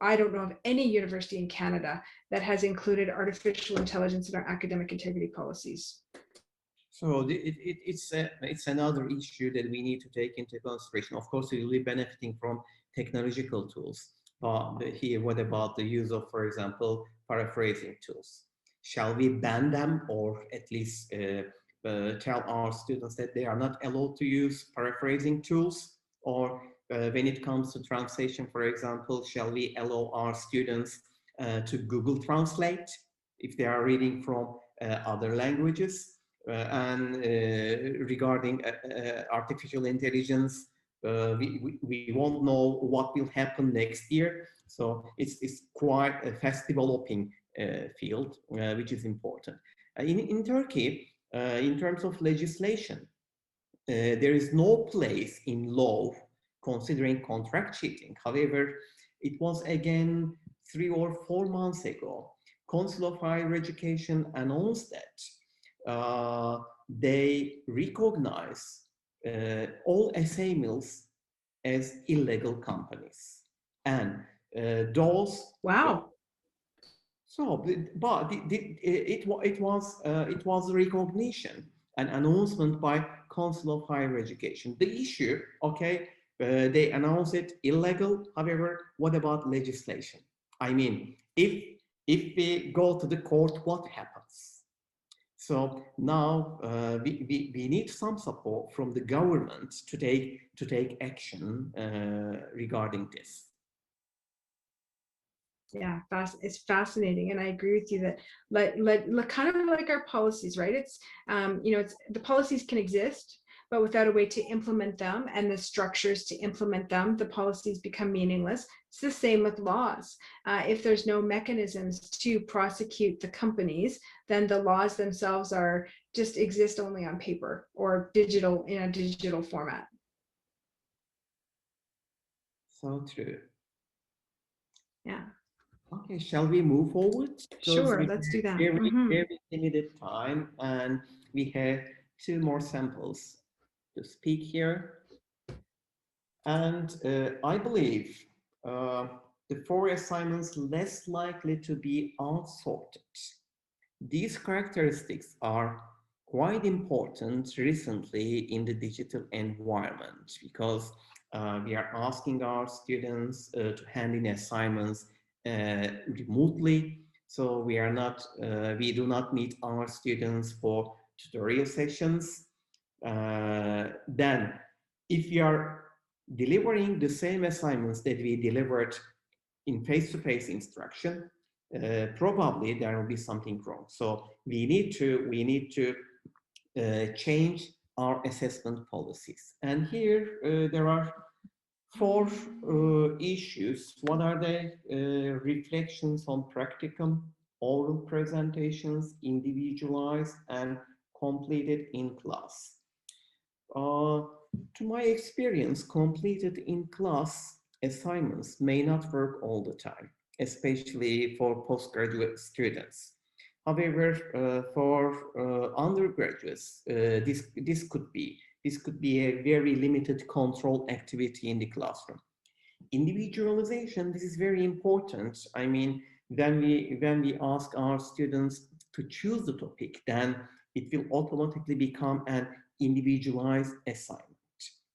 I don't know of any university in Canada that has included artificial intelligence in our academic integrity policies.
So it's another issue that we need to take into consideration. Of course, we will be benefiting from technological tools. But here, what about the use of, for example, paraphrasing tools? Shall we ban them, or at least tell our students that they are not allowed to use paraphrasing tools? Or when it comes to translation, for example, shall we allow our students to Google Translate if they are reading from other languages? And regarding artificial intelligence, we won't know what will happen next year. So it's quite a fast developing field, which is important. In Turkey, in terms of legislation, there is no place in law considering contract cheating. However, it was again 3 or 4 months ago, Council of Higher Education announced that they recognize all essay mills as illegal companies, and those.
Wow.
So, but it was a recognition, an announcement by Council of Higher Education. The issue, okay, they announced it illegal. However, what about legislation? I mean, if we go to the court, what happens? So now we need some support from the government to take action regarding this.
Yeah, it's fascinating, and I agree with you that like kind of like our policies, right? It's you know, it's the policies can exist, but without a way to implement them and the structures to implement them, the policies become meaningless. It's the same with laws. If there's no mechanisms to prosecute the companies, then the laws themselves are just exist only on paper or digital in a digital format.
So true.
Yeah.
Okay, shall we move forward? Because
Sure,
we
let's do
have
that.
very,
Mhm.
very limited time, and we have 2 more samples to speak here. And I believe the 4 assignments less likely to be outsorted. These characteristics are quite important recently in the digital environment, because we are asking our students to hand in assignments remotely. So we do not meet our students for tutorial sessions. Then if we are delivering the same assignments that we delivered in face-to-face instruction, probably there will be something wrong. So we need to change our assessment policies. And here there are 4 issues. What are they? Reflections on practicum, oral presentations, individualized and completed in class. To my experience, completed in class assignments may not work all the time, especially for postgraduate students. However, for undergraduates, this could be a very limited control activity in the classroom. Individualization, this is very important. I mean, when we ask our students to choose the topic, then it will automatically become an individualized assignment.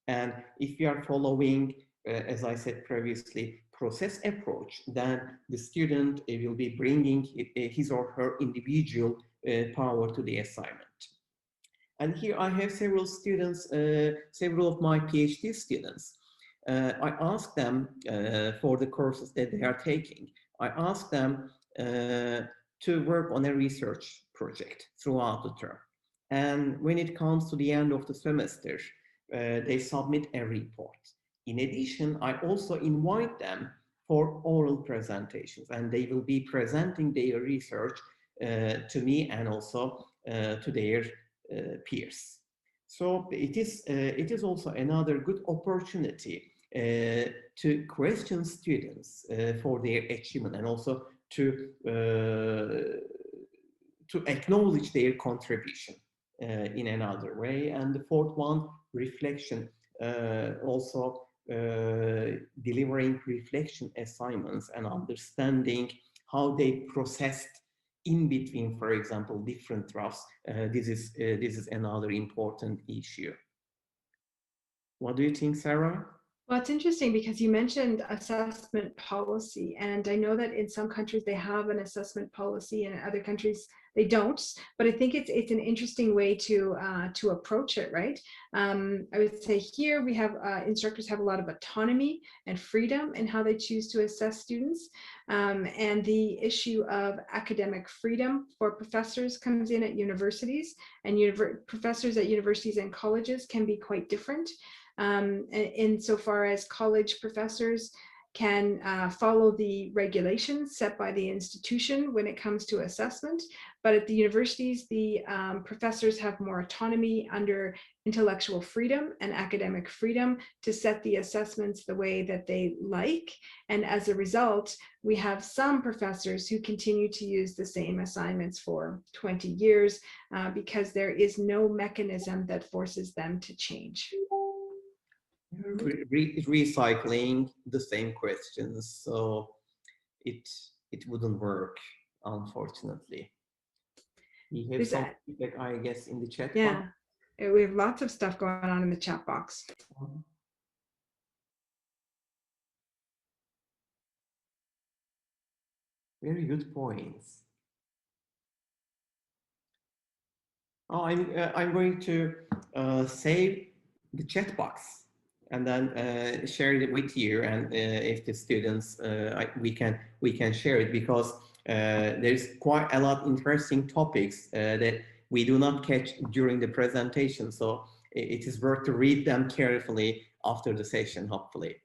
And if we are following, as I said previously, process approach, then the student will be bringing his or her individual power to the assignment. And here I have several students, several of my PhD students. I ask them for the courses that they are taking, I ask them to work on a research project throughout the term. And when it comes to the end of the semester, they submit a report. In addition, I also invite them for oral presentations, and they will be presenting their research to me and also to their peers. So it is also another good opportunity to question students for their achievement, and also to acknowledge their contribution in another way. And the 4th one, reflection, also delivering reflection assignments and understanding how they processed in between, for example, different drafts. This is another important issue. What do you think, Sarah?
Well, it's interesting because you mentioned assessment policy, and I know that in some countries they have an assessment policy, and in other countries they don't. But I think it's an interesting way to approach it, right? I would say here we have instructors have a lot of autonomy and freedom in how they choose to assess students, and the issue of academic freedom for professors comes in at universities, and professors at universities and colleges can be quite different. Insofar as college professors can follow the regulations set by the institution when it comes to assessment, but at the universities, the professors have more autonomy under intellectual freedom and academic freedom to set the assessments the way that they like. And as a result, we have some professors who continue to use the same assignments for 20 years because there is no mechanism that forces them to change.
Recycling the same questions, so it wouldn't work, unfortunately. We have some feedback, I guess, in the chat.
Yeah, we have lots of stuff going on in the chat box.
Very good points. Oh, I'm going to save the chat box and then share it with you. And if the students, we can share it, because there's quite a lot interesting topics that we do not catch during the presentation. So it is worth to read them carefully after the session, hopefully.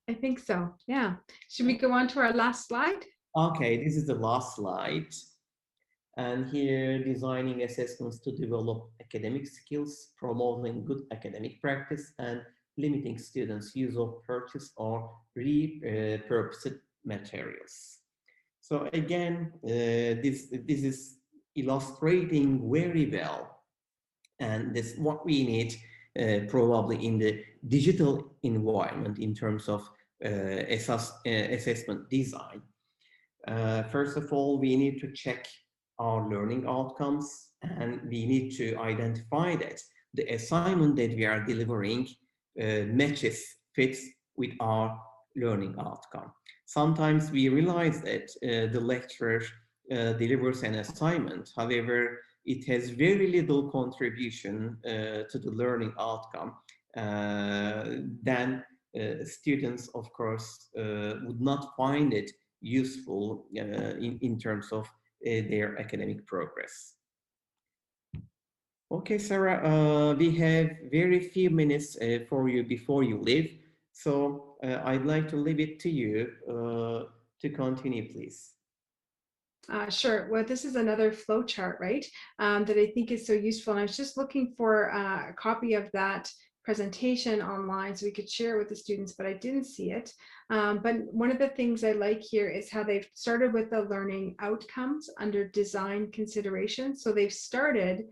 I think so. Yeah. Should we go on to our last slide?
Okay, this is the last slide. And here, designing assessments to develop academic skills, promoting good academic practice, and limiting students' use of purchased or repurposed materials. So again, this is illustrating very well, and this is what we need probably in the digital environment in terms of assessment design. First of all, we need to check our learning outcomes, and we need to identify that the assignment that we are delivering fits with our learning outcome. Sometimes we realize that the lecturer delivers an assignment, however, it has very little contribution to the learning outcome. Then students, of course, would not find it useful in terms of their academic progress. Okay, Sarah, we have very few minutes for you before you leave. So I'd like to leave it to you to continue, please.
Sure. Well, this is another flow chart, right? That I think is so useful. And I was just looking for a copy of that presentation online so we could share it with the students, but I didn't see it. But one of the things I like here is how they've started with the learning outcomes under design considerations. So they've started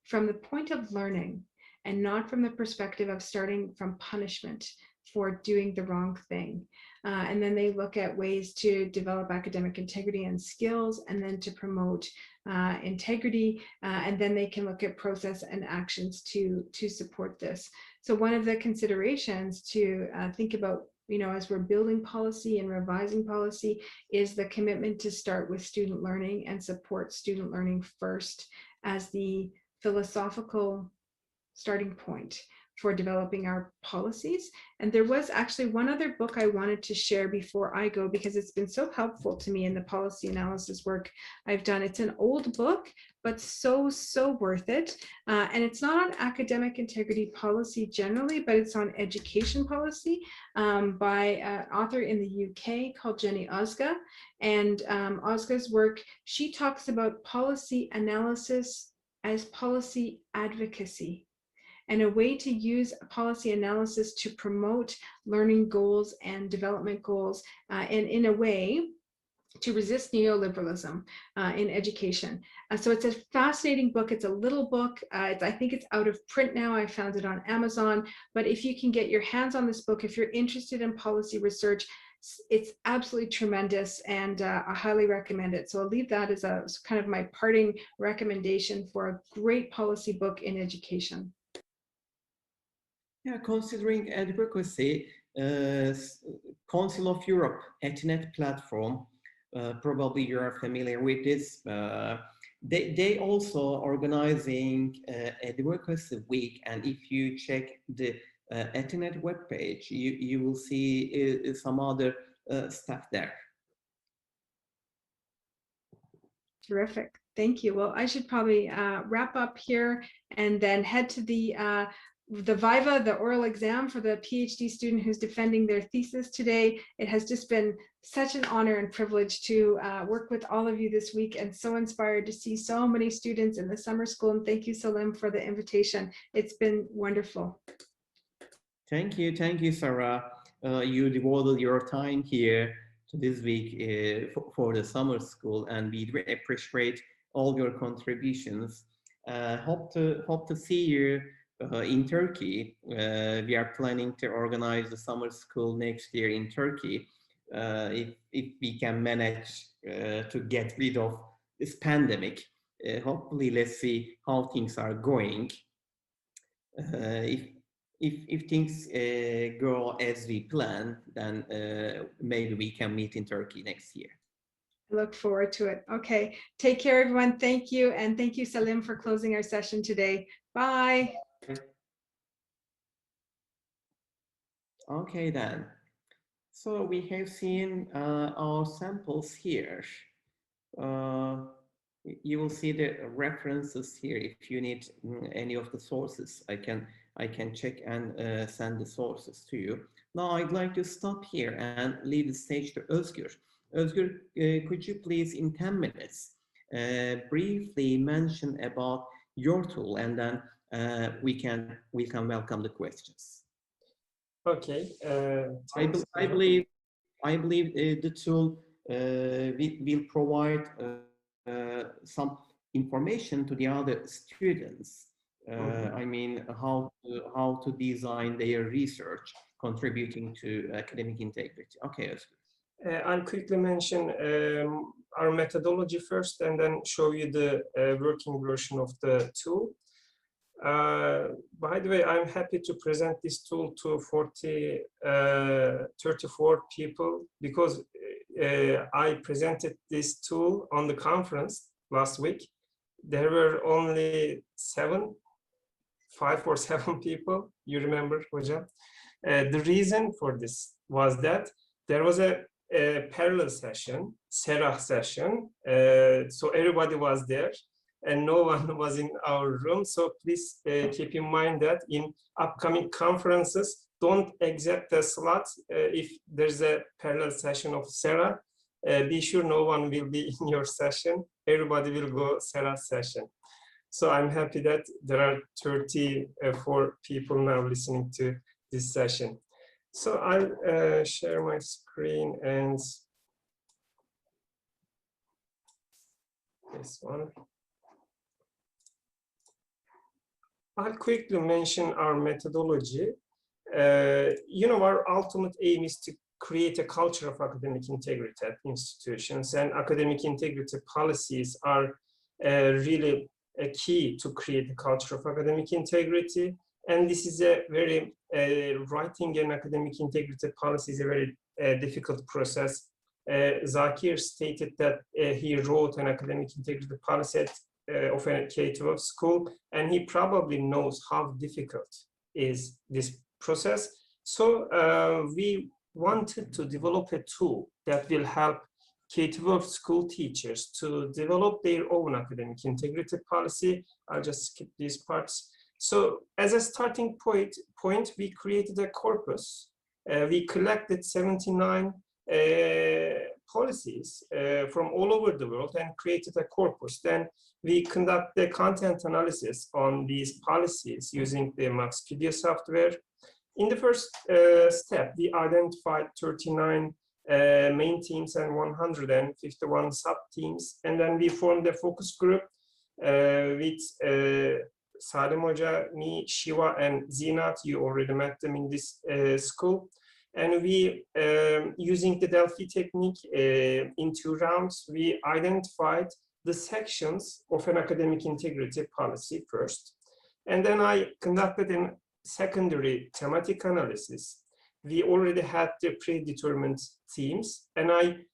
from the point of learning and not from the perspective of starting from punishment for doing the wrong thing. And then they look at ways to develop academic integrity and skills, and then to promote integrity. And then they can look at process and actions to support this. So one of the considerations to think about, as we're building policy and revising policy, is the commitment to start with student learning and support student learning first as the philosophical starting point for developing our policies. And there was actually one other book I wanted to share before I go, because it's been so helpful to me in the policy analysis work I've done. It's an old book, but so worth it. And it's not on academic integrity policy generally, but it's on education policy by an author in the UK called Jenny Ozga. And Ozga's work, she talks about policy analysis as policy advocacy, and a way to use policy analysis to promote learning goals and development goals, and in a way to resist neoliberalism in education. So it's a fascinating book. It's a little book. I think it's out of print now. I found it on Amazon. But if you can get your hands on this book, if you're interested in policy research, it's absolutely tremendous, and I highly recommend it. So I'll leave that as a kind of my parting recommendation for a great policy book in education.
Yeah, considering advocacy, Council of Europe, ETNET platform, probably you're familiar with this. They also organizing advocacy week, and if you check the ETNET webpage, you will see some other stuff there.
Terrific. Thank you. Well, I should probably wrap up here and then head to the Viva, the oral exam for the PhD student who's defending their thesis today. It has just been such an honor and privilege to work with all of you this week, and so inspired to see so many students in the summer school. And thank you, Salim, for the invitation. It's been wonderful.
Thank you, Sarah. You devoted your time here to this week for the summer school, and we appreciate all your contributions. Hope to see you in Turkey. We are planning to organize the summer school next year in Turkey. If we can manage to get rid of this pandemic, hopefully let's see how things are going. If things go as we plan, then maybe we can meet in Turkey next year.
I look forward to it. Okay, take care, everyone. Thank you. And thank you, Salim, for closing our session today. Bye.
Okay then. So we have seen our samples here. You will see the references here. If you need any of the sources, I can check and send the sources to you. Now I'd like to stop here and leave the stage to Özgür. Özgür, could you please in 10 minutes briefly mention about your tool, and then we can welcome the questions.
Okay.
I believe the tool will provide some information to the other students. I mean, how to design their research, contributing to academic integrity. Okay,
I'll quickly mention our methodology first, and then show you the working version of the tool. By the way, I'm happy to present this tool to 34 people, because I presented this tool on the conference last week. There were only 5 or 7 people, you remember, Hoca? The reason for this was that there was a parallel session, Serah session, so everybody was there, and no one was in our room. So please keep in mind that in upcoming conferences, don't accept a slot if there's a parallel session of Serah. Be sure no one will be in your session. Everybody will go Serah session. So I'm happy that there are 34 people now listening to this session. So I'll share my screen, and this one. I'll quickly mention our methodology. Our ultimate aim is to create a culture of academic integrity at institutions, and academic integrity policies are really a key to create a culture of academic integrity. And this is a very, writing an academic integrity policy is a very difficult process. Zakir stated that he wrote an academic integrity policy of a K-12 school, and he probably knows how difficult is this process. So we wanted to develop a tool that will help K-12 school teachers to develop their own academic integrity policy. I'll just skip these parts. So as a starting point, we created a corpus. We collected 79 policies from all over the world and created a corpus. Then we conduct the content analysis on these policies using the MaxQDO software. In the first step, we identified 39 main teams and 151 sub-teams. And then we formed a focus group with Salim Hoca, me, Shiva, and Zinat. You already met them in this school. And we, using the Delphi technique in 2 rounds, we identified the sections of an academic integrity policy first. And then I conducted a secondary thematic analysis. We already had the predetermined themes, and I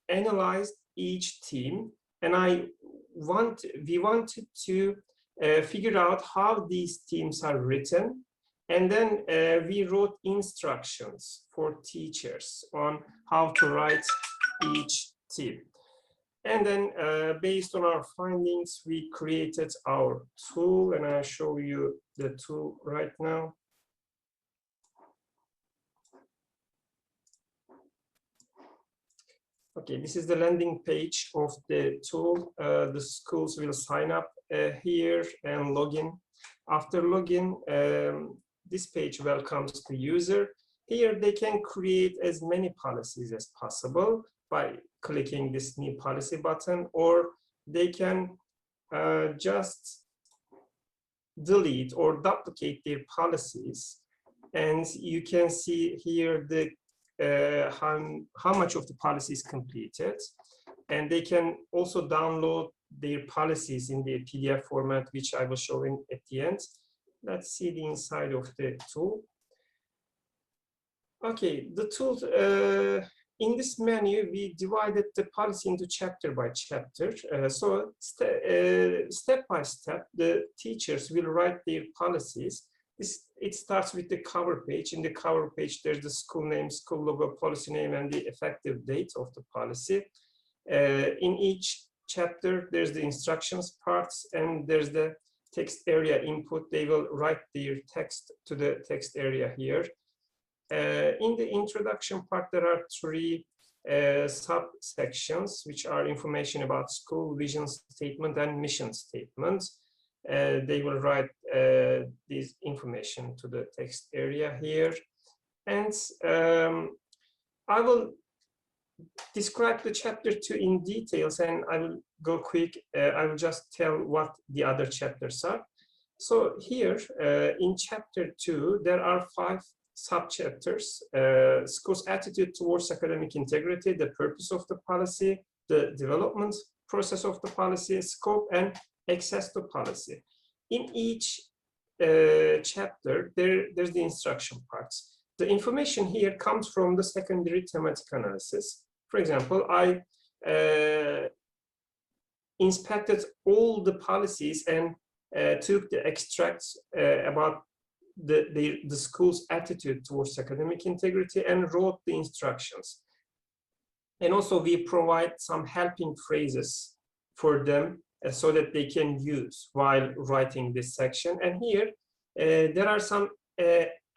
analyzed each theme, and we wanted to figure out how these themes are written. And then we wrote instructions for teachers on how to write each theme. And then based on our findings, we created our tool, and I'll show you the tool right now. Okay, this is the landing page of the tool. The schools will sign up here and log in. After login, this page welcomes the user. Here they can create as many policies as possible by clicking this new policy button, or they can just delete or duplicate their policies. And you can see here the how much of the policy is completed. And they can also download their policies in the PDF format, which I will show in at the end. Let's see the inside of the tool. Okay, the tool, in this menu, we divided the policy into chapter by chapter. So step by step, the teachers will write their policies. It starts with the cover page. In the cover page, there's the school name, school logo, policy name, and the effective date of the policy. In each chapter, there's the instructions parts, and there's the text area input. They will write their text to the text area here. In the introduction part, there are 3 subsections, which are information about school, vision statement, and mission statement. They will write this information to the text area here. And I will describe the chapter 2 in details, and I will go quick. I will just tell what the other chapters are. So here in chapter 2, there are 5 sub-chapters: school's attitude towards academic integrity, the purpose of the policy, the development process of the policy, scope, and access to policy. In each chapter, there's the instruction parts. The information here comes from the secondary thematic analysis. For example, I inspected all the policies and took the extracts about the school's attitude towards academic integrity and wrote the instructions. And also we provide some helping phrases for them so that they can use while writing this section. And here there are some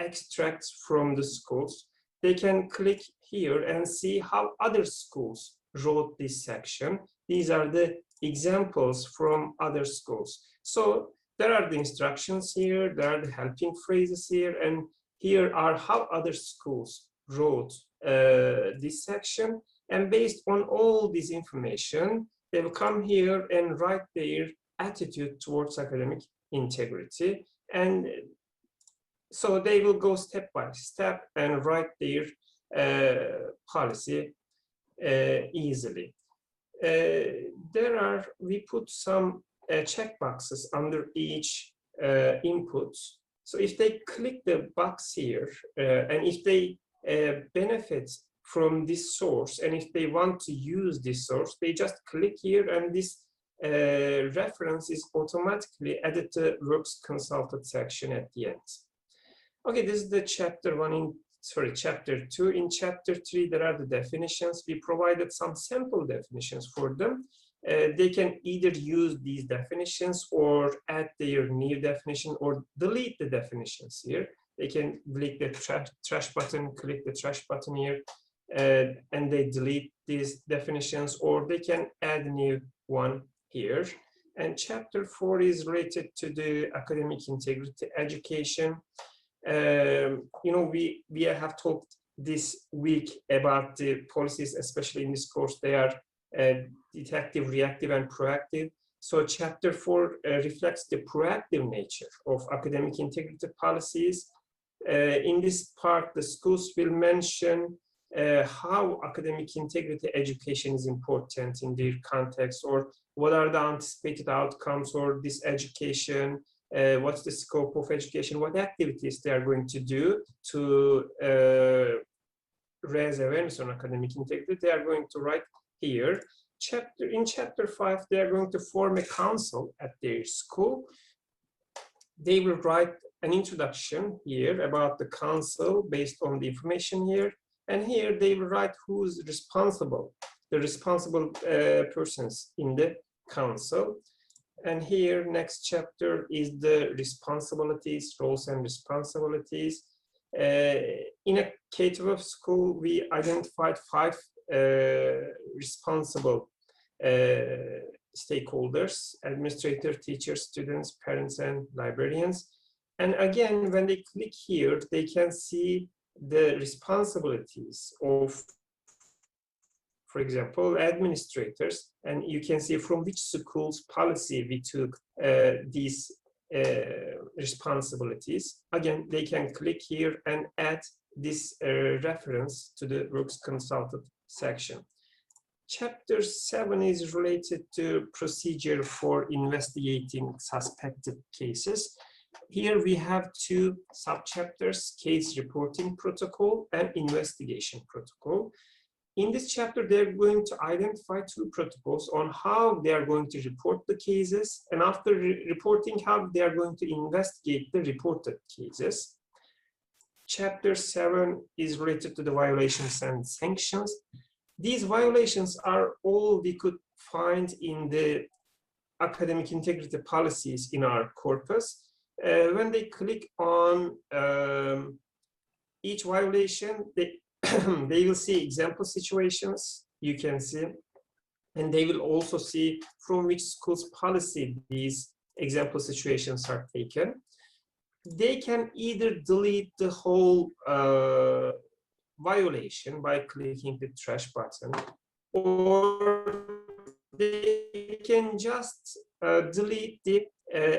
extracts from the schools. They can click here and see how other schools wrote this section. These are the examples from other schools. So there are the instructions here, there are the helping phrases here, and here are how other schools wrote this section. And based on all this information, they will come here and write their attitude towards academic integrity. And so they will go step by step and write their policy easily. We put some check boxes under each input. So if they click the box here, and if they benefit from this source, and if they want to use this source, they just click here, and this reference is automatically added to Works Consulted section at the end. Okay, this is the chapter 2. In chapter 3, there are the definitions. We provided some sample definitions for them. They can either use these definitions or add their new definition or delete the definitions here. They can click the trash button, click the trash button here, and they delete these definitions, or they can add a new one here. And chapter 4 is related to the academic integrity education. We have talked this week about the policies, especially in this course. They are detective, reactive, and proactive. So chapter 4 reflects the proactive nature of academic integrity policies. In this part, the schools will mention how academic integrity education is important in their context, or what are the anticipated outcomes or this education, what's the scope of education, what activities they are going to do to raise awareness on academic integrity. They are going to write here. In chapter 5, they are going to form a council at their school. They will write an introduction here about the council based on the information here. And here they will write who's responsible, the responsible persons in the council. And here, next chapter is the responsibilities, roles and responsibilities. In a K-12 school, we identified 5 responsible stakeholders: administrators, teachers, students, parents, and librarians. And again, when they click here, they can see the responsibilities of, for example, administrators, and you can see from which school's policy we took these responsibilities. Again, they can click here and add this reference to the Works Consulted section. Chapter 7 is related to procedure for investigating suspected cases. Here we have 2 subchapters: case reporting protocol and investigation protocol. In this chapter, they're going to identify 2 protocols on how they are going to report the cases, and after reporting, how they are going to investigate the reported cases. Chapter 7 is related to the violations and sanctions. These violations are all we could find in the academic integrity policies in our corpus. When they click on each violation, they will see example situations, you can see, and they will also see from which school's policy these example situations are taken. They can either delete the whole violation by clicking the trash button, or they can just delete the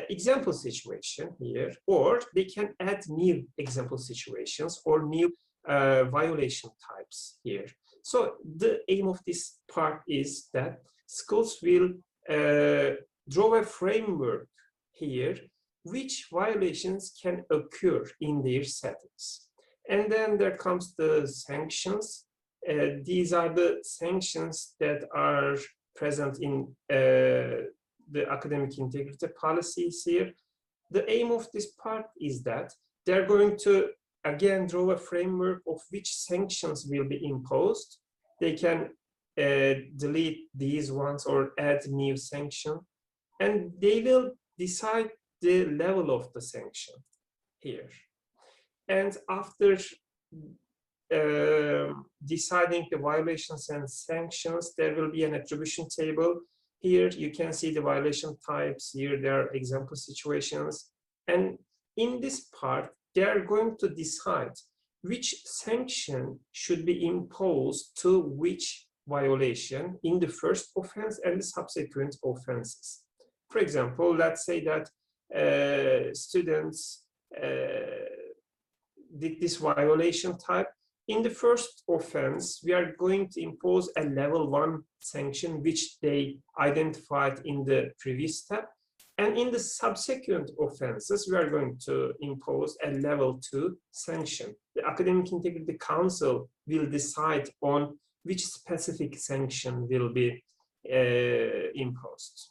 example situation here, or they can add new example situations or new violation types here. So the aim of this part is that schools will draw a framework here which violations can occur in their settings. And then there comes the sanctions. These are the sanctions that are present in the academic integrity policies here. The aim of this part is that they're going to again draw a framework of which sanctions will be imposed. They can delete these ones or add new sanction, and they will decide the level of the sanction here. And after deciding the violations and sanctions, there will be an attribution table. Here you can see the violation types. Here there are example situations. And in this part, they are going to decide which sanction should be imposed to which violation in the first offense and the subsequent offenses. For example, let's say that students did this violation type. In the first offense, we are going to impose a level 1 sanction, which they identified in the previous step. And in the subsequent offenses, we are going to impose a level 2 sanction. The Academic Integrity Council will decide on which specific sanction will be imposed.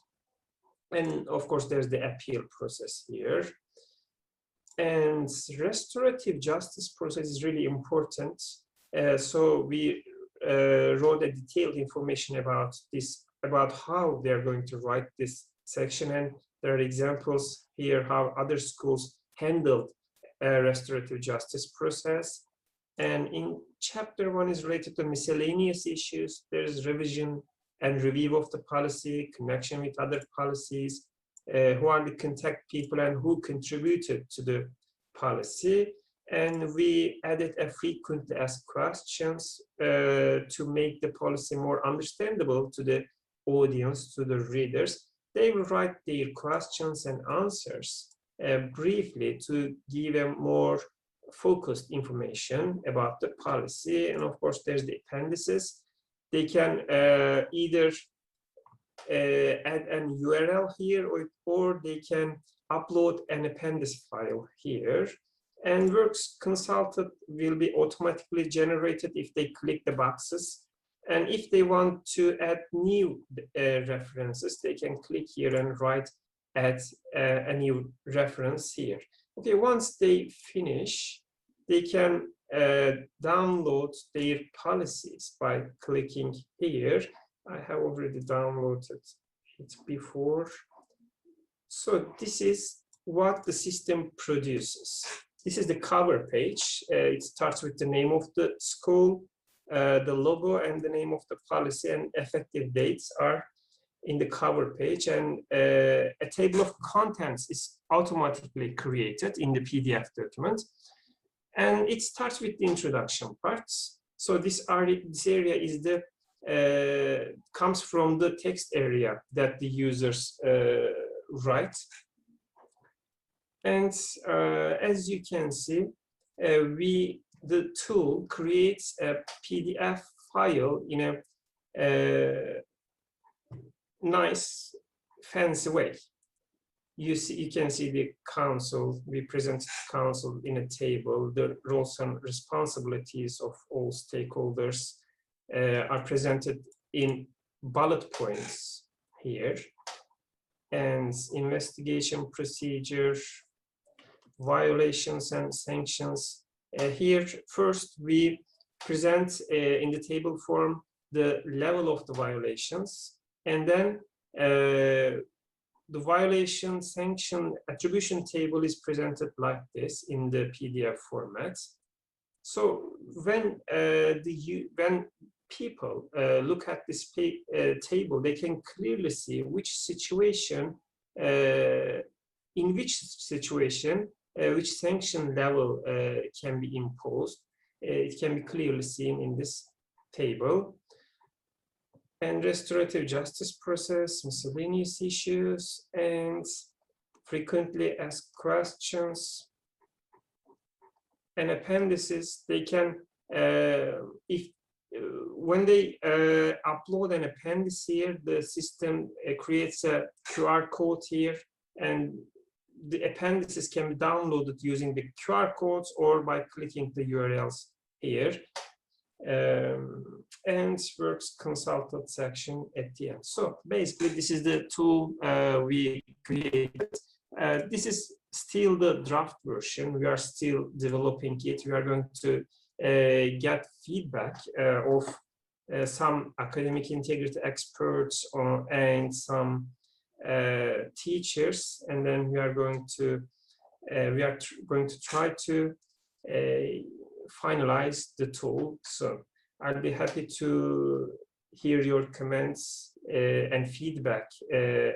And of course, there's the appeal process here. And restorative justice process is really important. So we wrote a detailed information about this, about how they're going to write this section. And there are examples here how other schools handled a restorative justice process. And in chapter 1 is related to miscellaneous issues. There's revision and review of the policy, connection with other policies, who are the contact people and who contributed to the policy. And we added a frequently asked questions to make the policy more understandable to the audience, to the readers. They will write their questions and answers briefly to give them more focused information about the policy. And of course, there's the appendices. They can either add an URL here, or they can upload an appendix file here. And works consulted will be automatically generated if they click the boxes. And if they want to add new references, they can click here and add a new reference here. Okay, once they finish, they can download their policies by clicking here. I have already downloaded it before. So this is what the system produces. This is the cover page. It starts with the name of the school, the logo, and the name of the policy, and effective dates are in the cover page. And a table of contents is automatically created in the PDF document. And it starts with the introduction parts. So this area is the comes from the text area that the users write. And as you can see, the tool creates a PDF file in a nice, fancy way. You can see the council. We present council in a table, the roles and responsibilities of all stakeholders, are presented in bullet points here. And investigation procedure, violations and sanctions. Here, first we present in the table form the level of the violations, and then the violation sanction attribution table is presented like this in the PDF format. So when when people look at this table, they can clearly see which situation, in which situation, which sanction level can be imposed. It can be clearly seen in this table. And restorative justice process, miscellaneous issues, and frequently asked questions. And appendices, they can, when they upload an appendix here, the system creates a QR code here, and the appendices can be downloaded using the QR codes or by clicking the URLs here. And works consulted section at the end. So basically, this is the tool we created. This is still the draft version. We are still developing it. We are going to get feedback of some academic integrity experts and some teachers, and then we are going to try to finalize the tool. So I'll be happy to hear your comments and feedback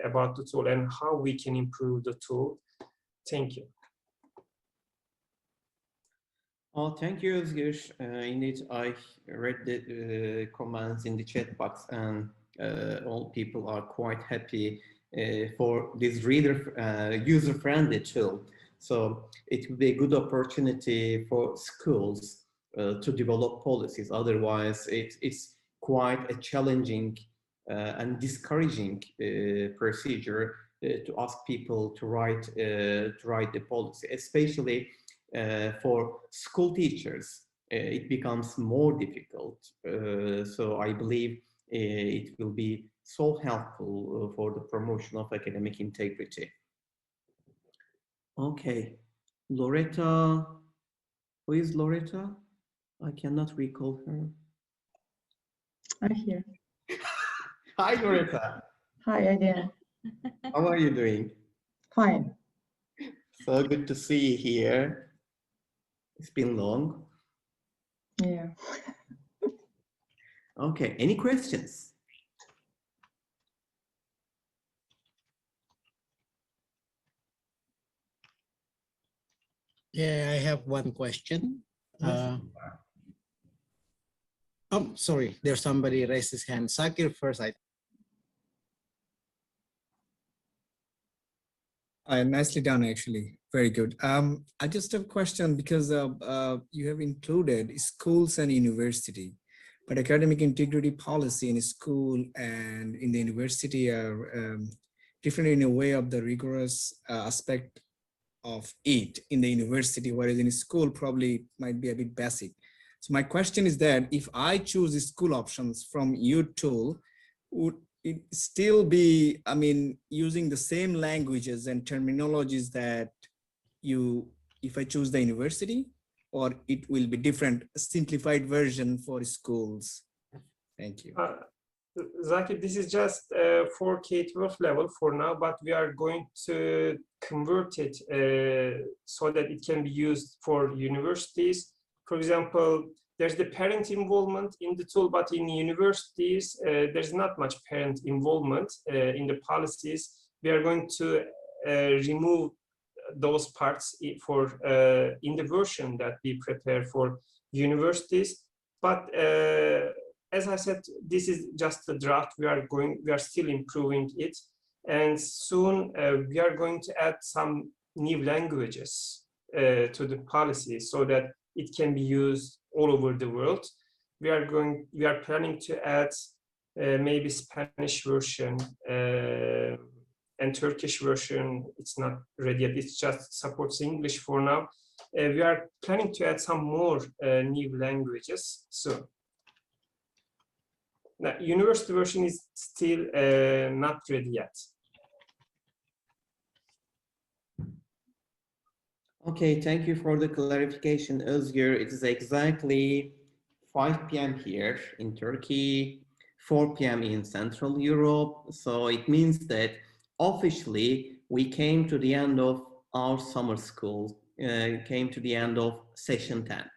about the tool and how we can improve the tool. Thank you.
Oh, thank you, Özgür. Indeed, I read the comments in the chat box, and all people are quite happy for this user-friendly tool. So it will be a good opportunity for schools to develop policies. Otherwise, it's quite a challenging and discouraging procedure to ask people to write the policy, especially for school teachers. It becomes more difficult. So I believe it will be so helpful for the promotion of academic integrity. Okay, Loretta, who is Loretta? I cannot recall her.
I'm here.
Hi, Loretta.
Hi again.
How are you doing?
Fine.
So good to see you here. It's been long.
Yeah.
Okay, any questions?
Yeah, I have one question. Oh, sorry, there's somebody raised his hand. Sakir first.
Nicely done, actually. Very good. I just have a question because you have included schools and university, but academic integrity policy in school and in the university are different in a way of the rigorous aspect of it in the university, whereas in school probably might be a bit basic. So my question is that if I choose the school options from your tool, would it still be, I mean, using the same languages and terminologies that if I choose the university, or it will be different, a simplified version for schools? Thank you.
Zaki, this is just for K-12 level for now, but we are going to convert it so that it can be used for universities. For example, there's the parent involvement in the tool, but in universities, there's not much parent involvement in the policies. We are going to remove those parts for in the version that we prepare for universities. But as I said, this is just a draft. We are still improving it, and soon we are going to add some new languages to the policy so that it can be used all over the world. We are planning to add maybe Spanish version and Turkish version. It's not ready yet. It just supports English for now. We are planning to add some more new languages soon. The university version is still not ready yet.
Okay, thank you for the clarification, Özgür. It is exactly 5 p.m. here in Turkey, 4 p.m. in Central Europe. So it means that officially we came to the end of our summer school, came to the end of session 10.